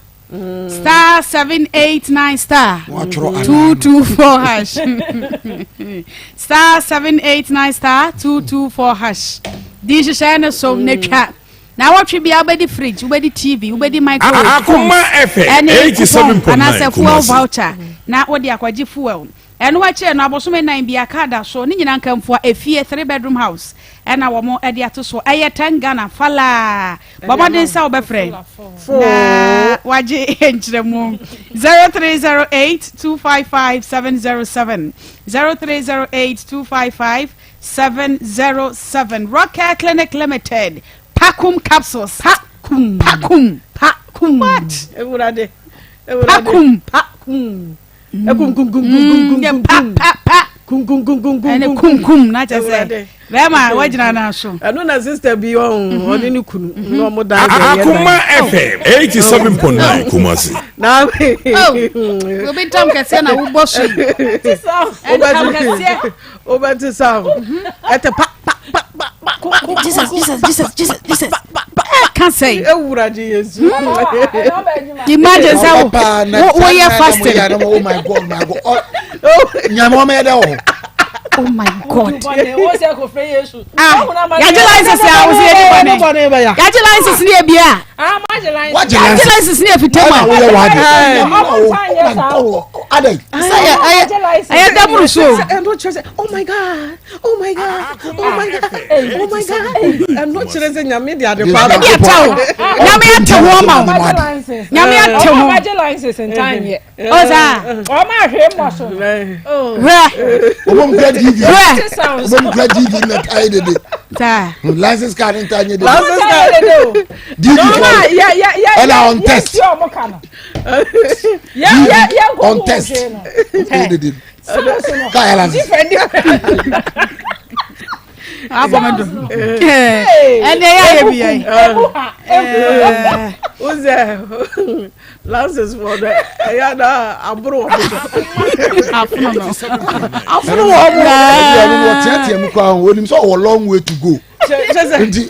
star 789 star 224 hash. Star 789 star 224 hash. This is an so nature. Now what should be about the fridge, over the TV, over the microwave. Akoma FM 87.9 and as a full voucher. na wodi akwaji fuel eno wa che no abosome nan bia kada so ni nyina nkamfo efie 3-bedroom house ena wo mo edi atoso aye 10 Ghana fala baba den sa obefre na waje enchiremu 0308255707 0308255707 Rocket Clinic Limited Pakum capsules Pakum what Ewurade Pakum kum na cha say Rema wajina na so eno na sister bi on odi ni kunu no mo da Akoma FM 87.9 Kumasi na obi tam kese na wo bosu obati sa ete pa Jesus can't say Ewurade Yesu imagine say wo ye fasting oh my god nyamo me da oh my god wo se ko fe Yesu yaje license ya wo se anybody yaje license ni ebia yaje license ni efitema wo ye wade adai aye daburu so oh my god I'm not sure say nyame dia de pa nyame ate ho ma nyame ate ho yaje license in time ye oza o ma hwe mo so obom graduate na taide de license card in tanye de yeah on test on test abomendo ene ya bia uze lances for the ayada abro afuno no tiatia mu kwa onim so a long way to go nti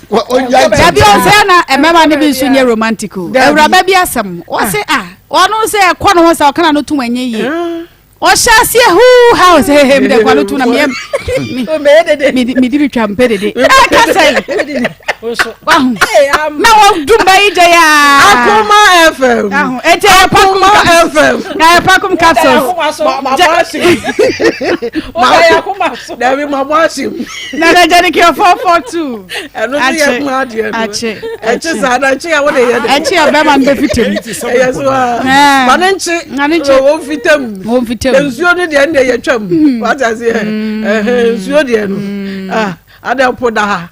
Jabi o se na emema ne bi so nye romantic o ewraba bi asem o se ono se ekwa no ho se okana no tu anye yi o sha se hu house hem de kwa no tu na me mi di bi trampe de ka say na wo dumba ije ya Akoma FM ete Akoma FM na Pakum capsules na na jani ki 442 eno se ye mu ade eno ache sa na nche ya wo de ye de ache abema mbe fitem yeso ma na nche wo fitem ensuo ne de ende ye twam what as ye ensuo de no ada poda ha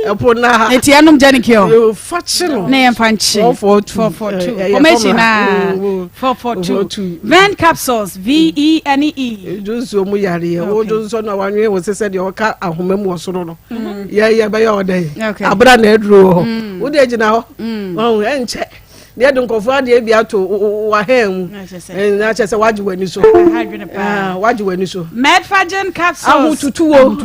epona ha eti anum jani ki o fachino na ye fanchi 442 formation na 442 Ven capsules VENE junso mu yare ye wo junso na wanwe wo sese de oka ahomam wo soro no ye be ye odai abra na eduro wo de gina ho enche de nkofo ade bia to wa hem na chese waji wani so waji wani so Medfagen capsules ahututuwo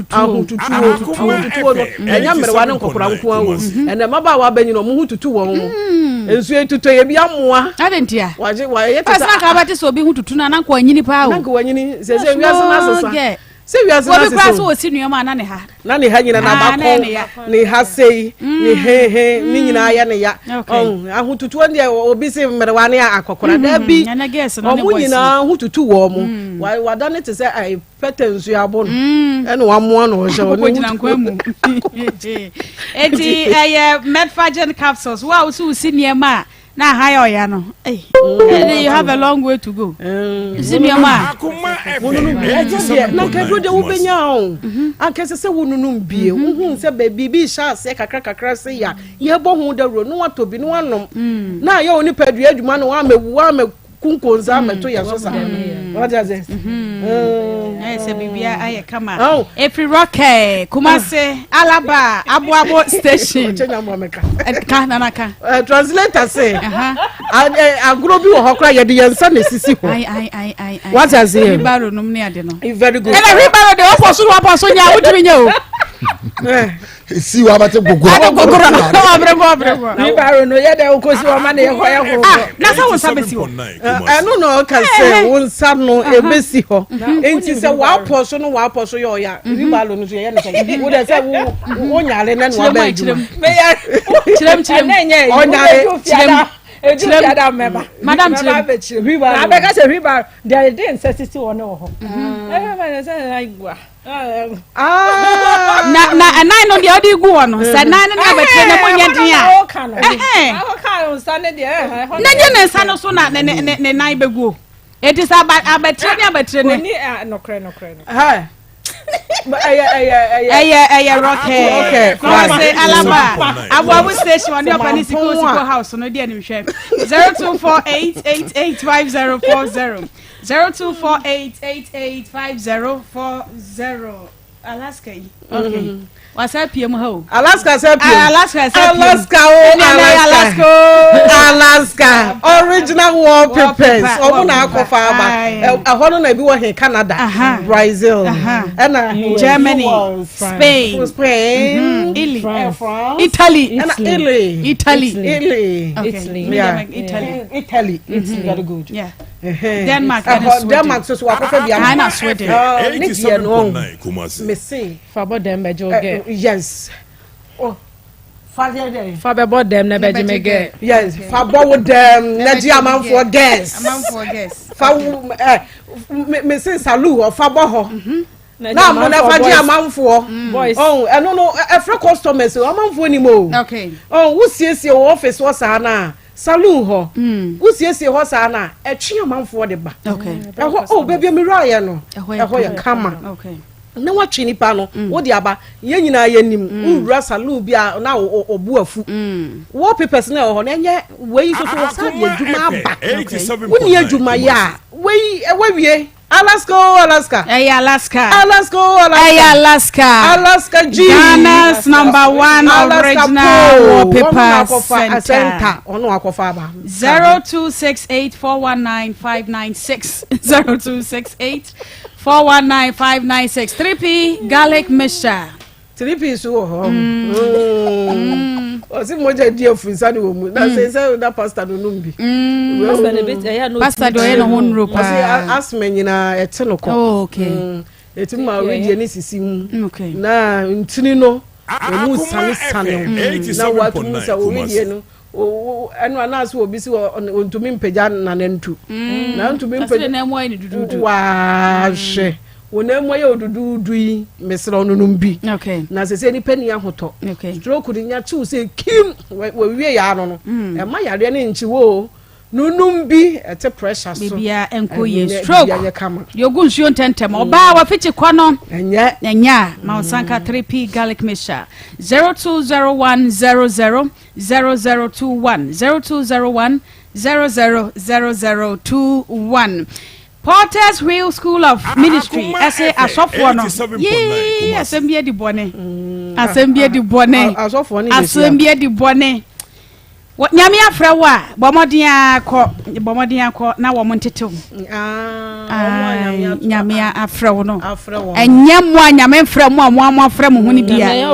enya mere wa ne nkokora nko anwo ene maba wa banyi no mu hututuwo wo ensu etuto ye bia moa adentia waje wa ye tesa na ka bati so bi hututu na nanko anyini pa o nanko wanyini sese wiase na sesa se wiase na sesa wo bi kwa so osinu ma na ne ha nyina na ba ko ne ha sei ne he ni nyina ya ne ya ahututuwo ndi obi se mere wa ne akokora da bi omu nyina hututu wo mu wa da ne te se ai petensu abo no ene wa mo no ho ne nyina mu eti Medfagen capsules wa so usini ma na high ya no you have a long way to go zimiama Akoma na kadro de wubenya o akese se wonunum bie hu se baby bi sha se kakra se ya ye bo hu da ro no watobi no wanom na ye oni padua adwuma no wa me kunkonza meto ya so sa what does it se bibia aye kama every rocket Kumasi Alaba Abuabo station ka na naka translator say agro bi wo hokra ye de yansa na sisi ho ai what does it ribaro num ne ade no very good and ribaro de oposo nya wutumi nya o si wa bate gogoro ribaro no ye de okosi wa ma na ye hoya ho na sa won sabesi ho eno no ka say won sa no ebesi ho enti se wa poso yo ya ribaro no so ye ne say wo de say wo nyare na no ba adwuma chirem onyare Madam river na be ka say river there dey necessity one ho na nine no dey odi gu ono say nine na betre na monya din a na je ne nsa no so na ne nine begu it is abetre ne no kre ha okay say alaba abu station on your Panico house no dey anim hwe 0248885040 0248885040 Alaska okay what's up PM ho Alaska original wallpapers obuna akofa aba ahono na bi wo he Canada Brazil and Germany Spain Italy very good yeah Denmark so akofa bia na Sweden me say for them bejo yes oh Faber bought them never Jimmy. Yes, Faber with them, Naji amount for guests. Mrs. Salu or Faber. Now, I'm never amount for boys. Oh, I don't know, a few customers, so I'm for anymore. Okay. Oh, who sees your office was Anna? Saloon ho. Who sees your horse Anna? A tree amount for the back. Okay. Oh, baby, Mariah, no. Come on. Okay. Na watchi ni pa no wo di aba ye nyina ye nim nwura salu bia na obu afu wo papers na ho na nye we so so sa ye djuma aba wo ni adjuma ya we wie Alaska G Ghana's #1 original wallpaper center ono akofa aba 0268419596 0268419596 3p garlic mixture 3p so ho osi moja di ofunsa ni wo mu na say that pastor no numbi pastor do ye no honro pa asma nyina ete no ko okay eti ma already ni sisi mu na ntini no mu sane na watu musa already no enu anaso obi si ontumi mpagya na nantu na ntumi mpagya na emo ni dududu wa hwe wona emo ye odududu yi mesra ono numbi na sese ni pani ahoto stroke ni nya chu se kim we wie ya no e ma yare ne nchi wo nunumbi ete pressure so bibia enko ye stroke yogu nsuo ntentem oba wa fichi kwano enya ma osanka 3p garlic mixture 0201000021 0201000021 Porter's Real School of Ministry essay asofo no ye asembie di bone asembie di bone nyame afra wa bomodin akọ na wo montetew nyame afra wo no enyam wa nyame afra mu amu afra mu huni bia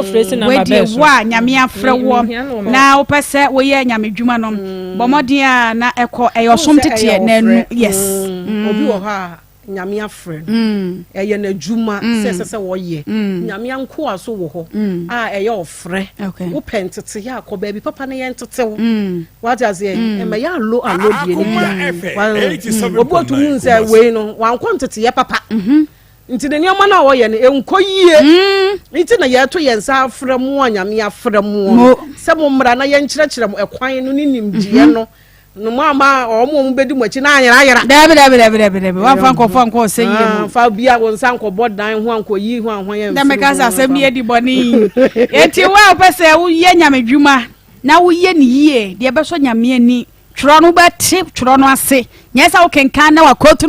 we di wa nyame afra wo na wo pese wo ye nyame dwuma no bomodin na ekọ eyosom tete na enu yes obi wo ha nyame afre eye na dwuma sese wo ye nyame anko aso wo ho eye ofre wo pentete ya akọ ba bi papa na ye ntete wo what as ye me ya alo die ni bia obi otu nse we no wanko ntete ye papa nti de nioma na wo ye ne enko yie nti na ye to ye nsa afre mu anyame afre mu se mo mra na ye nkyerɛkyerɛ mo ekwan no ni nimdie no no mama omo bedi mochi na ayara debe wa fanko se yie fa bia won san ko bodan ho anko yi ho anho ye dem ka sa asem ye di boni eti wa pese wo ye nyame dwuma na wo ye ni yie de be so nyame ani tworo no ba tip tworo no ase nyesa wo kenkan na wa kotu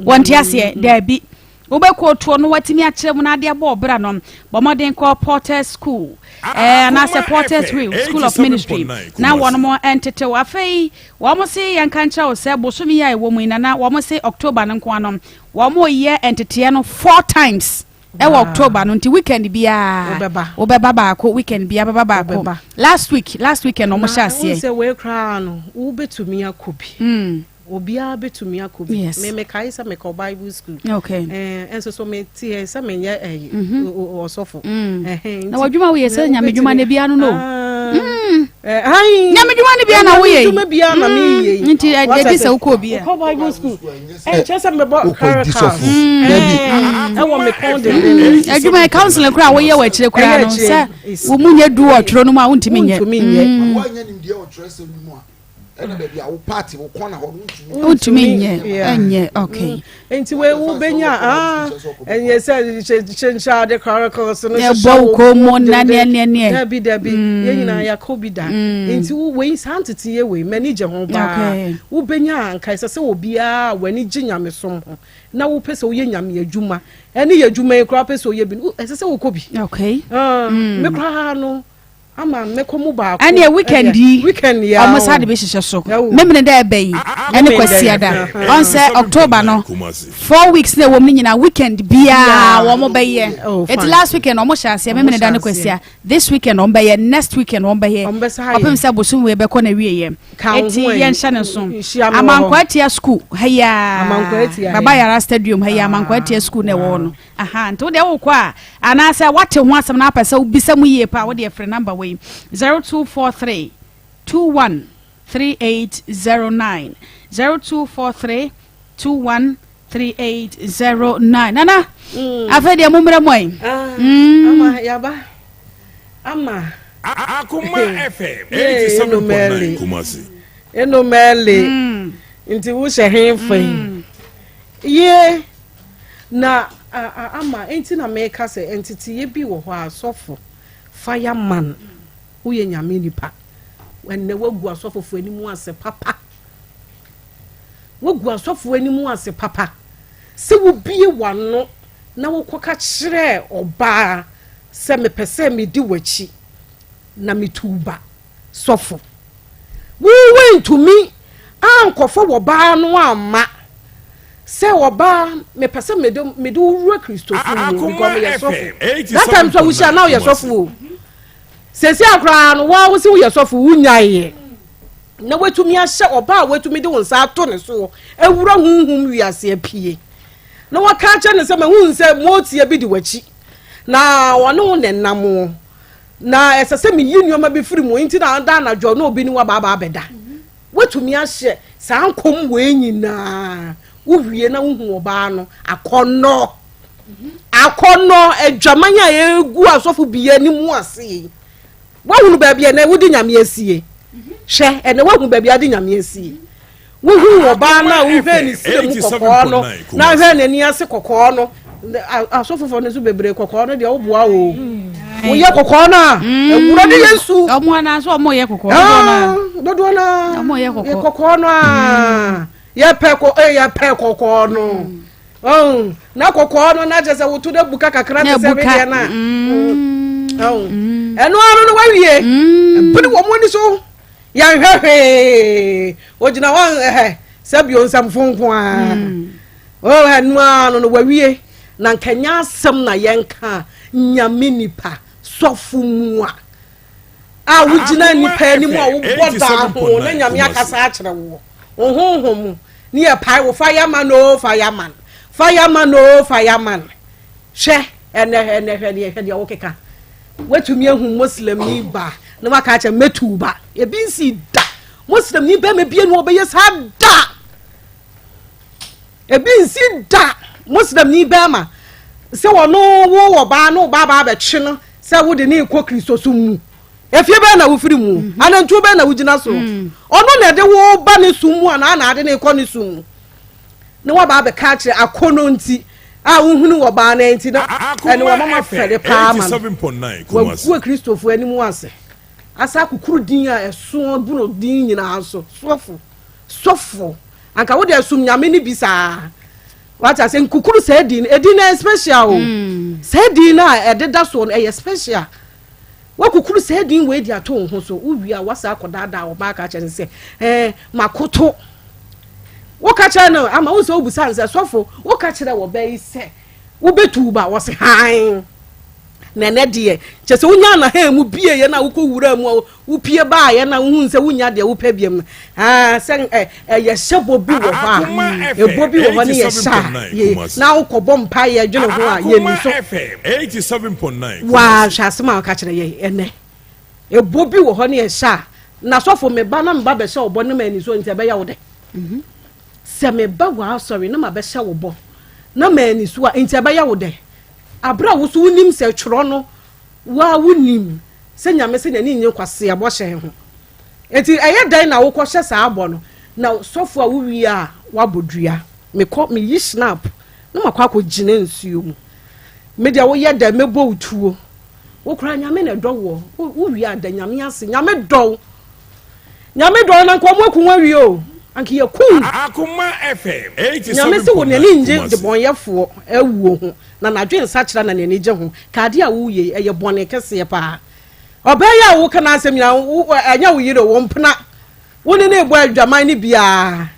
wonti ase da bi wo be kotu no watimi a kire mu na de abo obra no bomoden ko Porter School na Porter's Real School of Ministry na one more entity wa fei wo mo se yanka ncha wo se bosomi ya ewo mu na wo mo se October nko anom wo mo ye entity no 4 times ewo October no nti weekend bia obeba ba ko weekend bia baba ba ko last week no mo sha ase se we kra no wo betumi akobi obia betumi akobi me kai sa me ko Bible school enso so me tie sa me nya osofo na wadwuma we se nya medwuma na bia no nyame di wani bia na wo ye me bia na me ye nti ade se wo ko bia ko Bible school chese me bo clericals wo me konde adwuma counseling kura wo ye wa kire kura no se wo munye du otro no ma wo ntimi nye wo anya nim de otro se no a ena be bia wo party wo kona ho wo ntimi nye enye okay enti we wo benya enye se chencha de clericals no se bo ko mo na ne dabi ye nyina ya ko bi da enti wo we santete ye we manage ho ba wo benya anka se obi a wani ginyame som ho na wo pese wo ye nyame adwuma ene ye adwuma e kra pese wo ye bi se wo ko bi okay me kra no ama me ko mu ba ko ane weekend ya almost had be hyehyɛ so memene da ebe yi ene kwasia da on say October no 4 weeks na wo nyina weekend bia wo mo be ye it last weekend omo hyase memene da ne kwasia this weekend on be ye next weekend on be ye opem say bosum we be ko na wie ye eti ye nhya ne so amankwatia school haya baba yara stadium haya amankwatia school na wo no aha nto de wo kwa ana say wate ho asem na apesa ubisa mu ye pa wo de free number 0243 213809 0243 213809 nana afedi amumre moy ama yaba ama Akoma FM 87.9 Kumasi eno mele nti wo hye henfan ye na ama enti na meka se entity ye bi wo ho asofo fireman uye nyame nipa wenne wagu asofo animu ase papa wagu asofo animu ase papa se wo bie wano na wo koka kire oba se me pese me di wachi na mituba sofo we went to me ankofo wo ba no amma se oba me pese me do ru Kristo fu go me yesofo that time so we shall now yesofo sesi akra no wo se wo yesofo wunyaye na wetumi ahye oba wetumi de wonsa ato ne so ewura hunhum wiase apie na waka cha ne se me hun se motie bi di wachi na wono ne namo na esese me yinyo ma be firi mo nti na da na jo na obi ni wa baba abeda wetumi ahye sa ankom we nyina wo wie na hu oba no akono adwamanya egu asofo biye ni mu ase wahunu ba bia na wudi nyame asie hwe ene wahunu ba bia di nyame asie wohu oba na wo hwe ni sire mu kokko no na hwe na ni ase kokko no asofo no so bebre kokko no de wo boa wo wo ye kokko na ewura de Yesu omo na so omo ye kokko dodo na omo ye kokko no ye pe kokko no na kokko no na jese wo to de buka kakra te se be na eno aro no wawie bini wo moni so ya hwehwe ogina wan sabio nsamfonko eno aro no wawie na nkanya asem na yenka nyame nipa sofu mu a wugina nipa ni mu a wo boda ho na nyame akasa akere wo honhom ni e pai wo fireman hwe ene wo keka wetumi ehu muslim ni ba na maka acha metu ba e bi nsi da muslim ni ba me bie no obeye sa da e bi nsi da muslim ni ba ma se wono wo ba no ba be twe no se wo de ni ko Kristo so mu efie ba na wo firi mu anantu ba na wo gina so ono na de wo ba ne so mu ana na ade ne ko ne so mu ne wa ba be ka kire akono nti uhunu wo ba na enti na ene wo mama fere pa ma 87.9 Kumasi wo Kristofo animu ase asa kukuru din a eso buno din nyina aso sofo anka wo de asum nyame ni bisa wata se kukuru se edin special se din na ededa so e special wo kukuru se din we di ato ho so uwi a wasa akodada wo ba ka kire se makoto wo ka kire no ama wo so obusa nse sofo wo ka kire wo ba yi se wo betu ba wo se han nene de che se wonya na ha mu bie ye na wo ko wura mu wo pie ba ye na wo hu nse wonya de wo pa biem se ye hyebo bi wo ha ebo bi wo ho ne ye sha na wo ko bom pa ye dwene ho a ye ni so 87.9 wa hwasema wo ka kire ye ene ebo bi wo ho ne e sha na sofo me ba na me ba be sha obo ne ma ni so nti be ya wo de se me ba wa sorry na ma be sha wo bo na ma ni so nti be ya wo de abra wo so unim se tworo no wa wunim se nyame se ni nye kwase abo hye ho enti eye dan na wo ko hye sa abo no na sofo a wo wi a wa bodua me yi snap na makwa ko gina nsuo mu me dia wo ye da mebo utuo wo kra nyame na do wo wi a da nyame ase nyame do na nko mo kunwa wi o anki ye kun Akoma FM 87. nyame se wo ne nje de bonyefo awuo ho na nadwen sa kira na ne ne je ho kade a wo ye eye bone kese pa obeya wo kana asem ya anya wo yire wo mpna wo ne na ebu adwaman ni bia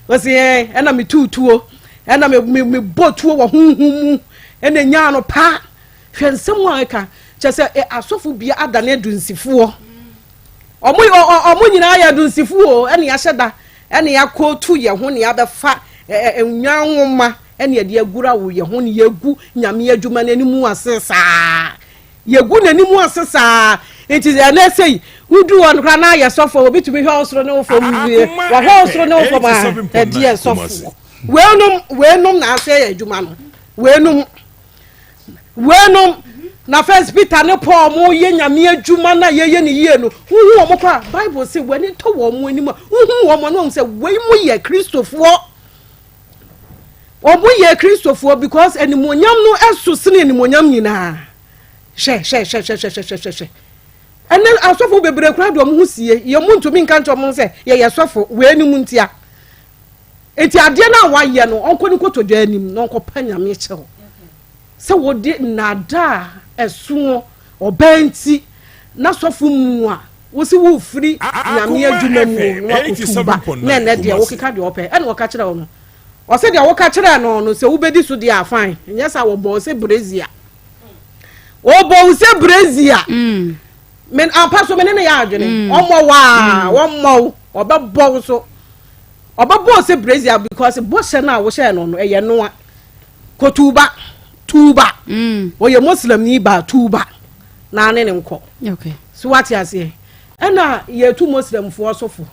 wose na me tutuo na me botuo wo hunhum na nya no pa hwensem a eka chese asofo bia adane adunsifo omo nyina ya adunsifo o ene ya hyeda ene ya kotu ye ho ne ya befa enwa nwoma ene de agura wo ye ho ne yegu nyame adwuma nanimu asesa yegu nanimu asesa enti na sei wudu on kra na ya sofo obitumi hwe osoro ne ofo mwie wa hwe osoro ne ofo ma de sofo wenum na ase ya adwuma no wenum na first Peter ne Paul mo ye nyame adwuma na ye ne ye no hu wo mo kwa Bible say wani to wo mo anim hu wo mo no say we mo ye Christofo obo ye Christofo because animonyam no eso sene animonyam nyina she ene asofo bebre kura do mo husie ye mo ntumi nka nto mo say ye sofo we anim ntia enti ade na wa ye no onko ni kotodwa anim no onko pa nyame chew se wo de nada esuo obanti na sofo mu a wo si wo firi nyame adwuma mu no akutuba na ne de wo keka de ope ene wo ka kire wo no o se de wo ka kire no se wo bedi so de afan nyesa wo bo se brezia men ampaso men ne ya adwene omo wa wo obebo so obebo se brezia because bo se na wo she no eye no kotuba tuba wo ye muslim ni ba tuba na ne nko okay so what you say ena ye tu muslim fo sofo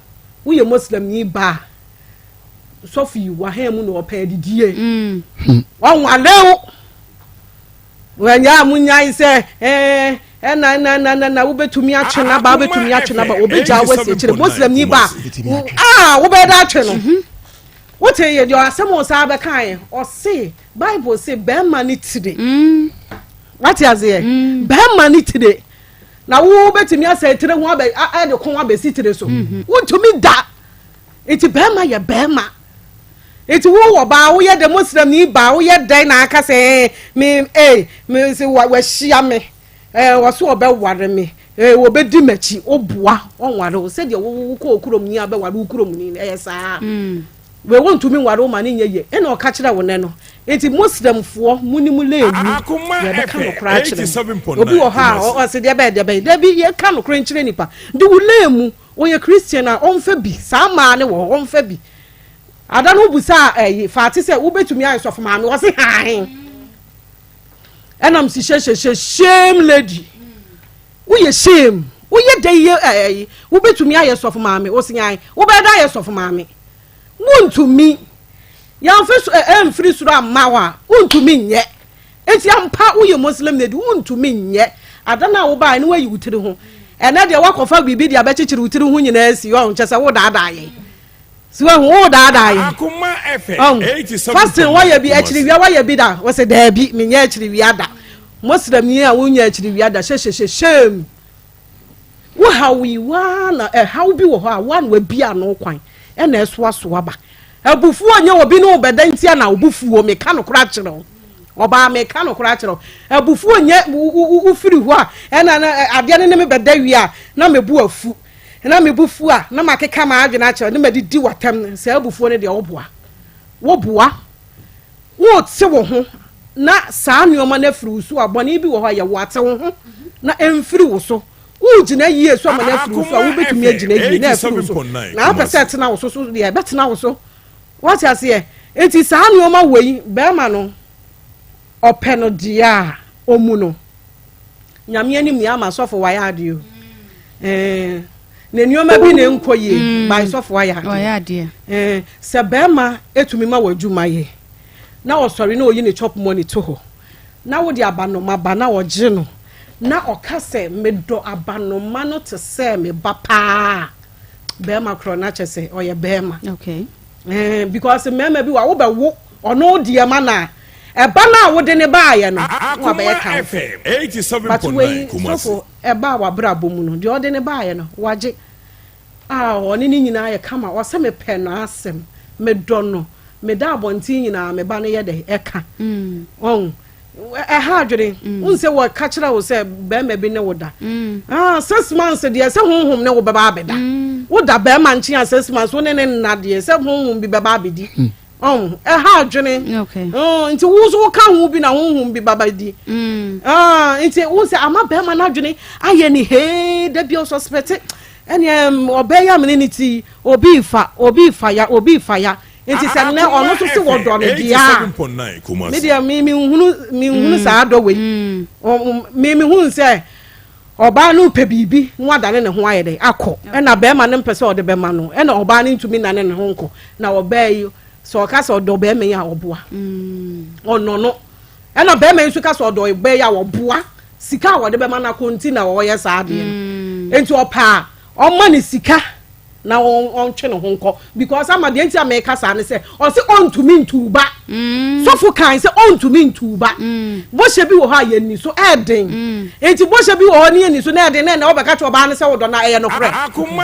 wo ye muslim ni ba sofi wa ha mu no opa didie won walewo wanya munya ise na wo betumi atwe na ba betumi atwe na ba obeja wase kire muslim ni ba wo be da atwe no what ye do asem o sa be kan o say Bible say be man today what you say be man today na wo betumi asa tire ho aba de kon aba si tire so wo tumi da eti be ma ye be ma eti wo ba wo ye de muslim ni ba wo ye dan na aka say me say wa hia me wo so obe ware me wo be di machi oboa onware wo se de wo ko okurom ni aba ware okurom ni sa we want to me ware o ma ni nye e na o ka kire wo ne no eti muslim fo munimu lewu ye be ka no kra kire obi wo ha o se de be bi ye ka no kra kire nipa de wo lemu o ye christian a on fa bi sa ma ne wo on fa bi ada no busa fati se wo betumi ayeso fo ma me wo se han enam si shame lady wo ye shame wo ye dey wo betumi ayeso fo ma me wo se yan wo be da ayeso fo ma me wontumi yan fe emfiri suru amawa wontumi nye enti ampa wo ye muslim lady wontumi nye ada na wo ba ne wa yi wutiri ho ene de wakofa bibi de abekikiri wutiri ho nyina asi yo nchese wo da ye so wo da ye Akoma FM 87. first wa ye bi akiri wi wa ye bi da wo se da bi menye akiri wi ada muslim ni a wonya akiri wi ada shame wo hawi wa na how bi wo ho a one we bi ano kwan ena eso aba abufu onye obi no bedantia na obufu o meka no kra kire oba meka no kra kire abufu onye ufiri ho a ena ade ne me bedawi a na mebu afu na mebufu a na makeka ma adwe na kire ne madidi watam se abufu ne de oboa wo boa wo te wo ho na saa nyoma na firi usu abone bi wo ho ya wo ate wo ho na emfiri wo so ujina yie so ma na firi so wo betumi agina yie na firi so na apese na wo so so de betena wo so what you say enti saa nyoma wei be ma no openo dia omu no nyame anim ya ma sofo wa ya ade o na nneɛma bi na nkɔ yie by sɔfo ayɛ ade sɛ bɛrima etumi ma wadwuma yɛ na ɔsɔre na oyi ne chop money to hɔ na wo de abanoma ba na ɔgye no na ɔka sɛ medɔ abanoma no te sɛ me ba paa bɛrima korɔ na kyɛ sɛ ɔyɛ bɛrima okay because mɛrima bi wa wo bɛwo ɔno deɛ ma na ɛba na wo de ne baayɛ no wa bɛyɛ kan FM 87.9 sɔfo ɛba wa bra bomu no deɛ ɔde ne baayɛ no wagye ɔne ne nyinaa yɛ kama ɔsɛ me pɛ na asɛm me dɔ no me da abɔnten nyinaa me ba no yɛ de ɛka ɛha adwene unse wɔ ka kyerɛ wo sɛ bɛrima bi ne wo da 6 months deɛ sɛ honhom ne wo bɛba abɛda wo da bɛrima nkyɛn 6 months wo ne ne nna deɛ sɛ honhom bi bɛba abɛdi ɛha adwene nti wo so wo ka ho bi na honhom bi baba di nti wo sɛ ama bɛrima no adwene ayɛ ne hee da bi suspect ɛne ɔbɛyɛ amene ne ti obi fa ya nti sɛ ne ɔno so se wɔ dɔ ne dia me dia me hunu saa dɔ we me hunu sɛ ɔbaa no pɛ bibi no adane ne ho ayɛ dɛ akɔ ɛna bɛrima ne mpɛ sɛ ɔde bɛma no ɛna ɔbaa ne ntumi nane ne ho nkɔ na ɔbaa yi sɛ ɔka sɛ ɔdɔ bɛrima yi a ɔboa ɔno no ɛna bɛrima yi nso ka sɛ ɔdɔ bɛrima yi a ɔboa sika a wɔde bɛma na konti na wɔyɛ saa adeɛ no enti ɔpaa ɔma ne sika na ɔntwe ne ho nkɔ because ama deɛ nti America saa ne sɛ ɔse ɔntumi ntuba sɔfo kan sɛ ɔntumi ntuba bɔhyɛ bi wɔ hɔ a yɛ ni so ɛden enti bɔhyɛ bi wɔ hɔ ne yɛ ni so na ɛden na ɔbɛka kyɛ ɔbaa ne sɛ wodɔ na ɛyɛ nokorɛ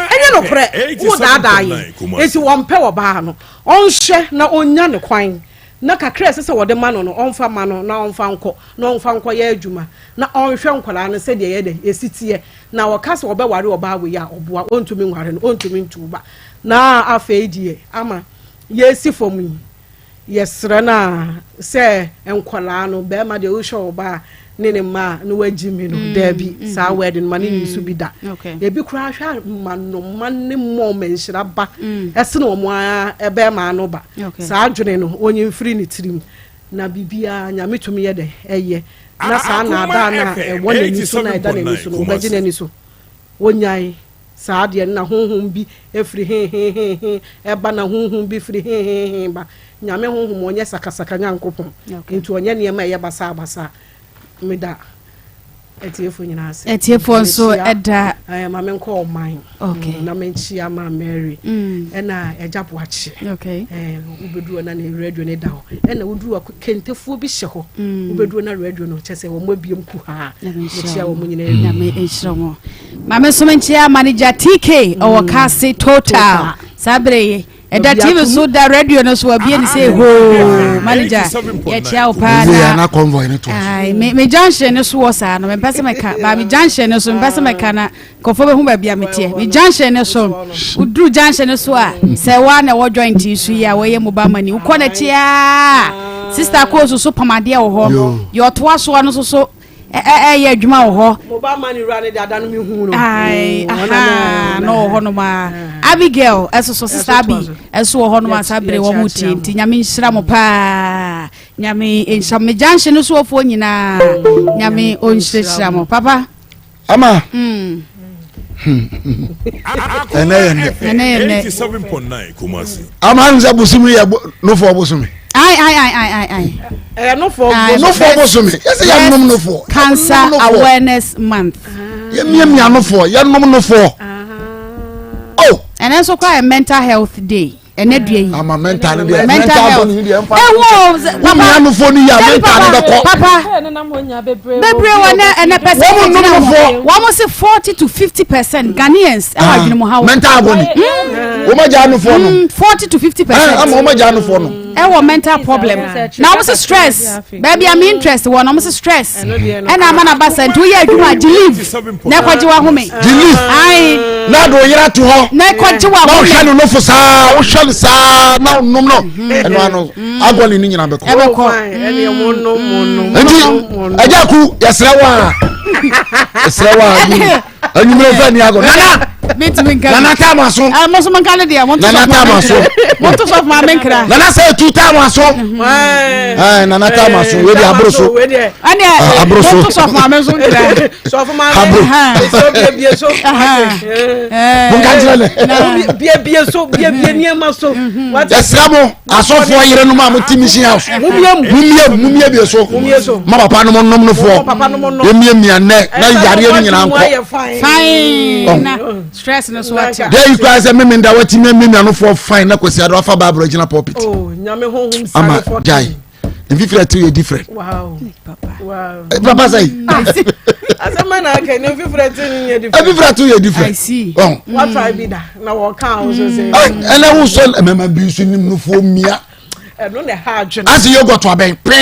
ɛnyɛ nokorɛ wo daadaa yɛ enti wɔmpɛ ɔbaa no ɔnhwɛ na ɔnya ne kwan na kakra sɛ wɔde ma no ɔmfa ma no na ɔmfa nkɔ yɛ adwuma na ɔnhwɛ nkwalaa no sɛ deɛ yɛ de esitiɛ na wɔka sɛ wɔbɛware ɔbaa wei a ɔboa ɔntumi nware no ɔntumi ntuba na afei die ama yɛsi fam yi yɛsrɛ na sɛ nkwalaa no bɛrima deɛ wohwɛ ɔbaa ne ne ma no wagyi mi no dabi saa wedding ma ne nisu bi da ebi kura hwɛ ma no ma ne mo menhyira ba ɛse no mo a ɛbɛrima no ba saa dwene no onye mfiri ne tirim na bibia nyame tumi yɛ de ɛyɛ na saa na ada na ɛwɔ ne nisu na ɛda ne nisu no bɛgye ne nisu wonyai saa de na honhom bi efiri he ɛba na honhom bi firi he ba nyame honhom onye sakasaka nyankopon nti onye ne ma ɛyɛ basa meda etiefo nyina ase etiefo nso ɛda mama nkɔ ɔman na menchia ma Mary ɛna ɛgyapo akye ubedu na ne radio ne da hɔ ɛna uduru kentefo bi hyɛ hɔ ubedu na radio no kyɛ sɛ wɔn abiem ku ha menchia wɔn nyina na me enhyira mo mama nso menchia manager TK ɔwɔ Kase Total sabre ɛda TV so da radio no so abie ni say ho manager ya chia opa na convoy ne to ai me junction no so wasa no me pese meka ba me junction no so me pese meka na kofo be hu ba bia metie me junction no so udru junction no so a Serwaa na wo joint isu ya wo ye mobile money ukọ na chia sister ko so pamade wo ho ye otoa so no so ye adwuma wo ho mobile money run de ada no me hu no ai no ho no ma Abigail eso so sister Abi eso ho no ma sabre wo muti nti nyame nhyira mo pa nyame enhyira me junction no so ofo nyina nyame onhyira mo papa ama 87.9 Kumasi ama nza busumi ya no for busumi ai no for busumi yes ya nom no for Cancer Awareness Month ya miamia no for ya nom no for and also quite a mental health day and I'm a mental health papa bebre and a person almost 40 to 50% Ghanaians mental body 40 to 50% I'm mental problem now what's stress baby I'm interested one almost stress and I'm an absent 2 years do I believe na kwajiwa home ai na do yira to ho na kwajiwa home no for sa sa na no eno ano agwani ni nyina beko ene mo no ajaku yesrewa anyi me fa ni ago nana Nana Tamaso. I'm also Mancaladia. Nana Tamaso. Want to solve my menkra. Nana say 2 Tamaso. Nana Tamaso. Where the Abroso? And Abroso. To solve my menson. So for my so be near muscle. What the Samo? I saw for your mama Timmy house. Mumia be so. Mama Panamo for Papa no more. Me and neck. Now you are fine. Stress no sweat. There you guys are meaning that what you mean no for fine. That was your offer by original pulpit. Oh, Nyame home. Ama guy. If you feel you different. Wow. Papa. Wow. Papa say. As a man, I can if you feel different. Every flat you different. I see. Oh. What try be that? Now what can say? And I will sell a member abusing him for me. I don't know how. As you go to a bank. What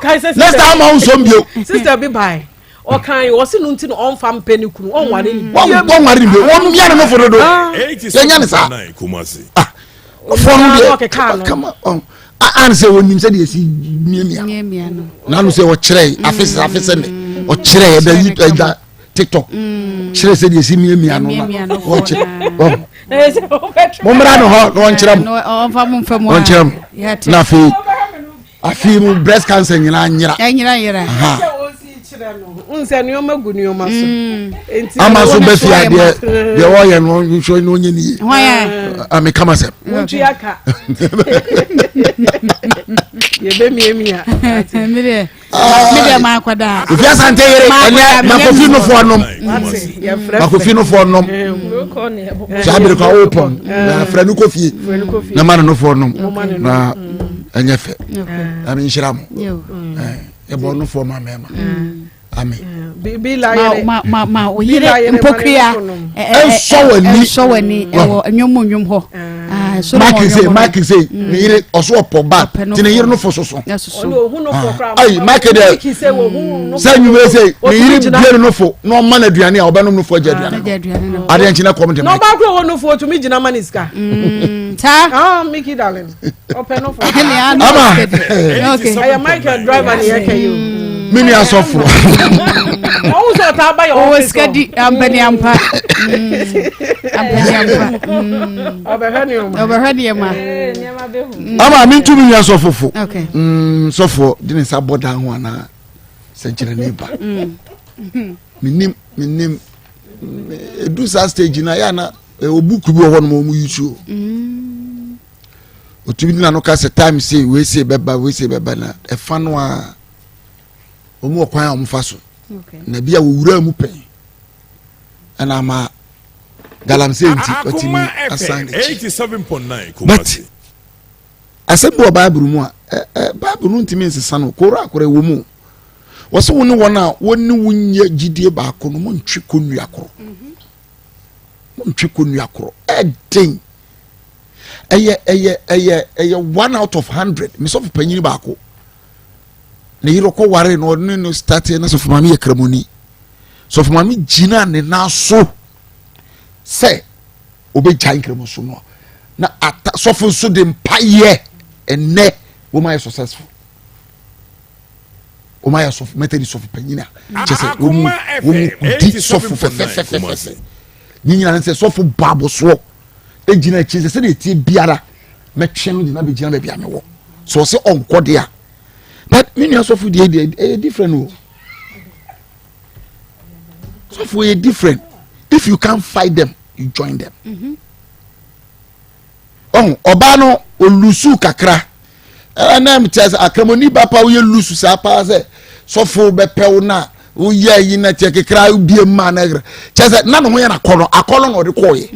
can I say? Next time I will show you. Sister be by. Or can you also nothing on farm penny crew on one in one year no for the door. 87.9 Kumasi. Come on. I answer when you said you see me. Now you say what chere, office or chere the TikTok. Chere said you see me watch it. Momrano one chere. One chere. Nafi. I feel breast cancer in Yira. Unse nyoma gu nyoma so enti ama so be fia de wo ye no nso no nyini ami kama se untu aka ye be miemia mire ma akwada ifia sante yere ene makofi no fo nom makofi no fo nom sabire ko open na franu kofi na man no fo nom na enyefe ami nshira mo e bo no fo ma mema amen be like ma oyire mpokria ensowani ewo enwom ho so Mike say ni yire oso opoba ti ni yire no fo soso no hu no fo kra ai Mike de say wo hu no say you say ni yire biere no fo no ma na aduane a obenom no fo aduane ade nchi na come de no ba kro wo no fo to mi gina maniska ta Mickey darling open no fo ama okay I am Mike driver ni yake you mini asofo o so ta ba yo o skadi ambani ampa oberhani ma ama mi ntumi ni asofo okay sofo dini sa boda ho ana senchire neighbor minim edu sa stage na ya na obuku bi ho no mu yisu otubi na no ka se time say we say beba na e fa no a omu okwan a omfa so na bia wo wura mu pen ana ma galamse nti otimi assign 87.9 Kumasi but asembo Bible mu a Bible ntimi nsesa no kora akora wo mu wo so woni wona woni wunya gidie ba ko no mo ntwi konnu akoro edin eye 1 out of 100 me so panyini ba ko ne yiro ko ware no no start na so for mami ekramoni so for mami jina ne na so say obe jan kramo so no na ata so for so de mpaye ene wo my successful o my so method so for panyina just say wo di so for fe nyina na say so for babo so ejina chi say na tie biara metwe no de na be jina be bia me wo so say onko de a but many of the different. So for a different. If you can't fight them, you join them. Oh, Obano olusu kakra. And I'm telling Akamoni Bapa we lusu sa paze. So for bepe na uye yina teke kra ubi managra. Chese nano we na kono akolon or the koye.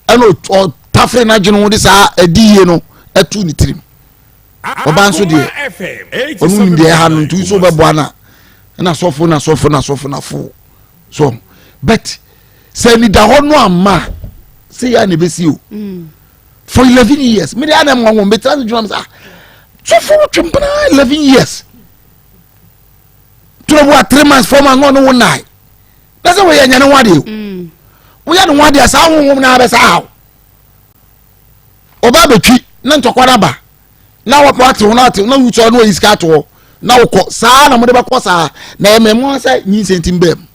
Ano or tafre na jino this edi no etu ni trim. Obanso de onu de ha no tu so bebo na na sofo na fo so but say ni da ho no ama say ya ne besi o for 11 years me dey na mo me try to do am say sofo twempana 11 years to bo 3 months 4 months no no nai na say we ya nyane wade o we ya no wade asa ho na be sa oba betwi na ntokwa ba na what na wucho no iska to na woko saa na mo de ba ko saa na ememo say nyi sentim bem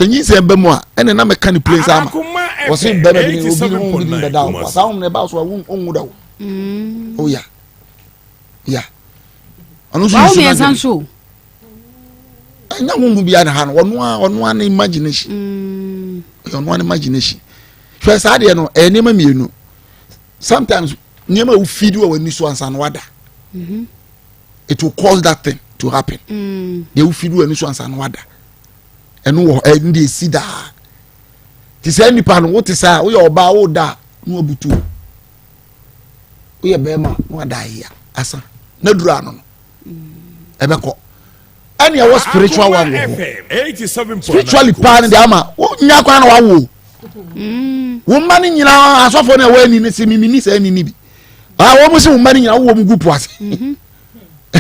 nyi se be mu a ene na meka ne place ama wo se be be ni obi no obi be da wo sa wo ne ba so wo da wo oh ya ya anu so so anya wo bia na ha no ono a na imagination ono an imagination hwe sa de no enema mienu sometimes nyema wo feed wo wani so ansa no wada it will cause that thing to happen they will feed wo wani so ansa no wada eno wo ndi esi da ti say nipa no wo ti sa wo ye oba wo da no abutu wo ye be ma no da ya asa na dura no ebeko any was spiritual one spiritually pan the ama wo nya kwa na wawo wo ma ni nyina asofo na wa ni se mimi se ni bi wo mo se wo ma ni nyina wo mu gupu ase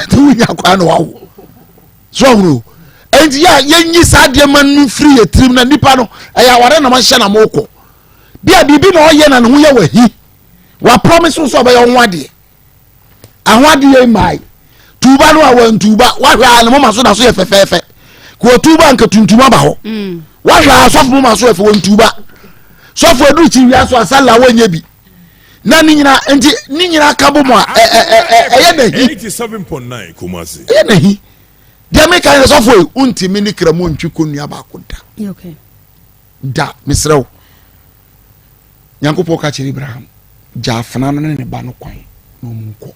to nya kwa na wawo so no enti ya yenyi sadie manu free etrim na nipa no ya ware na ma hye na moko bia bibi na oye na ne ho ye wahi wa promise so be yo nwade ahwade ye mai tuba no awan tuba wa hwa na mama so na so ye fefefe ko tuba nka tuntuma ba ho wa hwa asofu mama so efe won tuba sofu edu chi wi aso asala wonye bi na ni nyina enti ni nyina kabo mo eye na hi 87.9 Kumasi eye na hi dia me kan sofu unti mini kramo ntwi konua ba koda okay da misrew nyankopo ka chiri Abraham jafana no ne ba no kwan no munko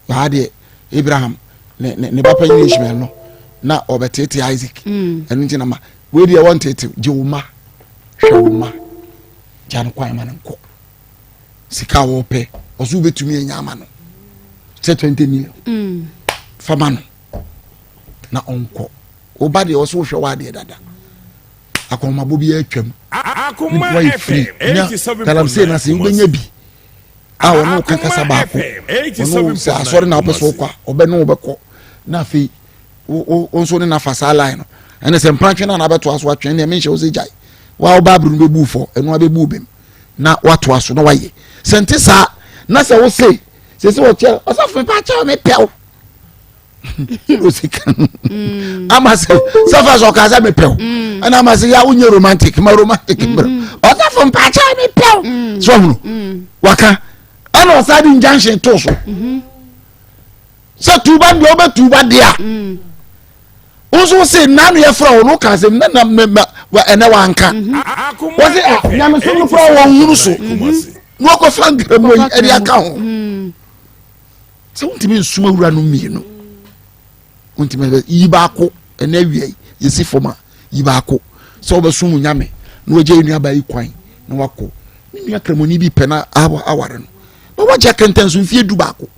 ba de Abraham ne ba pa yin Ishmael no na obetete Isaac enu nti na ma we dey want it jiwuma hwuma jan kwan ma nko sika wo pe ozu betumi enya ama no 20 million fama no na onko oba de oso hwe wa de dada Akoma bobi atwam Akoma FM 87.9 kalam se na se ubenya bi a wono kankasa ba ko wono se asori na opeso kwa obenu obeko na fe onso ne na fasa line no ene se mpranche na beto aso atwen ne menhye ozejai wa oba bru no bebu fo eno abebu bem na wato aso no waye sente sa na se wo se wo che osafo pa cha me pew ama se safa so kaza me pew ana ama se ya unye romantic bro osafo pa cha me pew so no waka ana osadi injunction to so so tuba ndio be tuba dia unso se nanu ye fra wo no kaze na ene wanka wo se nyame so no fra wo huru so no ko fangra mo eri aka ho se untimi nsuma wura no mienu untimi yibako ene awie yesi foma yibako so obesumu nyame no waje enu aba ikwan na wako ni akramoni bi pena aware no no waje kentenso mfie du bako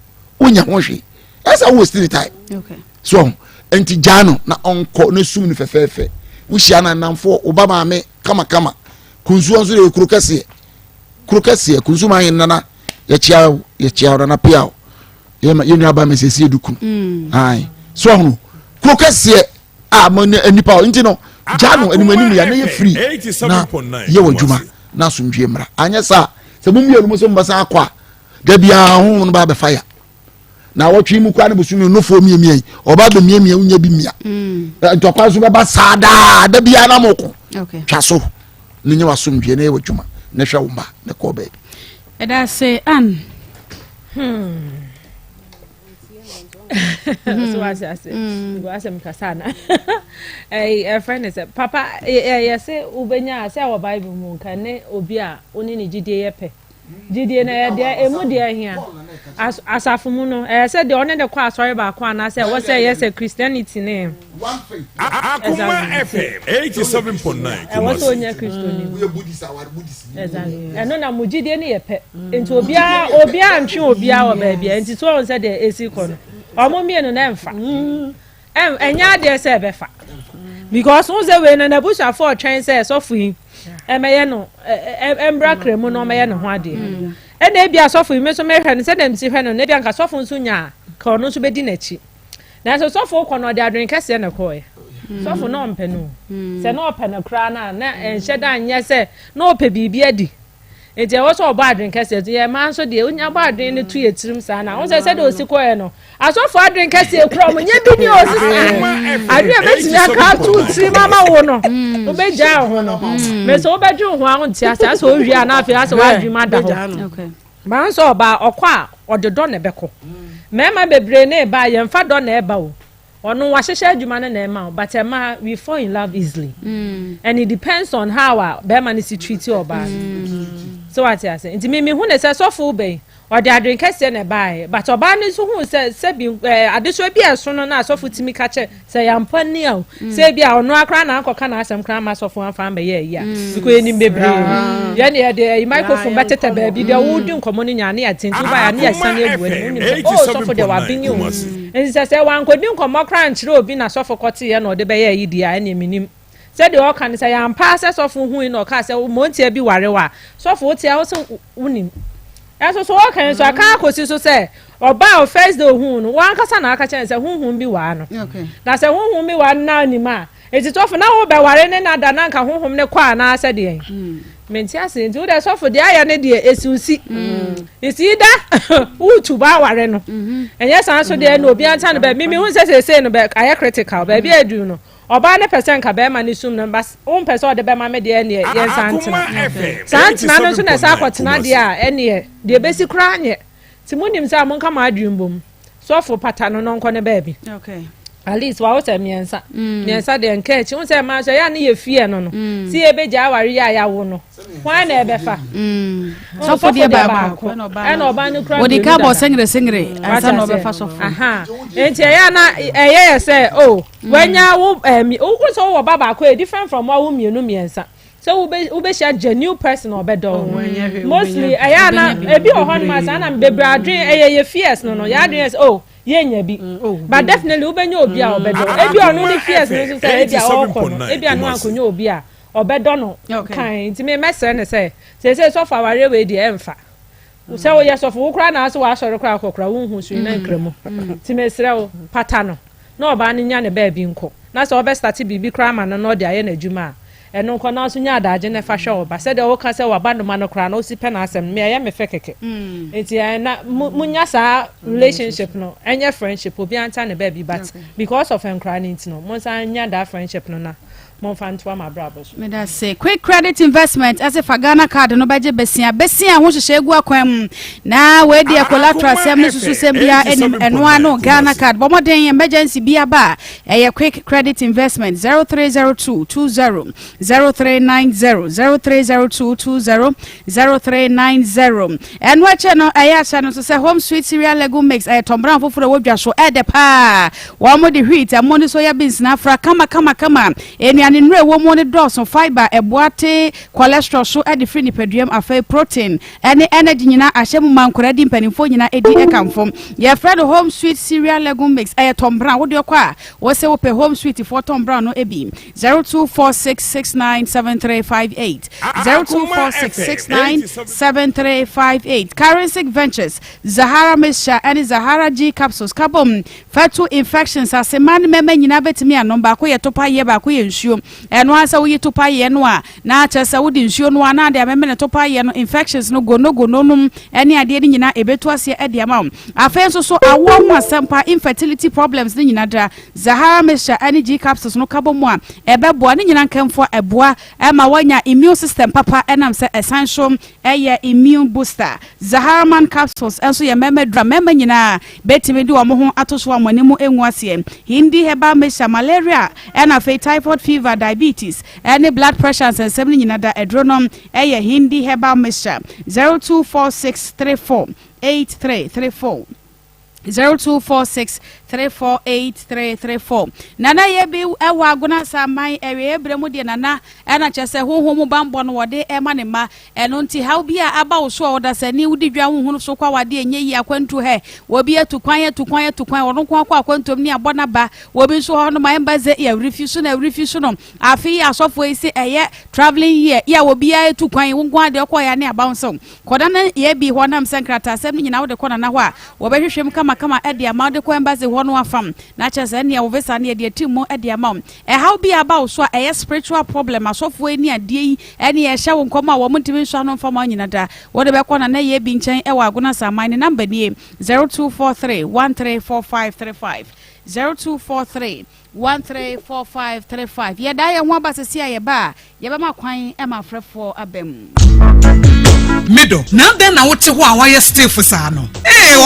onya ho hwe esa wo still time okay so enti jano na onko na sum ni fefefe wo hia na namfo obama me kama kunzu onzo le krokase kunzu ma yin na ya chia na pia yenu aba me sesi edukun ai so hono krokase a man anipa enti no jano animani ya na ye free na ye wadwuma na somdwe mra anya sa se mumienu mo so mbasa akwa da bia ho no ba be fire na wotwi mu kwa ne busumi no fo miemie oba be miemie unya bi mia ntokwa so be ba sada da bia na moko okay twaso ni nyewa somdwe na ye wadwuma na hwa wumba na ko be eda say an so ase go asem kasana a friend is papa yes ubenya say our bible mu kan ne obi a oni ne gidie yepe gidie na de emu de ahia asafo mu no say de one de kwa asori ba kwa na say what say yes Christianity name Akoma FM 87.9 what so nya Christianity we Buddhist our Buddhist eno na mu gidie ne yepe enti obi a ntwe obi a wo ba bia enti so on say de esi kono omo mienu na emfa enya de say befa because on say we na busha for train say so fu emeye no embra kremu no meye no ho ade e na bia so fu me so me hwe no say dem si hwe no na bia nka so fu nso nya ka ono so bedi na chi na so fu ko no de adwen kase na ko e so fu no mpe no se no ope na kra na enhye da anya say no ope bibi adi enti wo so oba adwen kase ye man so de onya ba adwen ne tu yetirim sa na wo se de osikoye no asofo adwen kase ekura mo nya bi ni osisi adwen betimi aka tu tiri mama wo no wo beja ho no me so wo beju ho ahun ti asa so wi ana afi asa wa adwen ma da ho okay man so oba okwa ododo ne beko mema bebre ne ba ye mfa do na eba wo ono wa hyehyɛ adwuma ne na ema but ema we fall in love easily and it depends on how be man is treat you oba so what I say nti me hu ne se sofo be or the adwen kese na ba but oba ne so hu se bi adeso bi eso no na sofo timi ka che se ya mpa ni a se bi a ono akra na akoka na asem kra ma sofo amfa be ye ya because enim bebre ye ne the microphone betete ba bi de wo di nkomo ni nya ne atintu ba ya ne asan ebu ni oh sofo de wa bin you and say wan ko di nkomo kra nchire obi na sofo kote ye no de be ye yidi a ne minim said the all can say am pass sofo hu no ka say mo ntia bi warewa sofo tia wo so unim eso so kan so aka akosi so say oba first day hu no wan kasa na aka chen say hu bi wa no na say hu bi wa na ni ma eti sofo na wo be ware ne na da na nka hu ne kwa na ase de menti ase nti wo de sofo de aya ne de esiusi esi da utu ba ware no enye san so de na obi anta no be mimi hu say no be aye critical ba bi adu no oba ne person ka be ma ni sum no bas on person de be ma me de ene yen santina no so na sa kwotena de a ene de besi kra anye ti munim sa mon ka ma adwumbom sofo pata no nko ne ba bi okay at least wa wota miensa de nke chi won say ma so ya ne ye fie no no si e be ja ware ya wo no wan na e be fa sofo de ba ko ena oba no kra odi ka bo sengre asa no be fa sofo aha enti ya na eye say oh wanya wo wo so wo baba ko different from wo mienu miensa so we be share genuine person obedo mostly aya na ebi ohon ma sa na bebre adwen eye fierce no ya adwen oh yenya bi but definitely ubenya obi a obedo ebi onu ni fierce no say ebi a okọ ebi anu akonya obi a obedo no kan nti me message ne say so far ware we di emfa say wo yes of wo kra na so wa sori kra akokra wo hu su na nkramo nti me sere wo pata no na oba ne nya ne ba bi nko na so obe start bibi kra ma no de aye na adwuma eno nko na so nya adaje ne fa hwe oba say de wo ka say wa ba no ma no kra na o si pe na asem me aye me fe keke enti na munya sa relationship no enye friendship obi anta ne ba bi but because of enkra ni ntino mo sa nya da friendship no na mo fa ntwa ma brabo so me da say quick credit investment as if Ghana card no beje besia ho hwehwe egu akwan na we de collateral sem ne susu sem bia eno ano Ghana card bo moden emergency bia ba quick credit investment 0302 20 0390 0302 20 0390 and watch no ayasha no so say home sweet cereal lego mix tombran foforo wodwa so de pa wo mo de wheat amoni so ya beans na fra kama eni nre wo mo ne dose fiber eboate cholesterol so e de free nipaduam afai protein ene energy nyina ahyem mankora di mpanimfo nyina edi ekamfo ye friend home sweet cereal lego mix tom brown wo de kwa wo se wo pe home sweet for tom brown no ebi 0246697358 0246697358 currency ventures Zahara Mesha and Zahara G capsules kabom fatu infections asemani meme nyina betimi anom ba ko ye topa ye ba ko ye nsuo eno asa wo ye topa ye no a na achesa wo di nsuo no na de meme ne topa ye no infections no go num ene ade ni nyina ebetu ase ade ama afenso so awo ho asempa infertility problems ni nyina da Zahara Mesha and G capsules no kabom a ebebo ni nyina nkamfo eboa ema wanya immune system papa enam se essential eye immune booster Zahara man capsules enso ye meme dra meme nyina betimi di wo ho atoso amanimu enwu ase hindi heba mesha malaria ena fe typhoid fever diabetes any blood pressure and semni nyina da adrenom eye hindi heba mesha 0246348334 0246348334 nana ye bi ewa aguna saman ewe ebremu de nana ena chese honhom bambo no wode ema ne ma eno nti how bia aba wo so oda sani wudi dwa honhom so kwa wade enye yi akwantu he wobi atukwan wono kwa akwantom ni abona ba wobi so ho no ma embaze ya refuse no afi asofo isi eye traveling year ya wobi ya atukwan wongwa de okwa ya ne abanso koda na ye bi ho nam sankrata sem nyina wode kona na ho a wobehwehwem kama kama edi ama de ko embassy ho no afam na che se ne wo visa ne de timo edi ama how be about so a spiritual problem asofo eni ade yi ene ye hye wo nkoma wo mutimi so no fama nyina da wo de be ko na ye bi nchen e wa agona saman ne number nie 0243134535 0243134535 ye da ye ho abasesi a ye ba ye be ma kwan e ma frefo abem middle now then I wote ho a wa ye stay for sa no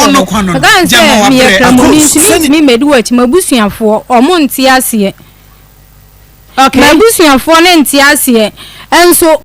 ono kwano jama wa pre me medu achi mabusuafo omo nti ase okay mabusuafo ne nti ase enso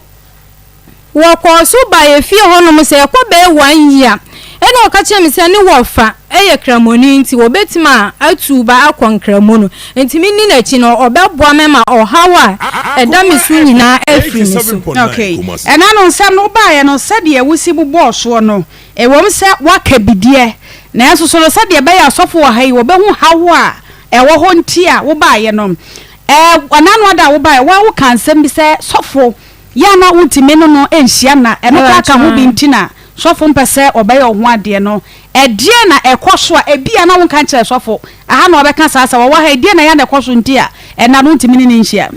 wo ko so ba ye fie honom se ko be 1 year ene o ka che me se ne wo fa eye kramoni nti wo betima atuba akwankramono nti minni na chi no obeboa me ma ohawa eda me su nyina afri so okay ena no nsam no ba ye no sade e wusi bubo so no e wom se waka bidie na enso so sade be ya sofo wa hai wo be hu hawa e wo ho nti a wo ba ye no anano ada wo ba ye wo kan sem bi se sofo ya na utime no no enhia na e no ka ho bi ntina sofo mpese obeye ho ade no edie na ekoso a ebia na won kan kire sofo aha na obeka sasa wo ha edie na ya na ekoso nti a na no ntimi ni nhia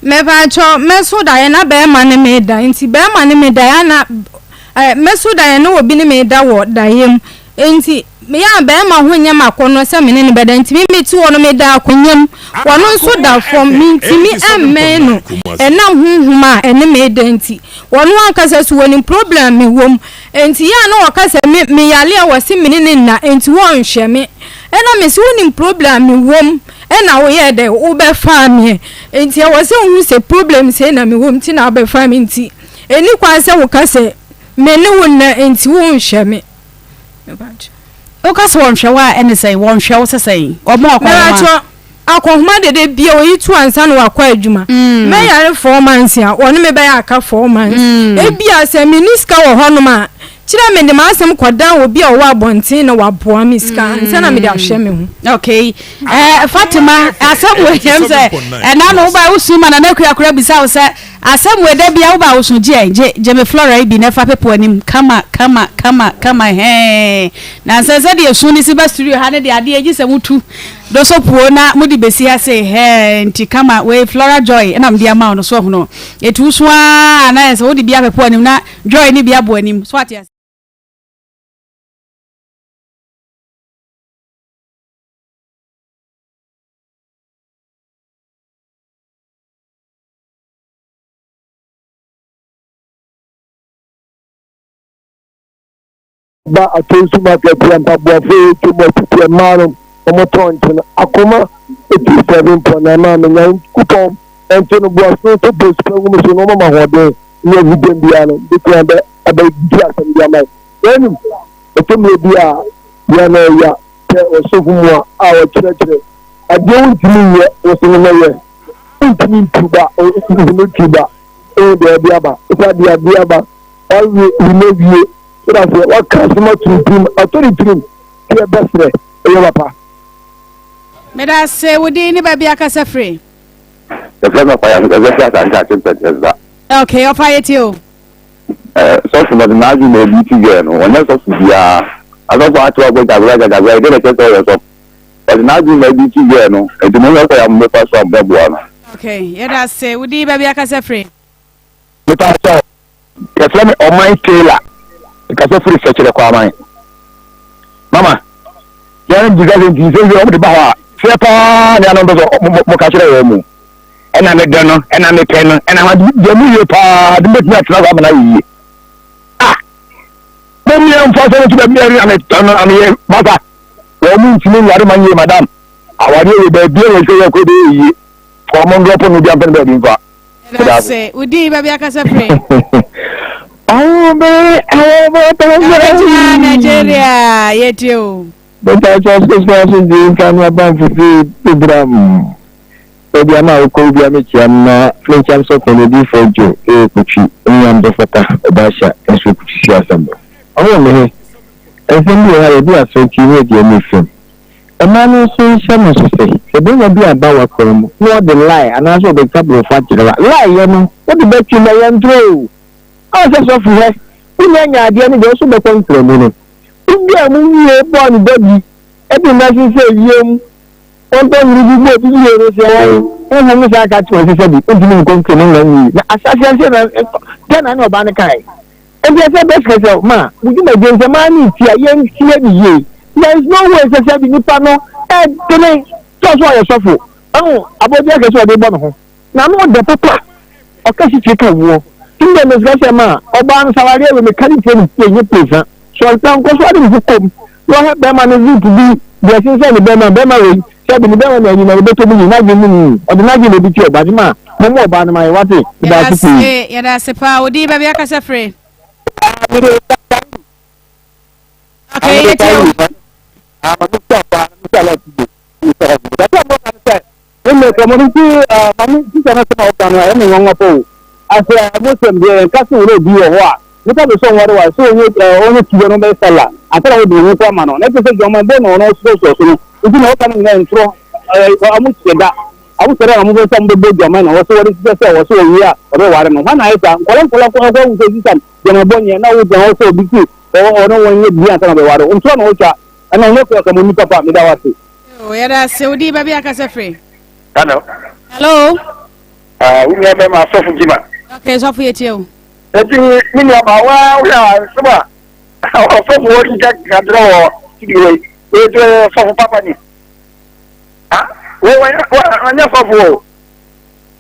meba cho meso da ye na be ma ne me da nti be ma ne me da ya na meso da ye no obi ne me da wo da yem nti me ya be ma ho nyam akono se me ne be da nti me ti wo no me da akonyam wono so da fom nti mi amen no na hunhuma ene me da nti wono ankasa so woni problem me wom nti ya na wakasa me yale a wase me ne na nti wo nhwe me ena me so woni problem me wom ena wo ye de wo be fa me nti wo se hu se problem se na me wom ti na be fa me nti eni kwa se wo kase me ne wo na nti wo nhwe me o ka so nhwe wa ene sei wo nhwe wo se sei omo akwa akohuma de bia o yitu ansa no akwa adwuma me yare 4 months a woni me be ya aka 4 months e bia se miniska wo hono ma kira me de masem kwadan obi a wo abonten na waboa miska ansa na me de ahwe me hu okay Fatima asem we hem se na no ba usuma na nakura bisa wo se asem we de bia wo ba usun je me flora bi na fa pepo anim kama he na se de esuni si ba studio ha ne de ade agi se mutu do so puo na mudi besi ha se he nti kama we flora joy na mdi ama no so ho no etu so a na se wo de bia pepo anim na joy ni bia bo anim so ati ba atonsu market yampa boafo to mo maro omo tonto akoma 87.9 na nya kupon ento no boafo to bos program so no ma hode ne videm bia no bitia be abai dia sam bia mai enu to me bia ya na ya te osofumu a o kire adewo ntimi ye osini na ye ntimi tuba o ntimi tuba e de bia ba isa bia ba alwe we that's what customer to dream authority dream here best way e papa me da se wodi ni ba bia ka se free the friend of fire the best and that is that okay of fire too so from the naji me beauty girl no one so bia aso for atu agba gagara dey check all yourself but naji me beauty girl no e de mo ko ya mo pa so ababo no okay ye da se wodi ba bia ka se free me pa so the friend of my tailor because free search the kwamai mama yan digaze ntize yo mo de ba wa fe pa ya no bezo mo ka kire yo mu ena me de no ena me pe no ena ma de mu yo pa de me tia tra ba na yi mo mi en fa so to be mi ari ame tono ame ye baba wo mu ntimi yare manye madam awari we be bi we so ko de yi ko mo ngo po no bi ampe be bi fa say udi ba bia ka se free oh me Nigeria yetio but I just discussing the camera bank for the program obi ama ko bi ame chiam na frencham so ko di for jo kuchi nyam do fata obasha eso kuchi asambo awo me ezembi ha bi aso ki we di ame fem emanu so shamo so say e bi na bi aba wa komo no the lie and also the couple of fatira lie you know what the bet you na yan throw I just off here. We nya ade ni go so be kontrol no. Ubi amunye born baby. Ebi nasi say yem. One time we go to the say I am say catch one say bi. Ntimi nko nko no na asase say na ten na oba ne kai. Ebi say best case ma, we do my gense man ni tia yen tie bi ye. There is no way say bi nipa no tene just why suffer. Abodi ake so de bo no ho. Na no de papa. Okasi chika wo. Tunde mesgase ma, oba an salary we mechanic training ye pesa. So tan ko so de hukum. Wo ha be ma no need to be the sense ni be ma we. Say bi be ma na nyina be to bi na gbe mu. O de na gbe bi ti oba di ma. Mo oba na ma wate. Ya da se pa odi ba bia ka se free. Okay, it's you. Ene community mami sisana sama okano ene ngonga po ase musem de kasi ure bi ho a nika be so nware wa so onye tiwe no be sala atara we bi kwa ma no na pese joma be no so no nti na okano nga ntro amu tieda amu tere amu be sam be joma na wo so wori sise wo so wi a obe ware no na isa kola ko wo so sisan joma bonye na wo joma so bi ki o no wonye bi atara be ware ntro no ocha ana no ko community papa me da wase o ya da Saudi ba bia ka se free. Hello. Hello. We never ma so fujima. Okay, so for you. Eti mini aba wa ya seba. O so mo ri ka draw tiwe. We to so papa ni. Ah? We anya so fo.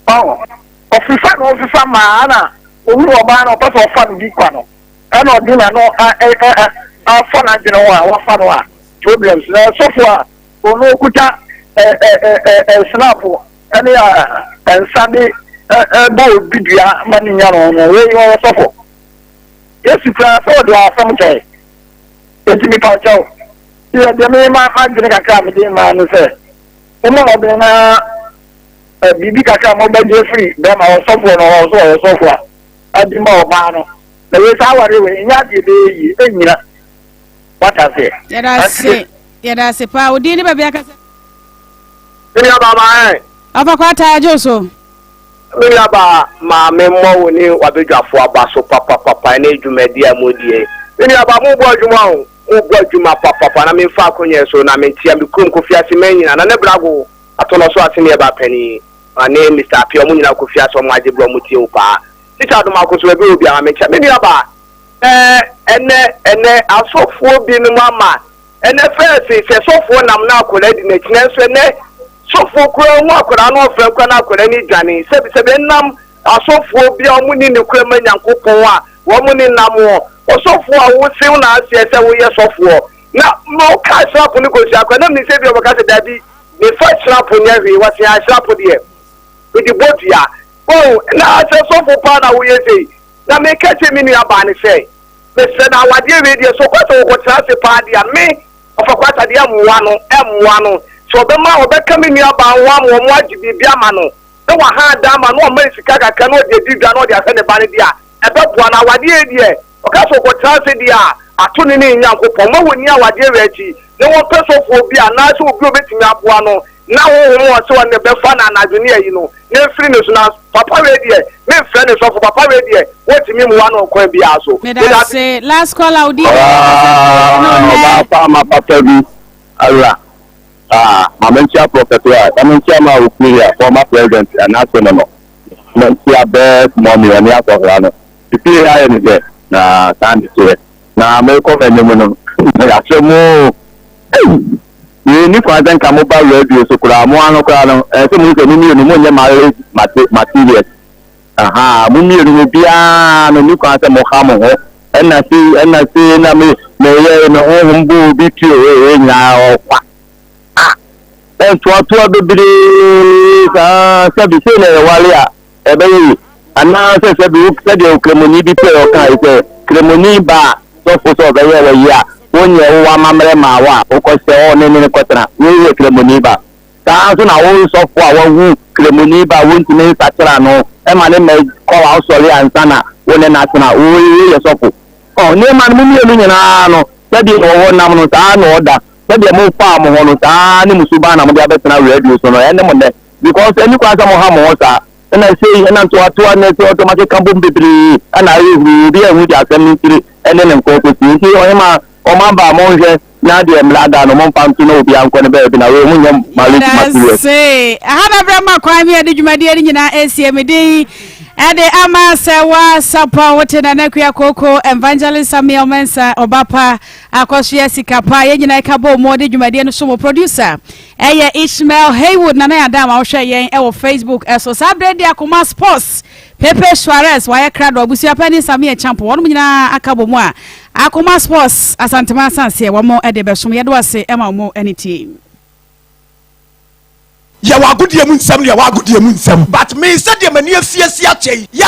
Oh. Ofisa ma na. Owu oba na o so fa bi kwa no. Ana odi na no fa na jino wa fa no a. Problems na so fo a. Ono kuta snap any and Sunday bow bidya money no we you suffer. Yes, you can afford some day. It's me pa chow. Yeah, the me ma drink a cam de man say. Omo obi na bibi kaka mo be free, dem our suffer no so suffer. Adi ma oba no. The way sawari we nya de be enyina. What I say? Ya da se pa odi ni ba bia ka Minya baba Aba kwa ta joso. Minya ba ma memmo woni wabedwafo abaso papa na edwumadi amodie. Minya ba mo bo adwuma o, mo bo adwuma papa na memfa akonye so na mentia me krom kofiase manyina na ne brago atono so atene ba pani. Ane Mr. Apio mo nyina kofiase o mo agebro mo tie o pa. Tita do makoso be obi a mentia. Minya ba ene asofo bi no mama. Ene fese se sofo nam na akola di na kina so ene sofo kura nwa akola no fe kwa na akola ni dwane sebe nam asofo bi omu ni ne kura manyankopon a wo mu ni nam o sofo a wo se na ase se wo ye sofo na mo ka shrap ni ko sia kwa na mi se bi o ka se dabi ni fa shrap ni awi wa se shrap die we di boat ya oh na ase sofo pa na wo ye sei na me ka che mi ni aba ni se me se na wade we die so kwa so ko tra se pa dia me of kwata dia muwa no so be ma obeka mi ni aba nwa mo ajibi bia ma no e wa ha da ma no ma sika kaka no de didwa no de ase ne ba ne dia e be bua na wade die o ka so ko transe dia ato ne ni nyankopon ma woni awade we achi ne won pesofo bia na so obi obetimi aboa no na wo so ne be fa na adwene ayi no ne free ne so na papa we die me frɛ ne so papa we die wotimi mu wa no kwa bia so me da say last call audi no ma papa bi ara Mamentia Professor, Mamentia Maukuria, former president, and national. Mamentia best mommy and the other. The PI is there. Now, time to it. Now, America, and you need to attend Kamoba radio, so Kuramoano, and some new materials. Aha, Mummy, Rubia, no cancer Mohamo, and I see, no home boo, beat you now. And to a baby, Sabi Walia, a baby, and now says a book said you Cremoni be pay or Kai, Cremoni bar, so for so the year, 1 year, 1 mamma, or cost the own in the quarter, we Cremoni bar. Thousand hours of our Cremoni bar won't name Satrano, and my name may call out Solia and Sana, when a national, we are so. Oh, near my Mummy, said you one nominal order. Maybe a more farm on Tani Musubana, Mabetana radio, so no end them because any class of Mohamosa, and I say, and I'm to a 2 automatic company, and I will be a with your community, and then I'm going to see him, Omamba Monge, Nadia Mlada, no Mompam to know the uncle and baby. Now we say, I had a brahma crime here. Did you, my dear, in our ACMD? Ade ama Serwaa Sarpong wote na nekuya koko evangelist Samuel Mensa Obapa akosua sikapa ye nyina kabo mode dwumade no so producer eye Ishmael Haywood na ya dama wo hwe yen e wo Facebook eso sabredi Akoma Sports Pepe Suarez wa krado abusia pani Samuel Champo won nyina akabo mu a Akoma Sports asantema sanse wo mo ede besom ye do ase e ma mo anything ya wagudie mu nsam ya wagudie mu nsam but me said the mani afiesia chei ya